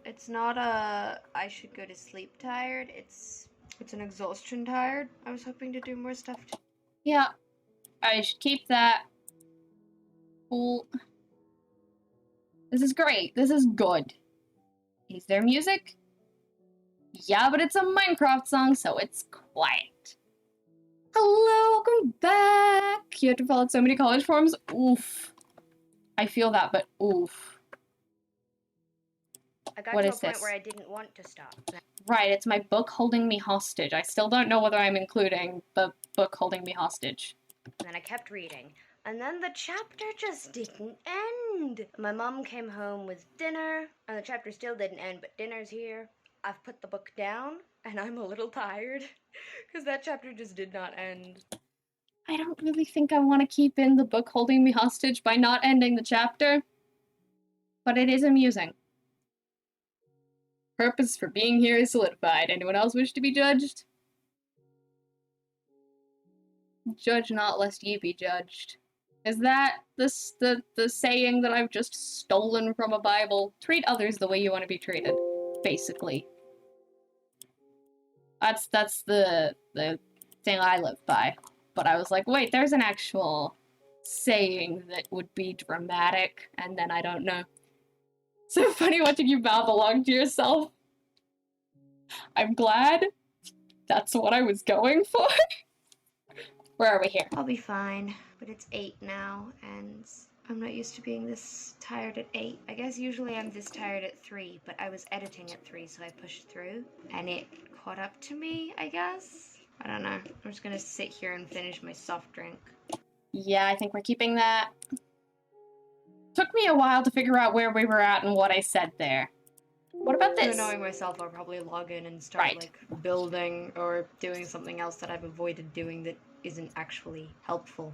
It's not a I should go to sleep tired. It's an exhaustion tired. I was hoping to do more stuff. Yeah, I should keep that. Cool. This is great. This is good. Is there music? Yeah, but it's a Minecraft song, so it's quiet. Hello, welcome back. You have to fill out so many college forms. Oof. I feel that, but oof. I got What to a is point this? where I didn't want to stop. Right, it's my book holding me hostage. I still don't know whether I'm including the book holding me hostage. And then I kept reading. And then the chapter just didn't end. My mom came home with dinner, and the chapter still didn't end, but dinner's here. I've put the book down, and I'm a little tired, because that chapter just did not end. I don't really think I want to keep in the book holding me hostage by not ending the chapter, but it is amusing. Purpose for being here is solidified. Anyone else wish to be judged? Judge not lest ye be judged. Is that the saying that I've just stolen from a Bible? Treat others the way you want to be treated, basically. That's the thing I live by. But I was like, wait, there's an actual saying that would be dramatic, and then I don't know. So funny watching you mouth along to yourself. I'm glad. That's what I was going for. Where are we here? I'll be fine, but it's 8 now, and I'm not used to being this tired at 8. I guess usually I'm this tired at 3, but I was editing at 3, so I pushed through, and it caught up to me, I guess? I don't know. I'm just gonna sit here and finish my soft drink. Yeah, I think we're keeping that. Took me a while to figure out where we were at and what I said there. What about this? Knowing myself, I'll probably log in and start like building or doing something else that I've avoided doing that isn't actually helpful.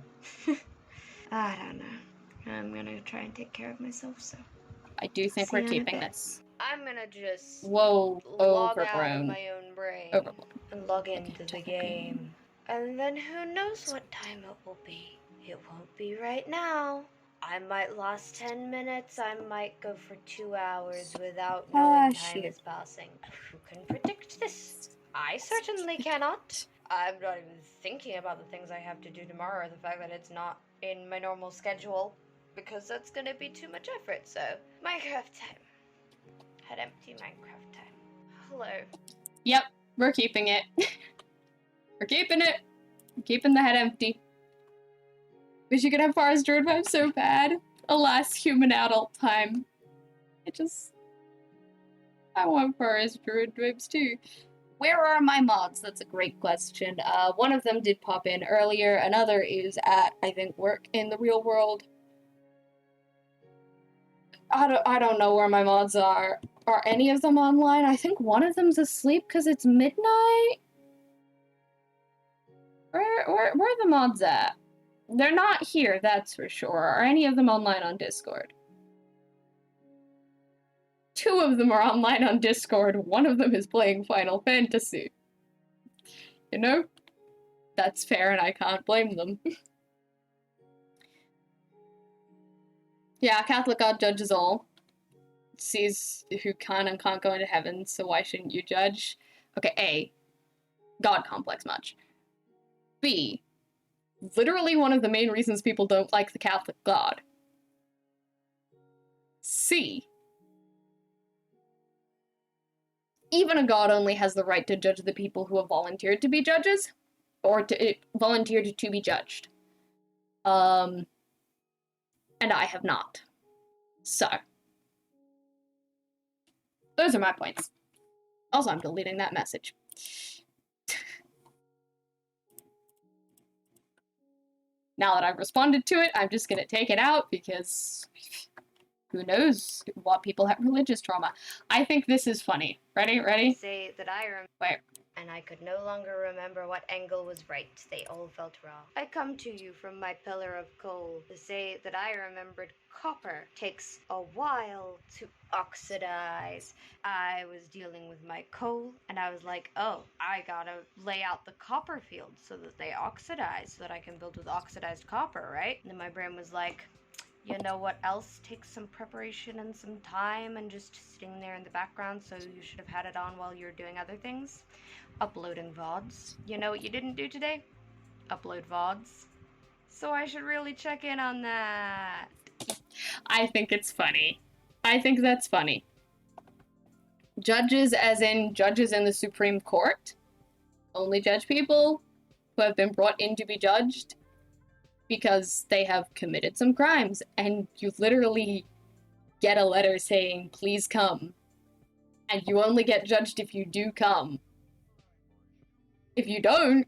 I don't know. I'm gonna try and take care of myself, so. I do think we're keeping this. I'm gonna just Whoa, log out of overgrown. my own brain Overblown. and log into the game. And then who knows what time it will be. It won't be right now. I might last 10 minutes, I might go for 2 hours without knowing time is passing. Who can predict this? I certainly cannot. I'm not even thinking about the things I have to do tomorrow, or the fact that it's not in my normal schedule, because that's gonna be too much effort, so. Minecraft time. Head empty Minecraft time. Hello. Yep, we're keeping it. We're keeping it. We're keeping the head empty. Wish you could have Forest Druid vibes so bad. Alas, human adult time. I want Forest Druid vibes too. Where are my mods? That's a great question. One of them did pop in earlier. Another is at, I think, work in the real world. I don't know where my mods are. Are any of them online? I think one of them's asleep because it's midnight. Where are the mods at? They're not here, that's for sure. Are any of them online on Discord? 2 of them are online on Discord. One of them is playing Final Fantasy. You know? That's fair and I can't blame them. Yeah, Catholic God judges all. Sees who can and can't go into heaven, so why shouldn't you judge? Okay, A. God complex much. B. Literally one of the main reasons people don't like the Catholic God. C. Even a god only has the right to judge the people who have volunteered to be judges. or volunteered to be judged. And I have not. So, those are my points. Also, I'm deleting that message. Now that I've responded to it, I'm just gonna take it out because who knows what people have religious trauma. I think this is funny. Ready? Say that I Wait. and I could no longer remember what angle was right. They all felt wrong. I come to you from my pillar of coal to say that I remembered copper takes a while to oxidize. I was dealing with my coal, and I was like, oh, I gotta lay out the copper fields so that they oxidize, so that I can build with oxidized copper, right? And then my brain was like, you know what else takes some preparation and some time and just sitting there in the background, so you should have had it on while you're doing other things? Uploading VODs. You know what you didn't do today? Upload VODs. So I should really check in on that. I think it's funny. I think that's funny. Judges, as in judges in the Supreme Court, only judge people who have been brought in to be judged because they have committed some crimes, and you literally get a letter saying, please come. And you only get judged if you do come. If you don't,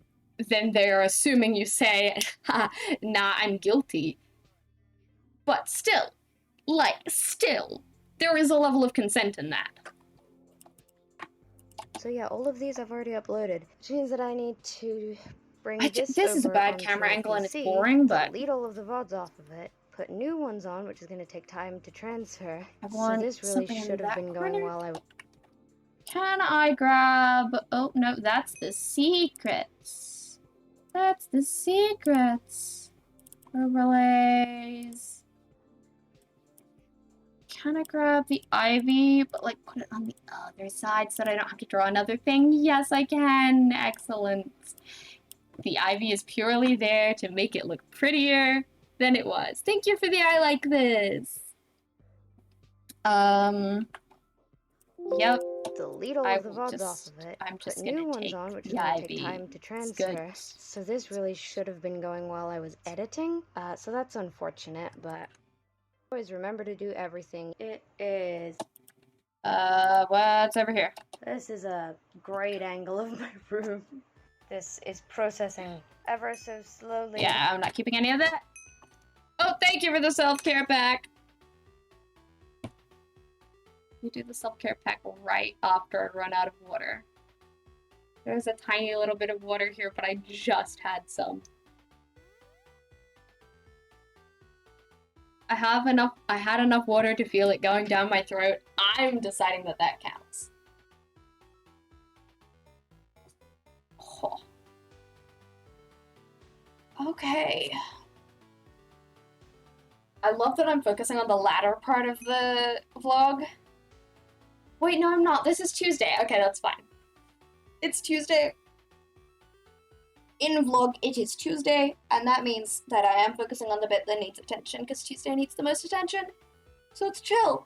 then they're assuming you say, ha, nah, I'm guilty. But still, there is a level of consent in that. So yeah, all of these I've already uploaded, which means that I need to bring This is a bad camera angle and it's boring, but delete all of the VODs off of it, put new ones on, which is going to take time to transfer. I want so this really something in should have that been corner. going while I... Can I grab... Oh, no, that's the secrets. That's the secrets. Overlays. Can I grab the ivy, but like put it on the other side so that I don't have to draw another thing? Yes, I can. Excellent. The ivy is purely there to make it look prettier than it was. Thank you for the I like this. Yep. delete all I of the will VODs just- off of it, I'm just put gonna new ones take on, which is the going to ivy. take time to It's transfer. good. So this really should have been going while I was editing. So that's unfortunate, but always remember to do everything. It is... What's over here? This is a great angle of my room. This is processing ever so slowly. Yeah, I'm not keeping any of that. Oh, thank you for the self-care pack. You do the self-care pack right after I run out of water. There's a tiny little bit of water here, but I just had some. I had enough water to feel it going down my throat. I'm deciding that that counts. Oh. Okay. I love that I'm focusing on the latter part of the vlog. Wait, no, I'm not. This is Tuesday. Okay, that's fine. It's Tuesday. In vlog, it is Tuesday, and that means that I am focusing on the bit that needs attention, because Tuesday needs the most attention. So it's chill.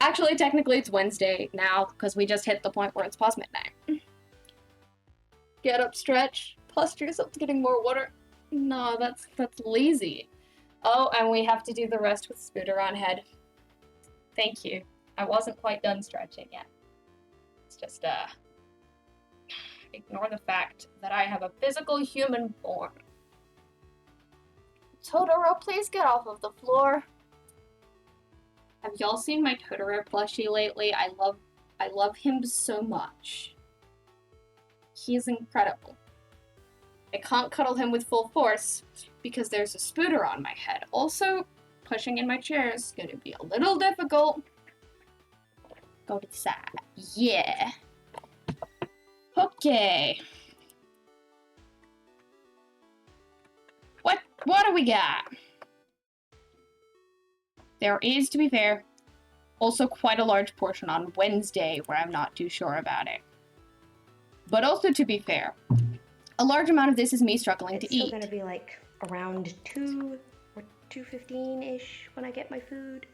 Actually, technically, it's Wednesday now, because we just hit the point where it's past midnight. Get up, stretch, posture yourself to getting more water. No, that's lazy. Oh, and we have to do the rest with Spooter on head. Thank you. I wasn't quite done stretching yet. It's just, ignore the fact that I have a physical human form. Totoro, please get off of the floor. Have y'all seen my Totoro plushie lately? I love him so much. He's incredible. I can't cuddle him with full force because there's a Spooter on my head. Also, pushing in my chair is gonna be a little difficult. Go to the side. Yeah. Okay. What do we got? There is, to be fair, also quite a large portion on Wednesday where I'm not too sure about it. But also, to be fair, a large amount of this is me struggling to eat. It's still gonna be like around 2 or 2:15-ish when I get my food,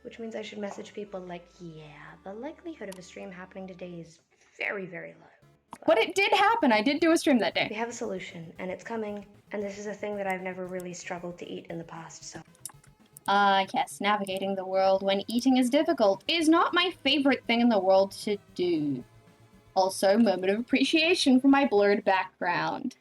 which means I should message people like, yeah, the likelihood of a stream happening today is very, very low. But it did happen. I did do a stream that We day. have a solution, and it's coming, and this is a thing that I've never really struggled to eat in the past, so. Yes, navigating the world when eating is difficult is not my favorite thing in the world to do. Also, moment of appreciation for my blurred background.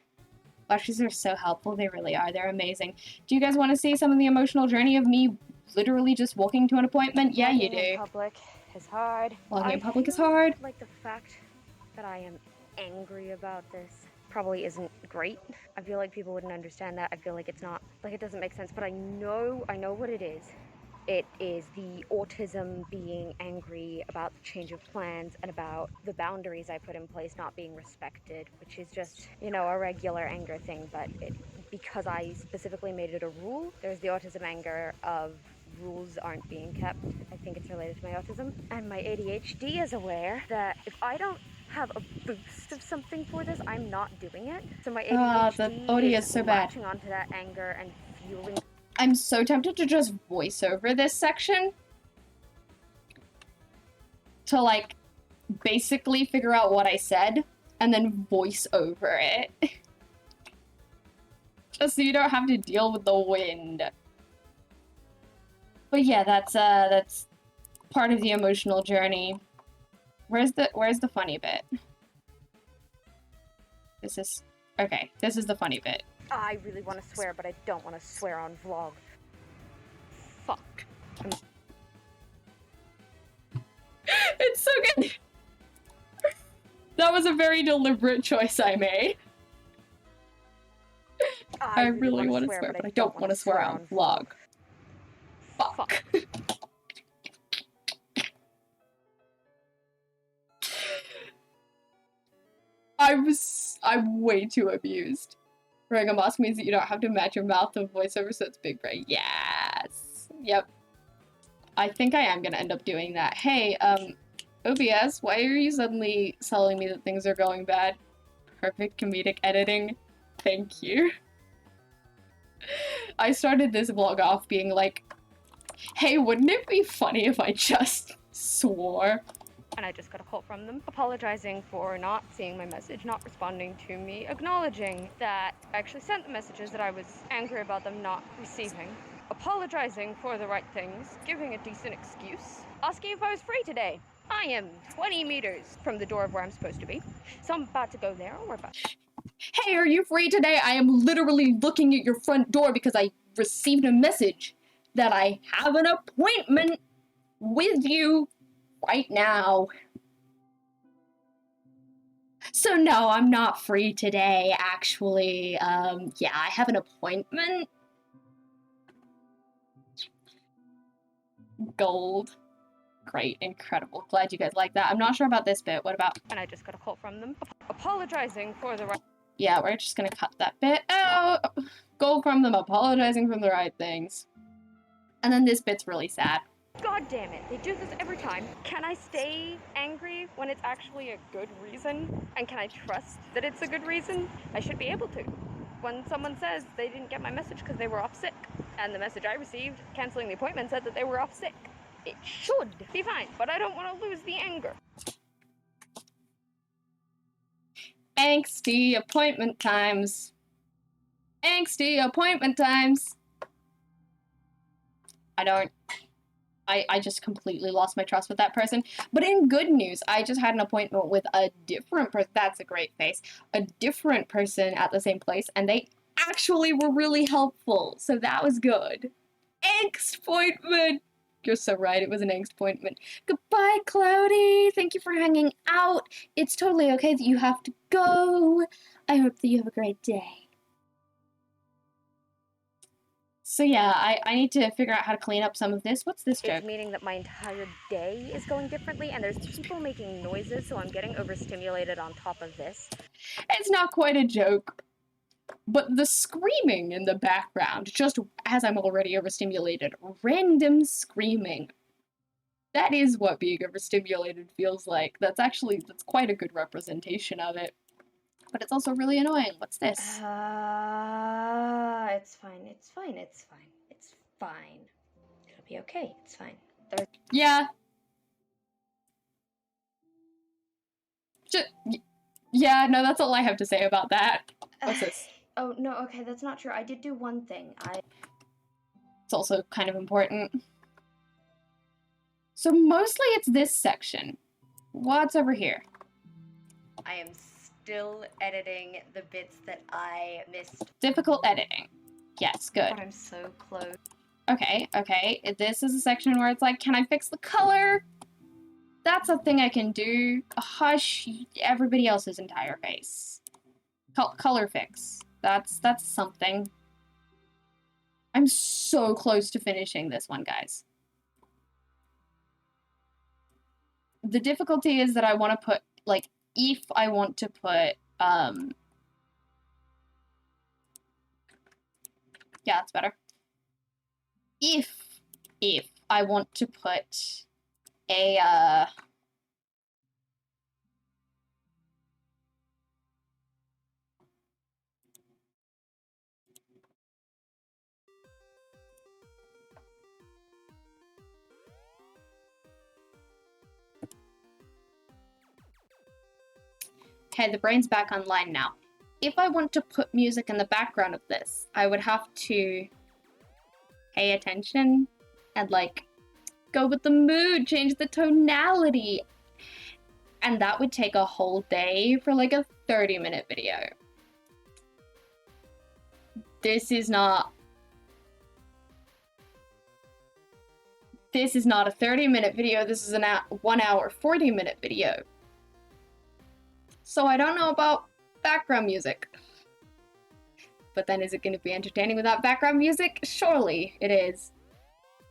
Flashes are so helpful, they really are. They're amazing. Do you guys want to see some of the emotional journey of me literally just walking to an appointment? Yeah, you Vlogging in do. public is hard. Vlogging in public is feel hard. like the fact that I am angry about this probably isn't great. I feel like people wouldn't understand that. I feel like it's not, like it doesn't make sense, but I know what it is. It is the autism being angry about the change of plans and about the boundaries I put in place not being respected, which is just, you know, a regular anger thing, but because I specifically made it a rule, there's the autism anger of rules aren't being kept. I think it's related to my autism. And my ADHD is aware that if I don't have a boost of something for this, I'm not doing it. So my ADHD the VOD is so bad. latching onto that anger and fueling. I'm so tempted to just voice over this section to, like, basically figure out what I said and then voice over it. Just so you don't have to deal with the wind. But yeah, that's part of the emotional journey. Where's the funny bit? This is the funny bit. I really want to swear, but I don't want to swear on vlog. Fuck. It's so good. That was a very deliberate choice I made. I really want to swear, but I don't want to swear on vlog. Fuck. I'm way too abused. Reggae Moss means that you don't have to match your mouth to voiceover, so it's big brain. Yes. Yep. I think I am gonna end up doing that. Hey, OBS, why are you suddenly telling me that things are going bad? Perfect comedic editing. Thank you. I started this vlog off being like, hey, wouldn't it be funny if I just swore? And I just got a call from them apologizing for not seeing my message, not responding to me, acknowledging that I actually sent the messages that I was angry about them not receiving, apologizing for the right things, giving a decent excuse, asking if I was free today. I am 20 meters from the door of where I'm supposed to be, so I'm about to go there and we're about. Hey, are you free today? I am literally looking at your front door because I received a message that I have an appointment with you right now. So no, I'm not free today, actually. Yeah, I have an appointment. Gold. Great, incredible. Glad you guys like that. I'm not sure about this bit. What about... And I just got a call from them apologizing for the right... Yeah, we're just gonna cut that bit. Oh, gold from them apologizing for the right things. And then this bit's really sad. God damn it, they do this every time. Can I stay angry when it's actually a good reason? And can I trust that it's a good reason? I should be able to. When someone says they didn't get my message because they were off sick, and the message I received canceling the appointment said that they were off sick, it should be fine, but I don't want to lose the anger. Angsty appointment times. Angsty appointment times. I just completely lost my trust with that person. But in good news, I just had an appointment with a different person. That's a great face. A different person at the same place, and they actually were really helpful. So that was good. Angst appointment. You're so right, it was an angst appointment. Goodbye, Cloudy. Thank you for hanging out. It's totally okay that you have to go. I hope that you have a great day. So yeah, I need to figure out how to clean up some of this. What's this joke? It's meaning that my entire day is going differently, and there's people making noises, so I'm getting overstimulated on top of this. It's not quite a joke, but the screaming in the background, just as I'm already overstimulated, random screaming. That is what being overstimulated feels like. That's quite a good representation of it. But it's also really annoying. What's this? It's fine, it's fine, it's fine, it's fine. It'll be okay, it's fine. Yeah. Yeah, no, that's all I have to say about that. What's this? Oh, no, okay, that's not true. I did do one thing. It's also kind of important. So mostly it's this section. What's over here? I am still editing the bits that I missed. Difficult editing. Yes, good. But I'm so close. Okay, okay. This is a section where it's like, can I fix the color? That's a thing I can do. Hush everybody else's entire face. Color fix. That's something. I'm so close to finishing this one, guys. The difficulty is that I want to put, like, if I want to put, yeah, that's better. If I want to put a, okay, the brain's back online now. If I want to put music in the background of this, I would have to pay attention and, like, go with the mood, change the tonality. And that would take a whole day for, like, a 30-minute video. This is not a 30-minute video, this is a 1 hour, 40-minute video. So I don't know about background music. But then is it going to be entertaining without background music? Surely it is.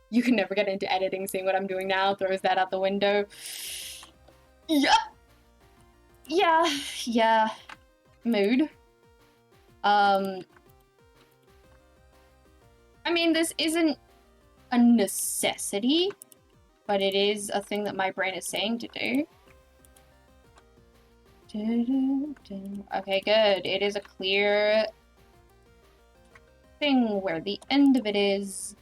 You can never get into editing, seeing what I'm doing now throws that out the window. Yeah. Mood. I mean, this isn't a necessity, but it is a thing that my brain is saying to do. Okay, good. It is a clear thing where the end of it is.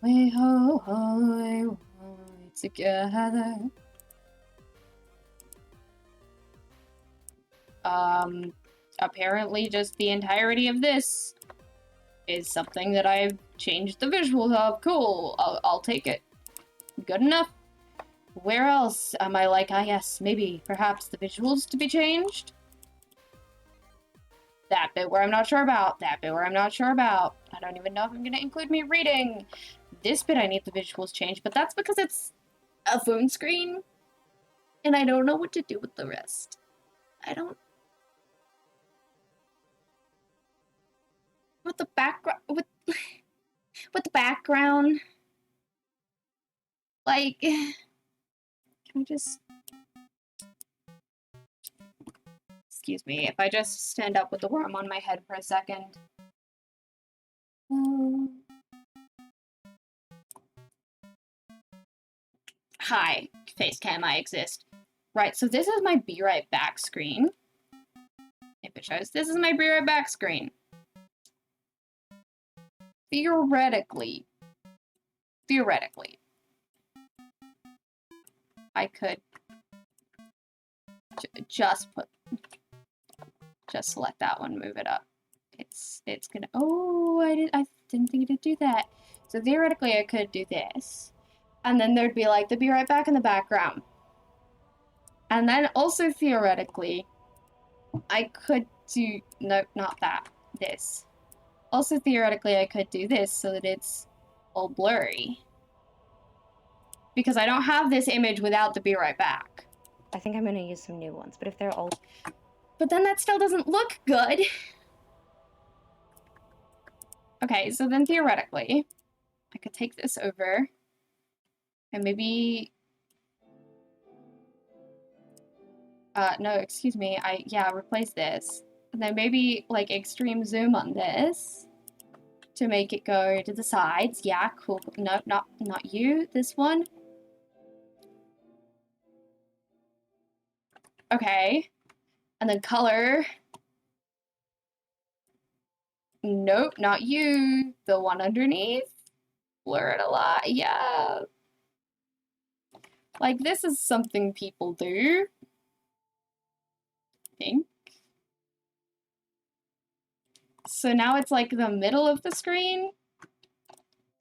We ho together. Apparently just the entirety of this is something that I've changed the visuals of. Cool, I'll take it. Good enough. Where else am I like, ah yes, maybe, perhaps the visuals to be changed? That bit where I'm not sure about. That bit where I'm not sure about. I don't even know if I'm gonna include me reading. This bit I need the visuals changed, but that's because it's a phone screen. And I don't know what to do with the rest. I don't... With the background... With the background... Like... Can I just... Excuse me, if I just stand up with the worm on my head for a second. Hi, Facecam, I exist. Right, so this is my Be Right Back screen. If it shows, this is my Be Right Back screen. Theoretically, I could just select that one, move it up. It's gonna, oh, I didn't think it'd do that. So theoretically I could do this. And then there'd be like the Be Right Back in the background. And then also theoretically, I could do, no, not that, this. Also theoretically I could do this so that it's all blurry. Because I don't have this image without the Be Right Back. I think I'm gonna use some new ones, but if they're old... But then that still doesn't look good. Okay, so then theoretically, I could take this over and maybe... no, excuse me, replace this. And then maybe, like, extreme zoom on this to make it go to the sides. Yeah, cool. No, not you, this one. Okay. And then color. Nope, not you. The one underneath. Blur it a lot, yeah. Like, this is something people do. think. So now it's like the middle of the screen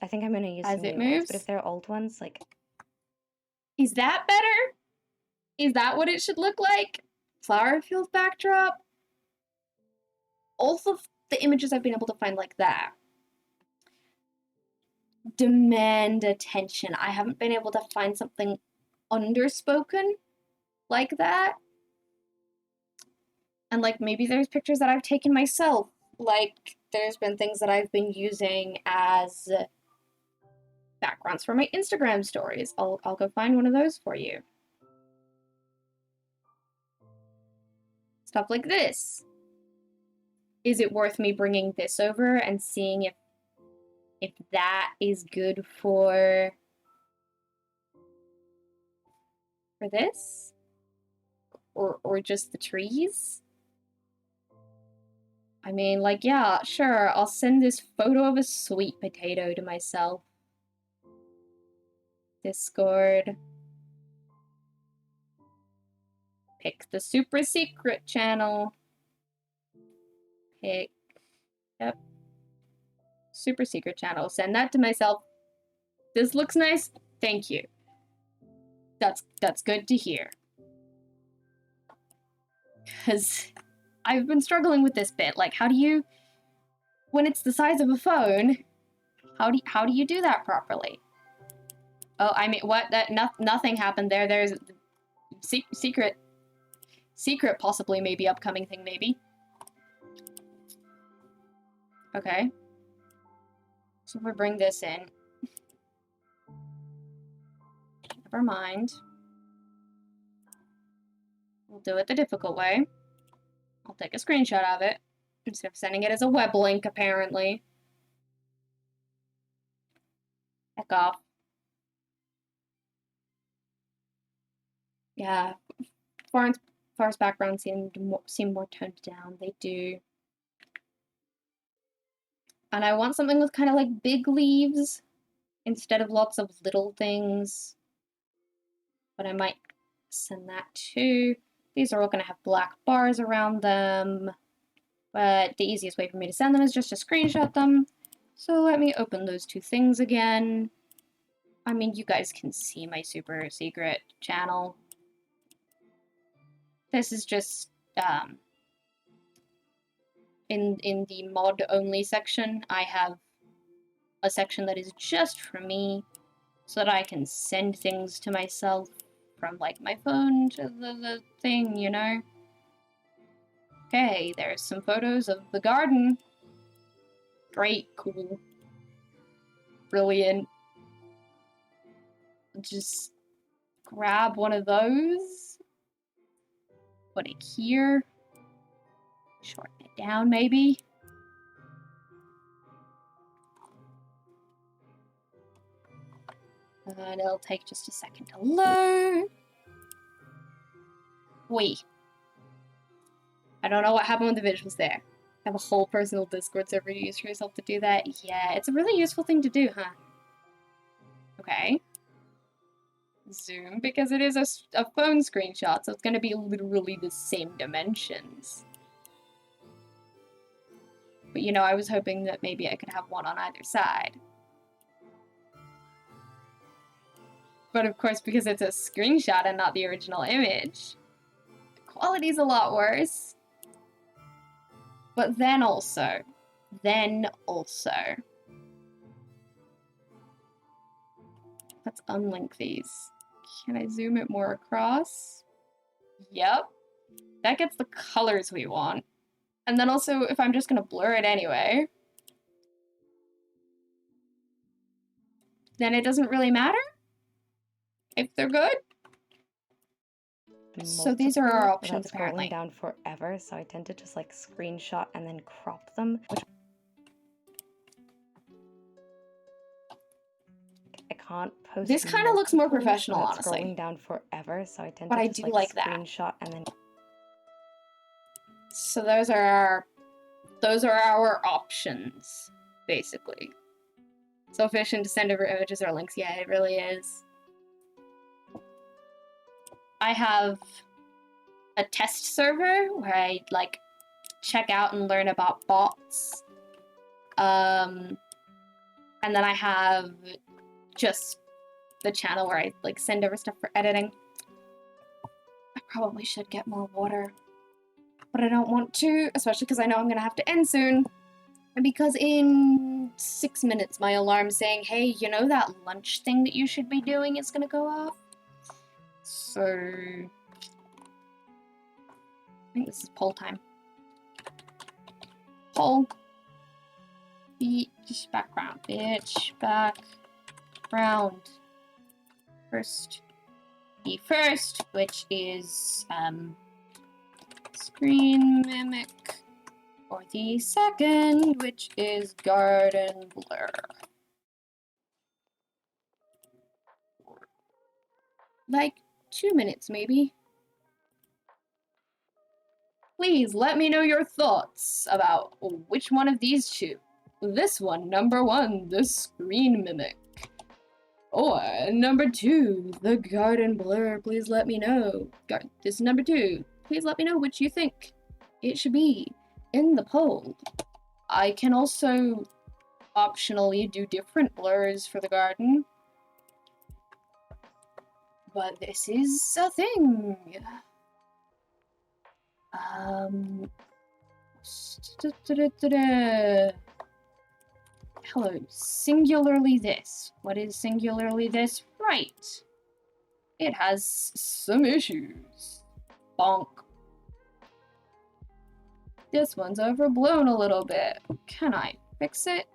I think I'm gonna use as some it new ones, moves. but if they're old ones, like... Is that better? Is that what it should look like? Flower field backdrop? All of the images I've been able to find like that demand attention. I haven't been able to find something underspoken like that. And like maybe there's pictures that I've taken myself. Like there's been things that I've been using as backgrounds for my Instagram stories. I'll go find one of those for you. Stuff like this. Is it worth me bringing this over and seeing if that is good for this? Or just the trees? I mean, like, yeah, sure, I'll send this photo of a sweet potato to myself. Discord. Pick the super secret channel. Pick, yep. Super secret channel. Send that to myself. This looks nice. Thank you. That's good to hear. Because I've been struggling with this bit. Like, how do you, when it's the size of a phone, how do you do that properly? Oh, I mean, what? Nothing happened there. There's secret, possibly, maybe upcoming thing, maybe. Okay. So if we bring this in. Never mind. We'll do it the difficult way. I'll take a screenshot of it instead of sending it as a web link, apparently. Heck off. Yeah, forest backgrounds seem more toned down. They do. And I want something with kind of like big leaves instead of lots of little things. But I might send that too. These are all going to have black bars around them. But the easiest way for me to send them is just to screenshot them. So let me open those two things again. I mean, you guys can see my super secret channel. This is just in the mod only section. I have a section that is just for me, so that I can send things to myself from like my phone to the thing, you know. Okay, there's some photos of the garden. Great, cool, brilliant. Just grab one of those. Put it here. Shorten it down, maybe. And it'll take just a second to load. Wait. I don't know what happened with the visuals there. Have a whole personal Discord server you use for yourself to do that? Yeah, it's a really useful thing to do, huh? Okay. Zoom, because it is a phone screenshot, so it's going to be literally the same dimensions. But you know, I was hoping that maybe I could have one on either side. But of course, because it's a screenshot and not the original image, the quality's a lot worse. But then also, let's unlink these. Can I zoom it more across? Yep. That gets the colors we want. And then also, if I'm just gonna blur it anyway, then it doesn't really matter if they're good. So these are our options, apparently. Scrolling down forever, so I tend to just like screenshot and then crop them, which I can't post. This kind of looks more professional, honestly. honestly. Scrolling down forever, so I tend But to I just do like like that. screenshot and then. So those are our options, basically. So efficient to send over images or links. Yeah, it really is. I have a test server where I like check out and learn about bots. And then I have just the channel where I like send over stuff for editing. I probably should get more water, but I don't want to, especially because I know I'm gonna have to end soon. And because in 6 minutes my alarm's saying, hey, you know that lunch thing that you should be doing is gonna go off? So I think this is poll time. Poll. Beach background. Bitch background. First. The first, which is screen mimic. Or the second, which is garden blur. Like 2 minutes, maybe. Please let me know your thoughts about which one of these two. This one, number 1, the screen mimic. Or number 2, the garden blur. Please let me know. This is number 2. Please let me know which you think it should be in the poll. I can also optionally do different blurs for the garden. But this is a thing. Hello, singularly this. What is singularly this? Right. It has some issues. Bonk. This one's overblown a little bit. Can I fix it?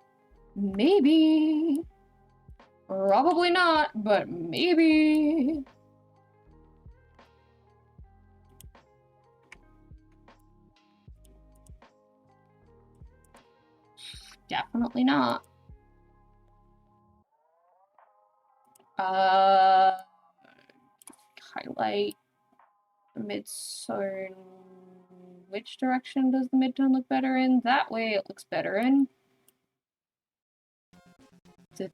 Maybe. Probably not, but maybe. Definitely not. Highlight mid-tone. Which direction does the mid-tone look better in? That way it looks better in. Does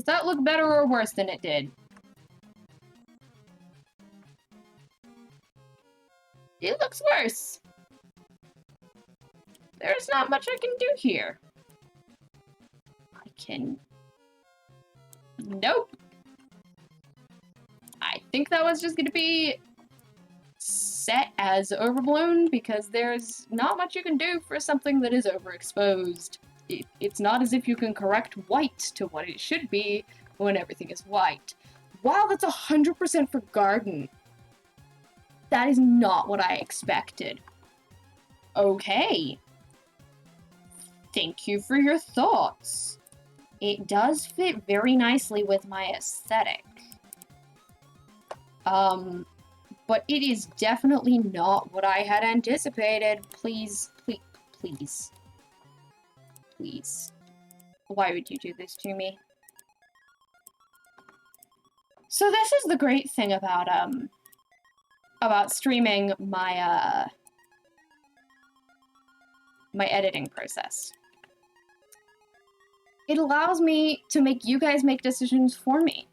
that look better or worse than it did? It looks worse. There's not much I can do here. I can... Nope. I think that was just gonna be set as overblown because there's not much you can do for something that is overexposed. It's not as if you can correct white to what it should be when everything is white. Wow, that's 100% for garden. That is not what I expected. Okay. Thank you for your thoughts. It does fit very nicely with my aesthetic. But it is definitely not what I had anticipated. Please, please, please. Please. Why would you do this to me? So this is the great thing about streaming my, my editing process. It allows me to make you guys make decisions for me.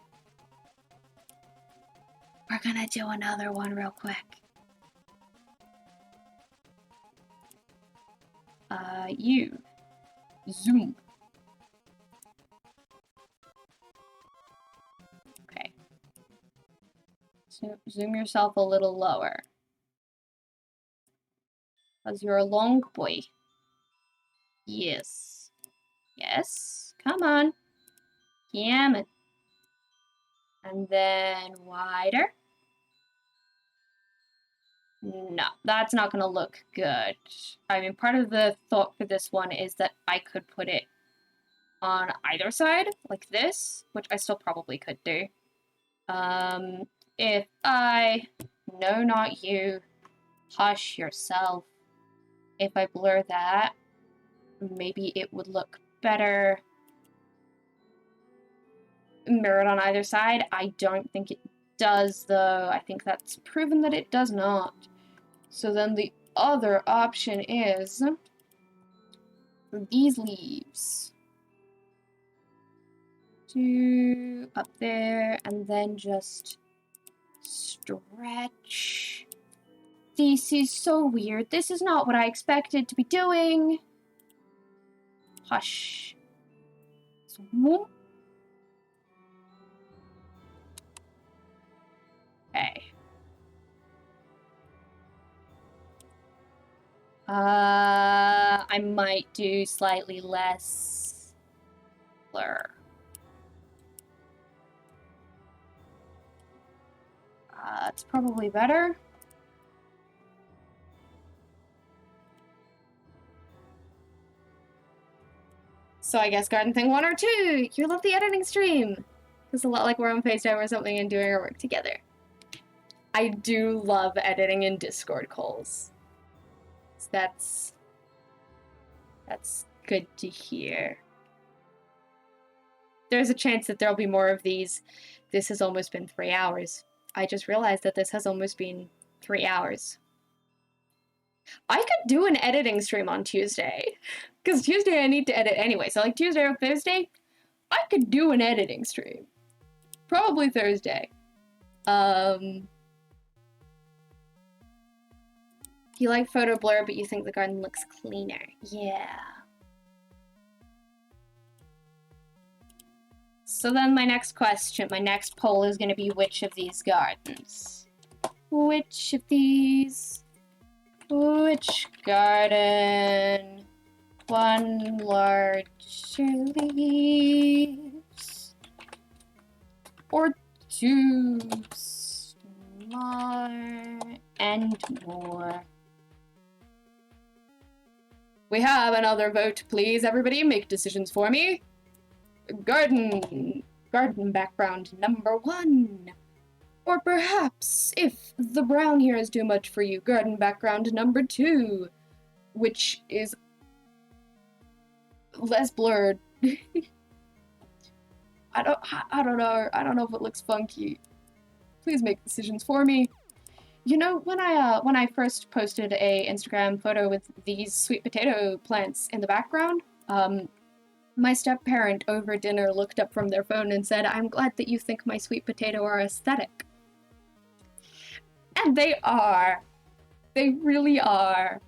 We're gonna do another one real quick. You. Zoom. Okay. So zoom yourself a little lower. Because you're a long boy. Yes. Yes. Come on. Damn it. And then wider. No, that's not gonna look good. I mean, part of the thought for this one is that I could put it on either side, like this, which I still probably could do. If I... No, not you. Hush yourself. If I blur that, maybe it would look better mirrored on either side. I don't think it does, though. I think that's proven that it does not. So then the other option is these leaves. do up there, and then just stretch. This is so weird. This is not what I expected to be doing. Hush. Swoop. Okay. I might do slightly less blur. It's probably better. So I guess garden thing 1 or 2. You love the editing stream. It's a lot like we're on FaceTime or something and doing our work together. I do love editing in Discord calls. So that's good to hear. There's a chance that there'll be more of these. This has almost been 3 hours. I just realized that this has almost been 3 hours. I could do an editing stream on Tuesday. Because Tuesday I need to edit anyway. So like Tuesday or Thursday, I could do an editing stream. Probably Thursday. You like photo blur, but you think the garden looks cleaner. Yeah. So then my next question, my next poll is going to be which of these gardens? Which of these? Which garden? 1 large leaves? Or 2 smaller and more? We have another vote, please. Everybody make decisions for me. Garden background number 1. Or perhaps, if the brown here is too much for you, garden background number 2, which is less blurred. I don't know. I don't know if it looks funky. Please make decisions for me. You know, when I first posted a Instagram photo with these sweet potato plants in the background, my step-parent over dinner looked up from their phone and said, "I'm glad that you think my sweet potato are aesthetic." And they are. They really are.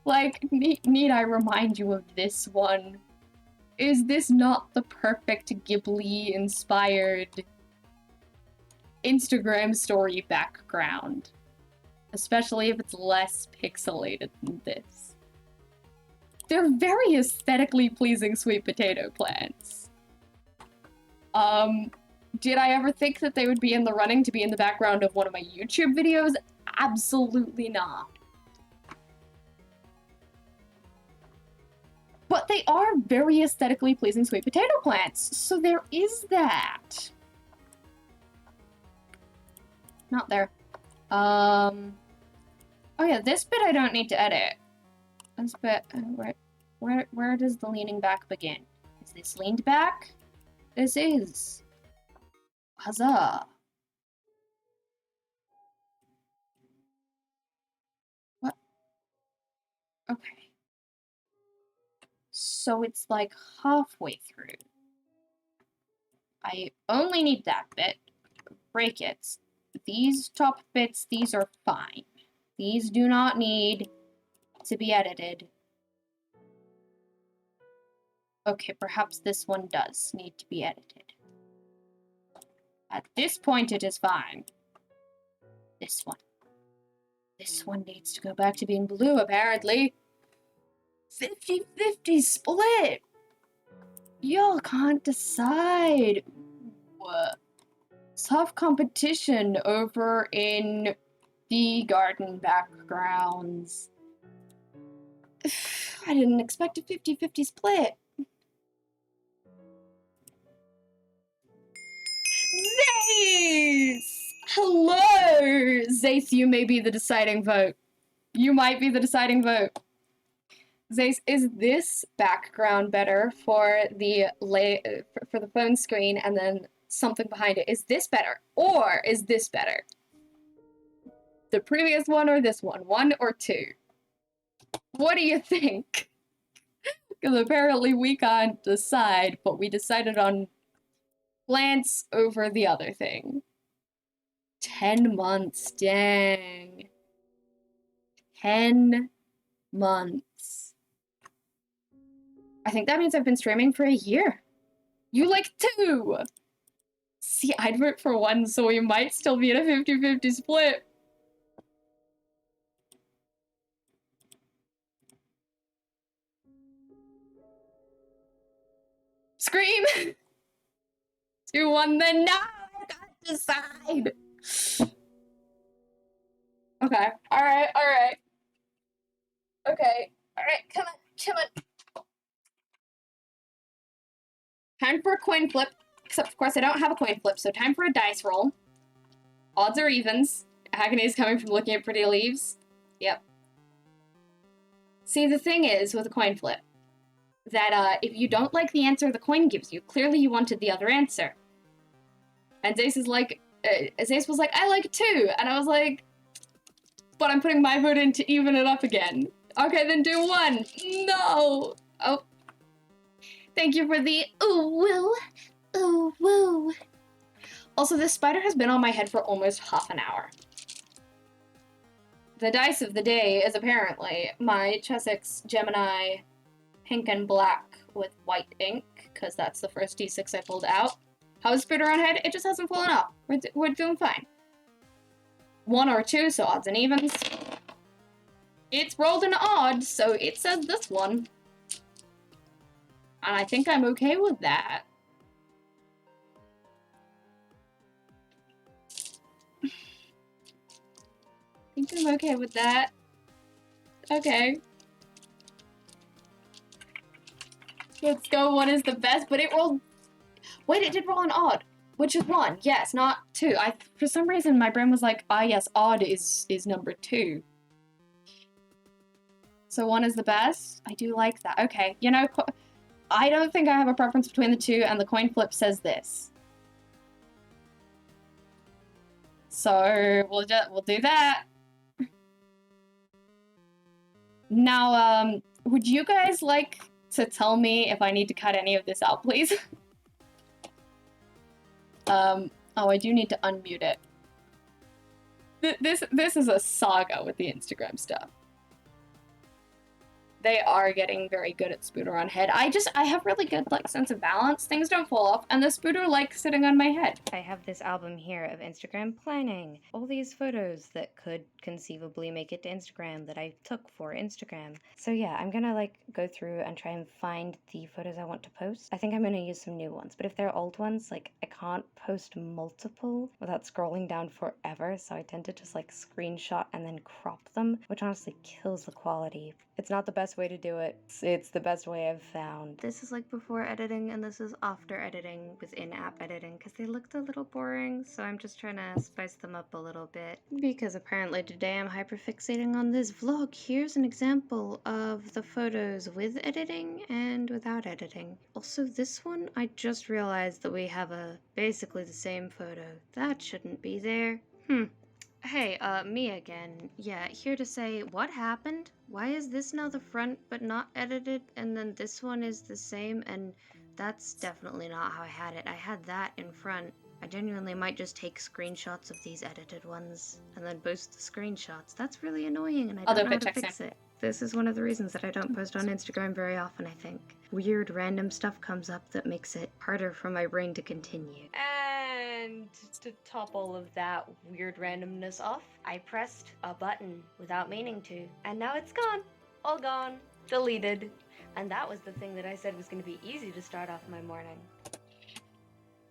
Like, need I remind you of this one? Is this not the perfect Ghibli-inspired Instagram story background? Especially if it's less pixelated than this. They're very aesthetically pleasing sweet potato plants. Did I ever think that they would be in the running to be in the background of one of my YouTube videos? Absolutely not. But they are very aesthetically pleasing sweet potato plants, so there is that. Not there. Oh yeah, this bit I don't need to edit. This bit, where does the leaning back begin? Is this leaned back? This is. Huzzah. What? Okay. So it's like halfway through. I only need that bit. Break it. These top bits, these are fine. These do not need to be edited. Okay, perhaps this one does need to be edited. At this point, it is fine. This one. This one needs to go back to being blue, apparently. 50-50 split! Y'all can't decide. Tough competition over in the garden backgrounds. I didn't expect a 50-50 split. Zace! Hello! Zace, you may be the deciding vote. You might be the deciding vote. Zace, is this background better for the for the phone screen and then something behind it? Is this better? Or is this better? The previous one or this one? 1 or 2? What do you think? Because apparently we can't decide, but we decided on glance over the other thing. 10 months, dang. 10 months. I think that means I've been streaming for a year. You like 2! See, I'd vote for 1, so we might still be in a 50-50 split. Scream! 2-1, then no! I gotta decide! Okay, alright. Okay, alright, come on. Time for a coin flip. Except, of course, I don't have a coin flip, so time for a dice roll. Odds or evens. Agony is coming from looking at pretty leaves. Yep. See, the thing is, with a coin flip, that if you don't like the answer the coin gives you, clearly you wanted the other answer. And Zace was like, I like 2. And I was like, but I'm putting my vote in to even it up again. Okay, then do 1. No! Oh. Thank you for the ooh woo. Ooh woo. Also, this spider has been on my head for almost half an hour. The dice of the day is apparently my Chessex Gemini pink and black with white ink, because that's the first D6 I pulled out. How is spider on head? It just hasn't fallen off. We're doing fine. 1 or 2, so odds and evens. It's rolled an odd, so it says this one. And I think I'm okay with that. I think I'm okay with that. Okay. Let's go, 1 is the best, but it rolled... Wait, it did roll an odd. Which is 1, yes, not 2. For some reason, my brain was like, ah yes, odd is number 2. So 1 is the best? I do like that. Okay, you know, I don't think I have a preference between the 2, and the coin flip says this. So we'll do that. Now, would you guys like to tell me if I need to cut any of this out, please? Oh, I do need to unmute it. This is a saga with the Instagram stuff. They are getting very good at spooter on head. I have really good, like, sense of balance. Things don't fall off, and the spooter likes sitting on my head. I have this album here of Instagram planning. All these photos that could conceivably make it to Instagram that I took for Instagram. So yeah, I'm gonna like go through and try and find the photos I want to post. I think I'm gonna use some new ones, but if they're old ones, like I can't post multiple without scrolling down forever, so I tend to just like screenshot and then crop them, which honestly kills the quality. It's not the best way to do it. It's the best way I've found. This is like before editing and this is after editing with in-app editing because they looked a little boring, so I'm just trying to spice them up a little bit. Because apparently today I'm hyperfixating on this vlog. Here's an example of the photos with editing and without editing. Also this one, I just realized that we have basically the same photo. That shouldn't be there. Hey, me again. Yeah, here to say, what happened? Why is this now the front but not edited, and then this one is the same, and that's definitely not how I had it. I had that in front. I genuinely might just take screenshots of these edited ones, and then post the screenshots. That's really annoying, and I don't know how to fix it. This is one of the reasons that I don't post on Instagram very often, I think. Weird random stuff comes up that makes it harder for my brain to continue. And to top all of that weird randomness off, I pressed a button without meaning to. And now it's gone. All gone. Deleted. And that was the thing that I said was going to be easy to start off my morning.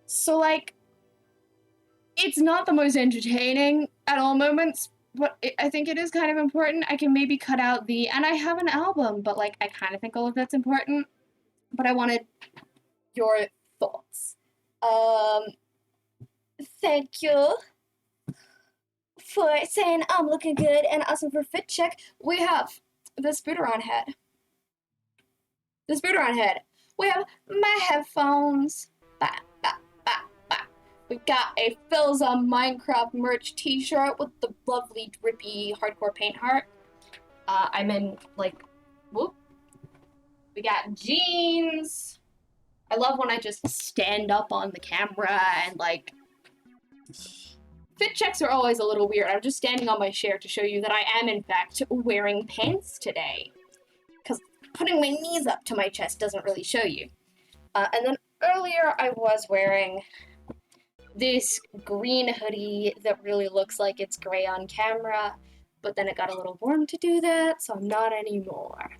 So, like, it's not the most entertaining at all moments, but I think it is kind of important. I can maybe cut out and I have an album, but, like, I kind of think all of that's important. But I wanted your thoughts. Thank you for saying I'm looking good and asking for fit check. We have the spooter on head. We have my headphones. We've got a Phil's on Minecraft merch t-shirt with the lovely drippy hardcore paint heart. I'm in, like, whoop. We got jeans. I love when I just stand up on the camera and, like... Fit checks are always a little weird. I'm just standing on my chair to show you that I am, in fact, wearing pants today. Because putting my knees up to my chest doesn't really show you. And then earlier I was wearing this green hoodie that really looks like it's gray on camera, but then it got a little warm to do that, so I'm not anymore.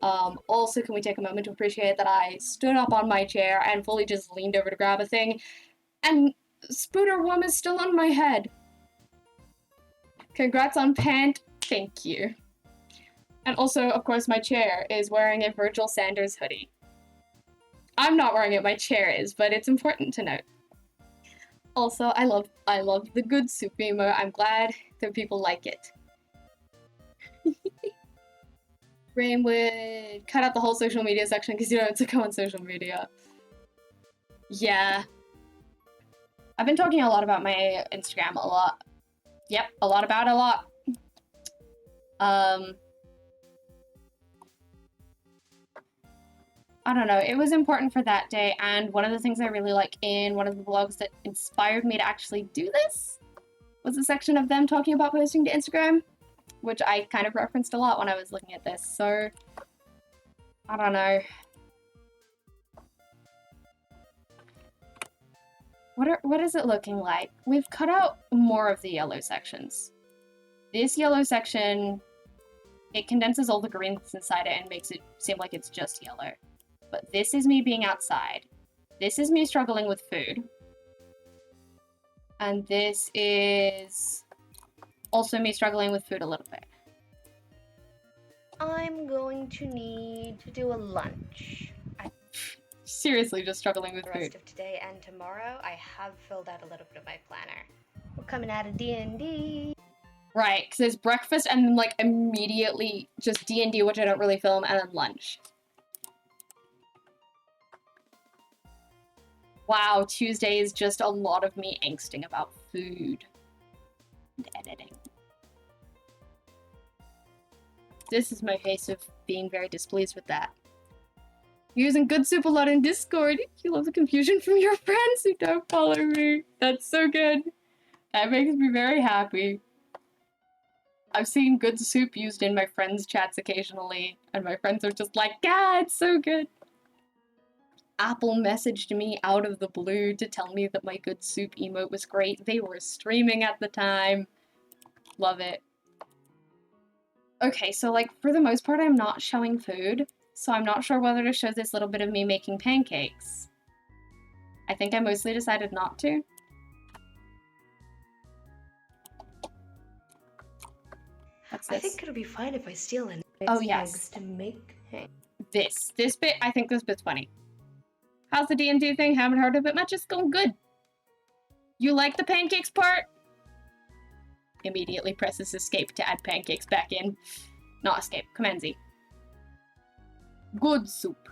Also, can we take a moment to appreciate that I stood up on my chair and fully just leaned over to grab a thing, and Spooter Worm is still on my head. Congrats on pant, thank you. And also, of course, my chair is wearing a Virgil Sanders hoodie. I'm not wearing it, my chair is, but it's important to note. Also, I love the good soup emo. I'm glad that people like it. Rainwood, cut out the whole social media section because you don't have to go on social media. Yeah. I've been talking a lot about my Instagram a lot. Yep, a lot about a lot. I don't know, it was important for that day, and one of the things I really like in one of the vlogs that inspired me to actually do this was a section of them talking about posting to Instagram, which I kind of referenced a lot when I was looking at this, so I don't know. What is it looking like? We've cut out more of the yellow sections. This yellow section, it condenses all the greens inside it and makes it seem like it's just yellow. But this is me being outside. This is me struggling with food. And this is also me struggling with food a little bit. I'm going to need to do a lunch. Seriously, just struggling with The food. rest of today and tomorrow, I have filled out a little bit of my planner. We're coming out of D&D. Right, because there's breakfast and then, like, immediately just D&D, which I don't really film, and then lunch. Wow, Tuesday is just a lot of me angsting about food and editing. This is my face of being very displeased with that. You're using good soup a lot in Discord. You love the confusion from your friends who don't follow me. That's so good. That makes me very happy. I've seen good soup used in my friends' chats occasionally, and my friends are just like, "God, it's so good." Apple messaged me out of the blue to tell me that my good soup emote was great. They were streaming at the time. Love it. Okay, so, like, for the most part, I'm not showing food, so I'm not sure whether to show this little bit of me making pancakes. I think I mostly decided not to. That's this. I think it'll be fine if I steal an Oh, yes. eggs to make This bit, I think this bit's funny. How's the D&D thing? Haven't heard of it much. It's going good. You like the pancakes part? Immediately presses escape to add pancakes back in. Not escape, Command Z. Good soup.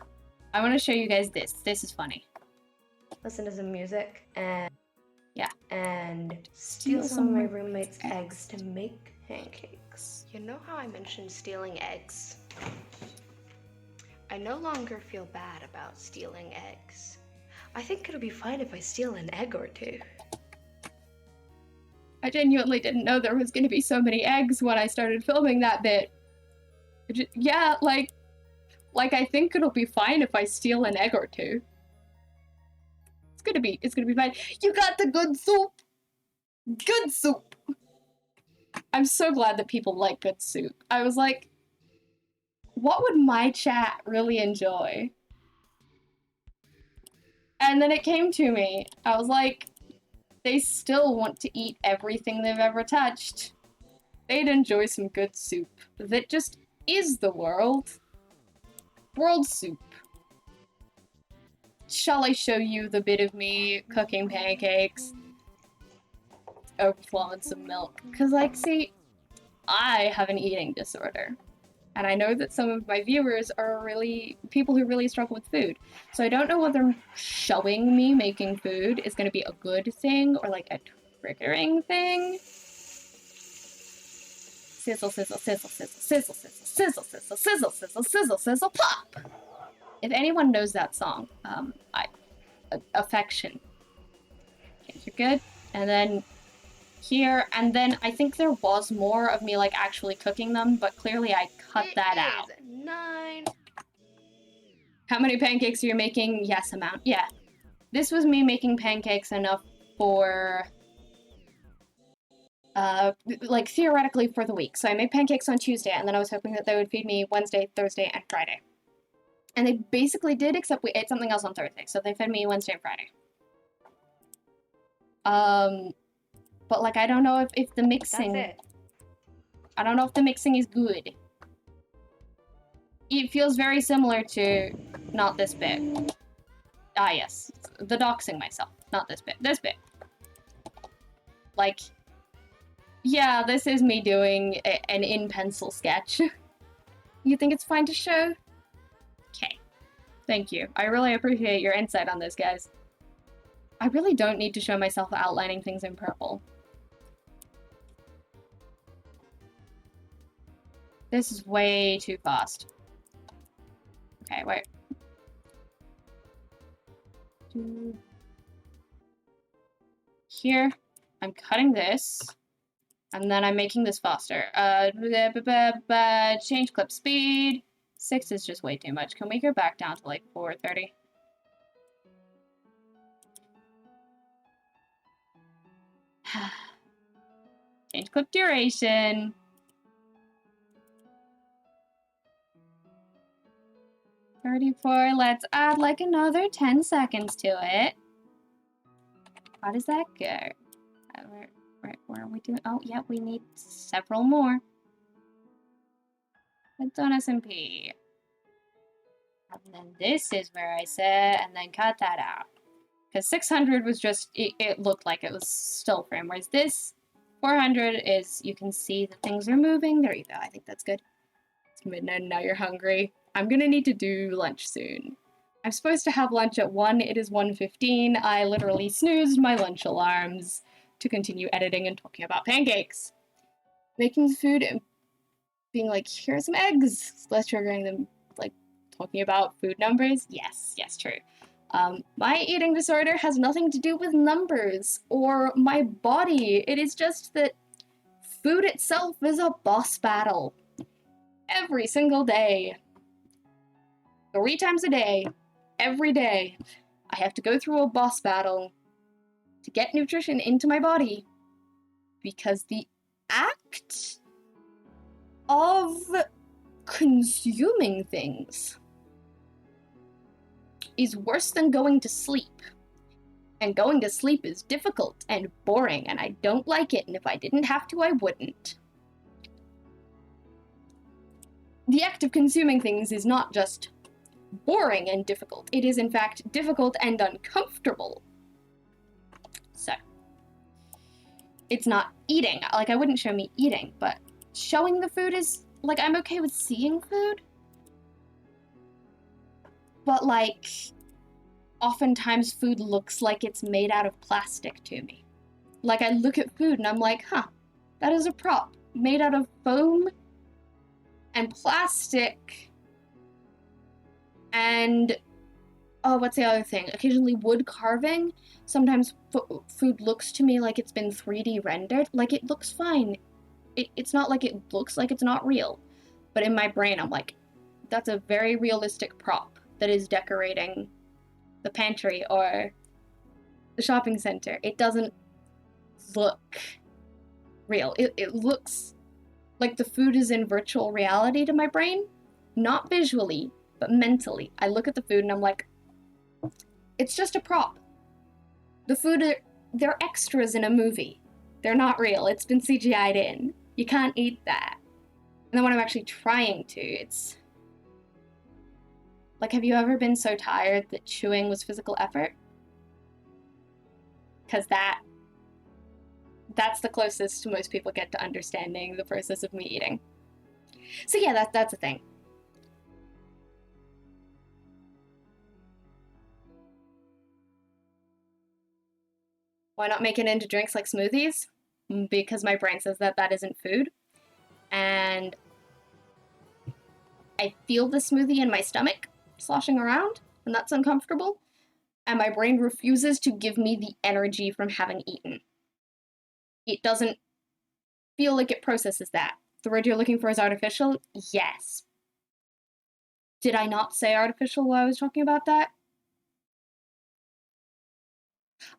I want to show you guys this. This is funny. listen to some music, and Yeah. and steal some of my roommate's eggs to make pancakes. You know how I mentioned stealing eggs? I no longer feel bad about stealing eggs. I think it'll be fine if I steal an egg or two. I genuinely didn't know there was going to be so many eggs when I started filming that bit. Yeah, like I think it'll be fine if I steal an egg or two. It's gonna be fine. You got the good soup! Good soup! I'm so glad that people like good soup. I was like, what would my chat really enjoy? And then it came to me. I was like, they still want to eat everything they've ever touched. They'd enjoy some good soup. That just is the world. World soup. Shall I show you the bit of me cooking pancakes? Overflowing some milk. Because, like, see, I have an eating disorder. And I know that some of my viewers are people who really struggle with food. So I don't know whether showing me making food is going to be a good thing or, like, a triggering thing. Sizzle, sizzle, sizzle, sizzle, sizzle, sizzle, sizzle, sizzle, sizzle, sizzle, sizzle, sizzle, pop! If anyone knows that song, Affection. Okay, you're good. And then here, and then I think there was more of me, like, actually cooking them, but clearly I cut that out. It is 9. How many pancakes are you making? Yes, amount. Yeah. This was me making pancakes enough for, like, theoretically for the week. So I made pancakes on Tuesday, and then I was hoping that they would feed me Wednesday, Thursday, and Friday. And they basically did, except we ate something else on Thursday. So they fed me Wednesday and Friday. But, like, I don't know if the mixing... That's it. I don't know if the mixing is good. It feels very similar to not this bit. Ah, yes. The doxing myself. Not this bit. This bit. Like, yeah, this is me doing an in-pencil sketch. You think it's fine to show? Okay. Thank you. I really appreciate your insight on this, guys. I really don't need to show myself outlining things in purple. This is way too fast. Okay, wait. Here, I'm cutting this, and then I'm making this faster. Change clip speed. 6 is just way too much. Can we go back down to like 4:30? Change clip duration. 34. Let's add like another 10 seconds to it. How does that go? Where are we doing? Oh, yeah, we need several more. Let's on SMP. And then this is where I said, and then cut that out. Because 600 was just, it looked like it was still frame, whereas this 400 is, you can see that things are moving. There you go, I think that's good. It's midnight and now you're hungry. I'm gonna need to do lunch soon. I'm supposed to have lunch at 1, it is 1:15. I literally snoozed my lunch alarms to continue editing and talking about pancakes. Making food and being like, here's some eggs, less triggering them, like, talking about food numbers. Yes, true. My eating disorder has nothing to do with numbers or my body. It is just that food itself is a boss battle. Every single day. 3 times a day. Every day. I have to go through a boss battle to get nutrition into my body. Because the act of consuming things is worse than going to sleep. And going to sleep is difficult and boring, and I don't like it, and if I didn't have to, I wouldn't. The act of consuming things is not just boring and difficult, it is in fact difficult and uncomfortable. So, it's not eating. Like, I wouldn't show me eating, but showing the food is, like, I'm okay with seeing food. But, like, oftentimes food looks like it's made out of plastic to me. Like, I look at food and I'm like, huh, that is a prop made out of foam and plastic and, oh, what's the other thing? Occasionally wood carving. Sometimes food looks to me like it's been 3D rendered. Like, it looks fine. It's not like it looks like it's not real. But in my brain, I'm like, that's a very realistic prop that is decorating the pantry or the shopping center. It doesn't look real. It looks like the food is in virtual reality to my brain. Not visually, but mentally. I look at the food and I'm like, it's just a prop. The food, they're extras in a movie. They're not real. It's been CGI'd in. You can't eat that. And then when I'm actually trying to, it's... Like, have you ever been so tired that chewing was physical effort? Because that's the closest most people get to understanding the process of me eating. So yeah, that's a thing. Why not make it into drinks like smoothies? Because my brain says that that isn't food. And I feel the smoothie in my stomach, sloshing around, and that's uncomfortable. And my brain refuses to give me the energy from having eaten. It doesn't feel like it processes that. The word you're looking for is artificial? Yes. Did I not say artificial while I was talking about that?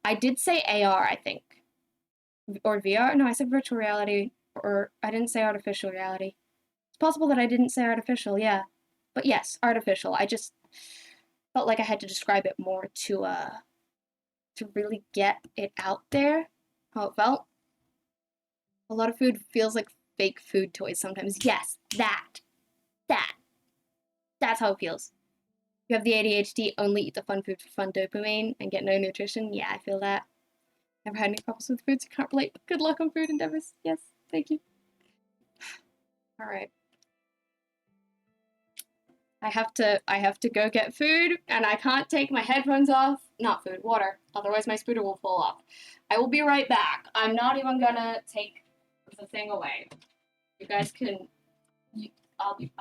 I did say AR, I think. Or VR? No, I said virtual reality, or I didn't say artificial reality. It's possible that I didn't say artificial, yeah. But yes, artificial. I just felt like I had to describe it more to really get it out there, how it felt. A lot of food feels like fake food toys sometimes. Yes, that's how it feels. You have the ADHD, only eat the fun food for fun dopamine, and get no nutrition. Yeah, I feel that. Never had any problems with foods, you can't relate. Good luck on food endeavors. Yes, thank you. Alright. I have to go get food, and I can't take my headphones off. Not food, water. Otherwise my scooter will fall off. I will be right back. I'm not even gonna take the thing away. You guys can... I'll be...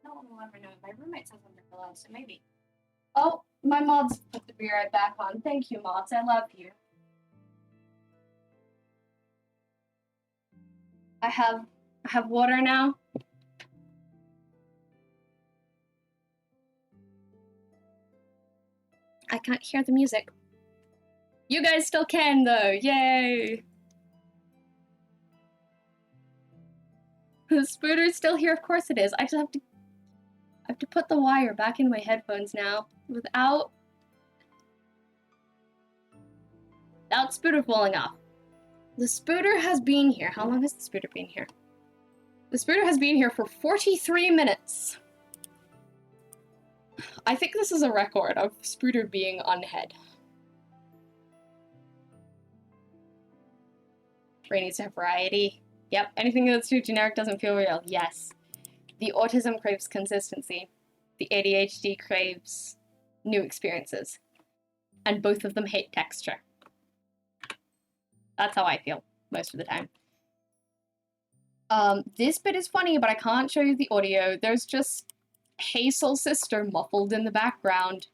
No one will ever know. My roommate says I'm never allowed, so maybe. Oh, my mods put the beer right back on. Thank you, mods. I love you. I have water now. I can't hear the music. You guys still can, though. Yay! The spooter's still here. Of course it is. I just have to put the wire back in my headphones now without spooter falling off. The spooter has been here. How long has the spooter been here? The spooter has been here for 43 minutes. I think this is a record of spooter being on head. Brain needs to have variety. Yep, anything that's too generic doesn't feel real. Yes. The autism craves consistency. The ADHD craves new experiences. And both of them hate texture. That's how I feel most of the time. This bit is funny, but I can't show you the audio. There's just Hazel's sister muffled in the background.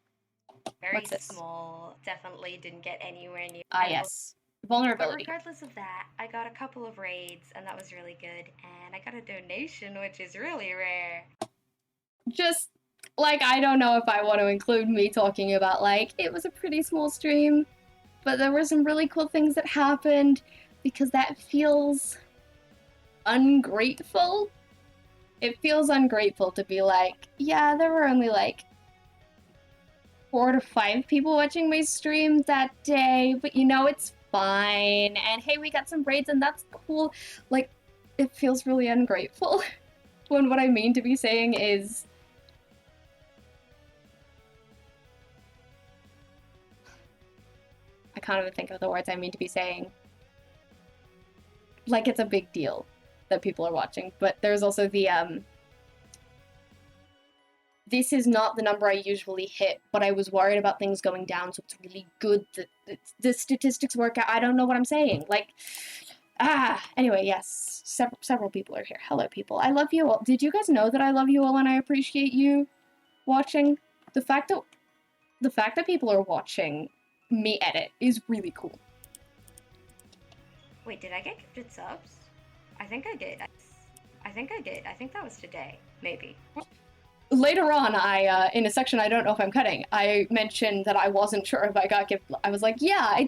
Very What's this? small. Definitely didn't get anywhere near. Ah, yes. But Vulnerability. regardless of that, I got a couple of raids, and that was really good. And I got a donation, which is really rare. Just, like, I don't know if I want to include me talking about, like, it was a pretty small stream, but there were some really cool things that happened, because that feels ungrateful. It feels ungrateful to be like, yeah, there were only, like, 4 to 5 people watching my stream that day, but you know, it's fine, and hey, we got some raids, and that's cool. Like, it feels really ungrateful, when what I mean to be saying is... I can't even think of the words I mean to be saying. Like, it's a big deal that people are watching, but there's also the, this is not the number I usually hit, but I was worried about things going down, so it's really good that the statistics work out. I don't know what I'm saying. Like, anyway, yes, several people are here. Hello, people. I love you all. Did you guys know that I love you all and I appreciate you watching? The fact that people are watching me edit is really cool. Wait, did I get gifted subs? I think I did. I think I did. I think that was today. Maybe. Later on, in a section I don't know if I'm cutting, I mentioned that I wasn't sure if I got gifted. I was like, yeah, I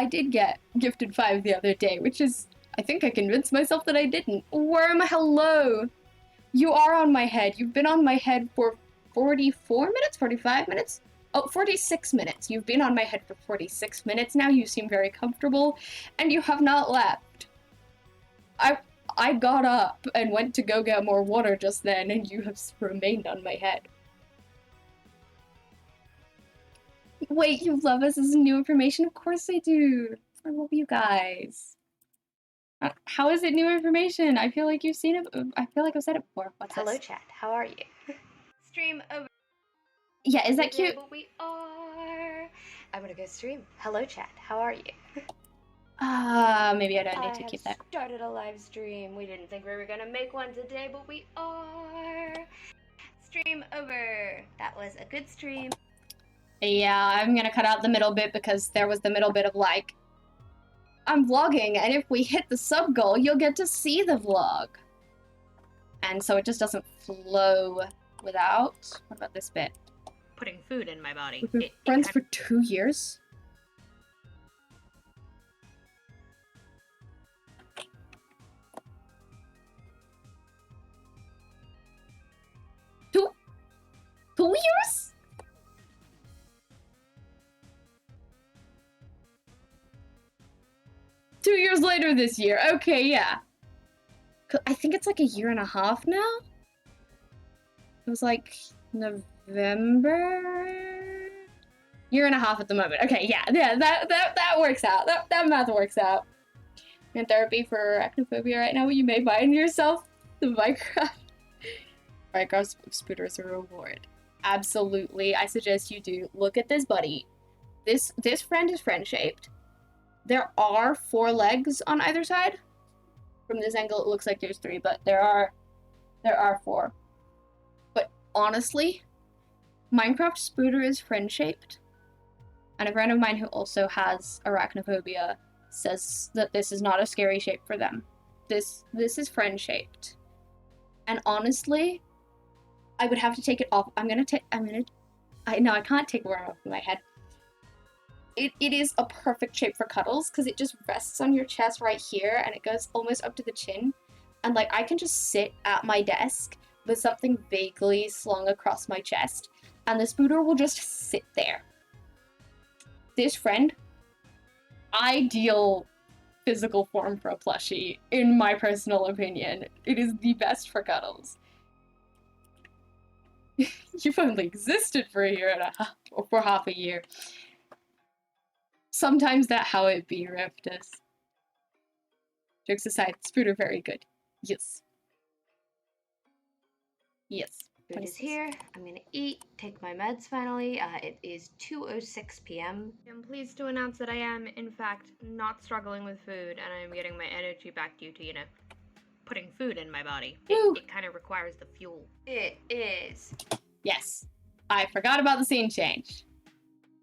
did get gifted 5 the other day, which is, I think I convinced myself that I didn't. Worm, hello! You are on my head. You've been on my head for 44 minutes? 45 minutes? Oh, 46 minutes. You've been on my head for 46 minutes now. You seem very comfortable, and you have not left. I got up and went to go get more water just then, and you have remained on my head. Wait, you love us as new information? Of course I do. I love you guys. How is it new information? I feel like you've seen it. I feel like I've said it before. What's Hello, this? chat. How are you? Stream over. Yeah, is that today, cute? but we are. I'm gonna go stream. Hello, chat. How are you? Maybe I don't need to I keep have that. started a live stream. We didn't think we were gonna make one today, but we are. Stream over. That was a good stream. Yeah, I'm gonna cut out the middle bit because there was the middle bit of like, I'm vlogging, and if we hit the sub goal, you'll get to see the vlog. And so it just doesn't flow without. What about this bit? Putting food in my body. We've been friends for 2 years? Two years? Two years later this year. Okay, yeah. I think it's like a year and a half now. It was like November. Year and a half at the moment. Okay, yeah, that works out. That math works out. I'm in therapy for arachnophobia right now. You may find yourself the Minecraft Spooter is a reward. Absolutely, I suggest you do. Look at this buddy. This friend is friend-shaped. There are 4 legs on either side. From this angle, it looks like there's 3, but there are 4. But honestly, Minecraft Spooter is friend-shaped. And a friend of mine who also has arachnophobia says that this is not a scary shape for them. This is friend-shaped. And honestly, I would have to take it off. I can't take the worm off of my head. It is a perfect shape for cuddles because it just rests on your chest right here and it goes almost up to the chin. And like I can just sit at my desk with something vaguely slung across my chest and the spooter will just sit there. This friend, ideal physical form for a plushie, in my personal opinion. It is the best for cuddles. You've only existed for a year and a half, or for half a year. Sometimes that how it be, Riftus. Jokes aside, spooter very good. Yes. Yes. Food is here. I'm gonna eat, take my meds finally. It is 2:06 p.m. I'm pleased to announce that I am, in fact, not struggling with food, and I'm getting my energy back due to, putting food in my body. It kind of requires the fuel. It is. Yes. I forgot about the scene change.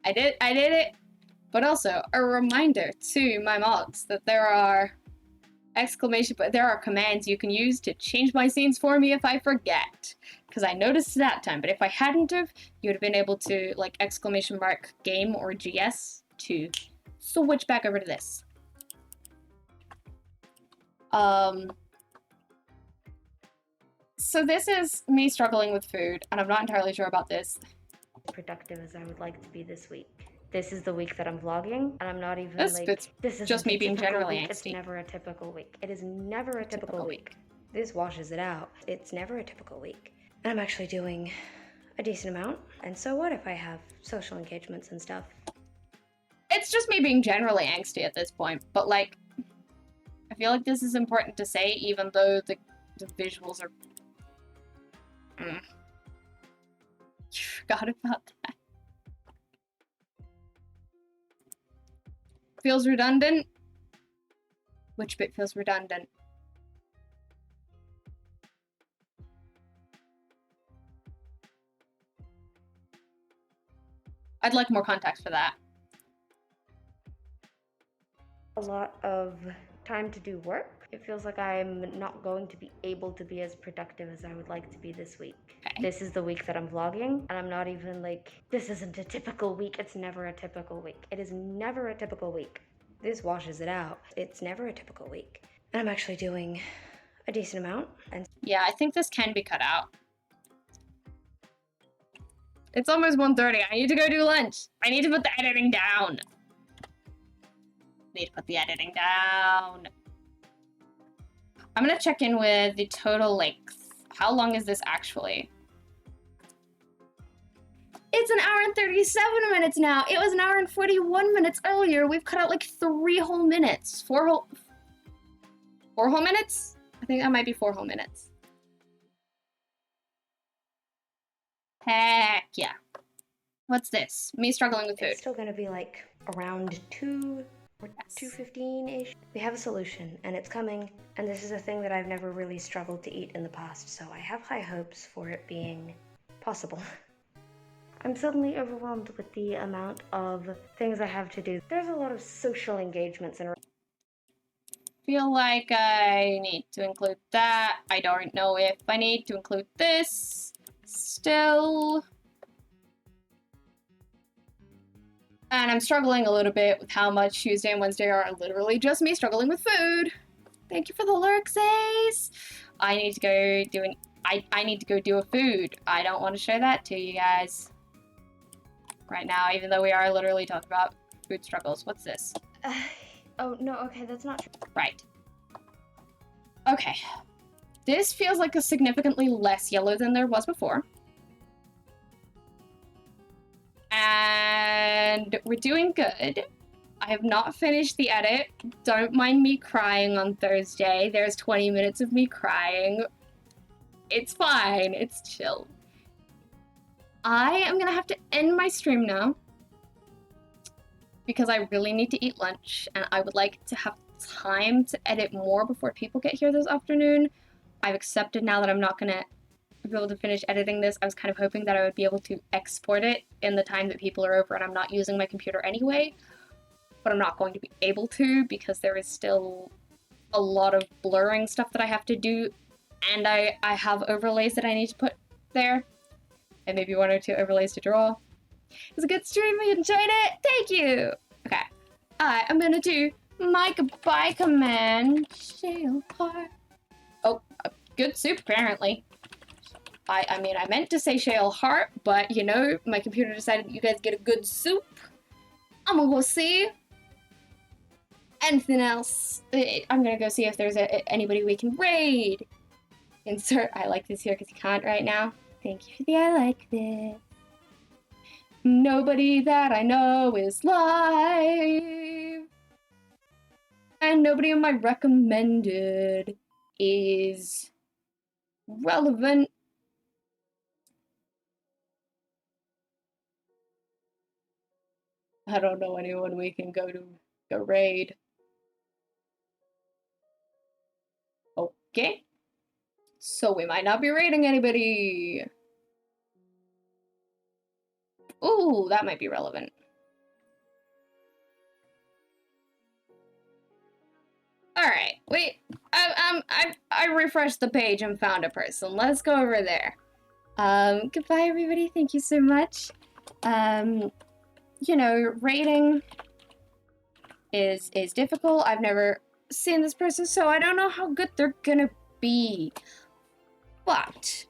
I did it, but also a reminder to my mods that there are commands you can use to change my scenes for me if I forget. Because I noticed that time, but if I hadn't have, you would have been able to, like, !game or GS to switch back over to this. So this is me struggling with food, and I'm not entirely sure about this. Productive as I would like to be this week. This is the week that I'm vlogging, and I'm not even This this is just me being generally week. It's angsty. never a typical week. It is never a typical week. This washes it out. It's never a typical week. And I'm actually doing a decent amount. And so what if I have social engagements and stuff? It's just me being generally angsty at this point, but like, I feel like this is important to say, even though the visuals are... You forgot about that. Feels redundant? Which bit feels redundant? I'd like more context for that. A lot of time to do work. It feels like I'm not going to be able to be as productive as I would like to be this week. Okay. This is the week that I'm vlogging, and I'm not even this isn't a typical week. It's never a typical week. It is never a typical week. This washes it out. It's never a typical week. And I'm actually doing a decent amount. And yeah, I think this can be cut out. It's almost 1:30. I need to go do lunch. I need to put the editing down. I'm gonna check in with the total length. How long is this actually? It's 1 hour and 37 minutes now. It was 1 hour and 41 minutes earlier. We've cut out like 3 whole minutes. 4 whole minutes? I think that might be 4 whole minutes. Heck yeah. What's this? Me struggling with food. It's still gonna be like around 2 or Yes. 2:15-ish. We have a solution, and it's coming, and this is a thing that I've never really struggled to eat in the past, so I have high hopes for it being possible. I'm suddenly overwhelmed with the amount of things I have to do. There's a lot of social engagements and Feel like I need to include that. I don't know if I need to include this still. And I'm struggling a little bit with how much Tuesday and Wednesday are literally just me struggling with food. Thank you for the lurks, Ace. I need to go do I need to go do a food. I don't want to show that to you guys right now, even though we are literally talking about food struggles. What's this? Oh, no, okay, that's not true. Right. Okay. This feels like a significantly less yellow than there was before. And we're doing good. I have not finished the edit. Don't mind me crying on Thursday. There's 20 minutes of me crying. It's fine. It's chill. I am gonna have to end my stream now because I really need to eat lunch and I would like to have time to edit more before people get here this afternoon. I've accepted now that I'm not gonna be able to finish editing this. I was kind of hoping that I would be able to export it in the time that people are over and I'm not using my computer anyway, but I'm not going to be able to because there is still a lot of blurring stuff that I have to do, and I have overlays that I need to put there, and maybe 1 or 2 overlays to draw. It was a good stream, I enjoyed it, thank you! Okay, I am gonna do my goodbye command. Shale heart. Oh, good soup apparently. I mean, I meant to say shale heart, but you know, my computer decided you guys get a good soup. I'm gonna go see. Anything else? I'm gonna go see if there's anybody we can raid. Insert I like this here because you can't right now. Thank you for the I like this. Nobody that I know is live. And nobody on my recommended is relevant. I don't know anyone we can go raid. Okay. So we might not be raiding anybody. Ooh, that might be relevant. Alright, wait. I refreshed the page and found a person. Let's go over there. Goodbye everybody, thank you so much. You know, raiding is difficult. I've never seen this person, so I don't know how good they're gonna be. But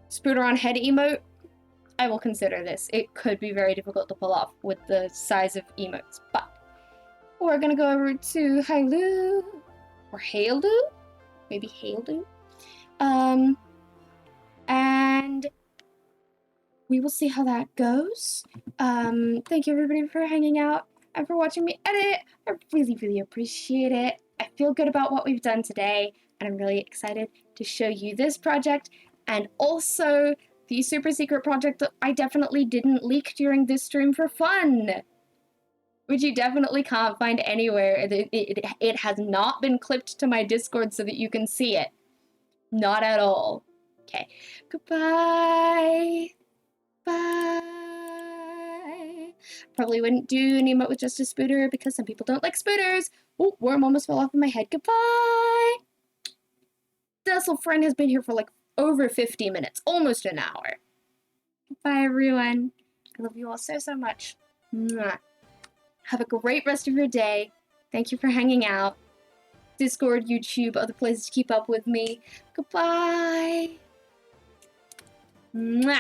Spooter on head emote, I will consider this. It could be very difficult to pull off with the size of emotes, but we're gonna go over to Hailu, or Haildu? Maybe Haildu? And we will see how that goes. Thank you everybody for hanging out and for watching me edit. I really, really appreciate it. I feel good about what we've done today, and I'm really excited to show you this project and also the super secret project that I definitely didn't leak during this stream for fun, which you definitely can't find anywhere. It has not been clipped to my Discord so that you can see it. Not at all. Okay, goodbye. Bye. Probably wouldn't do an emote with just a spooter because some people don't like spooters. Oh, worm almost fell off of my head. Goodbye. This little friend has been here for like over 50 minutes, almost an hour. Goodbye, everyone. I love you all so, so much. Mwah. Have a great rest of your day. Thank you for hanging out. Discord, YouTube, other places to keep up with me. Goodbye. Mwah.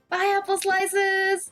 Bye, apple slices!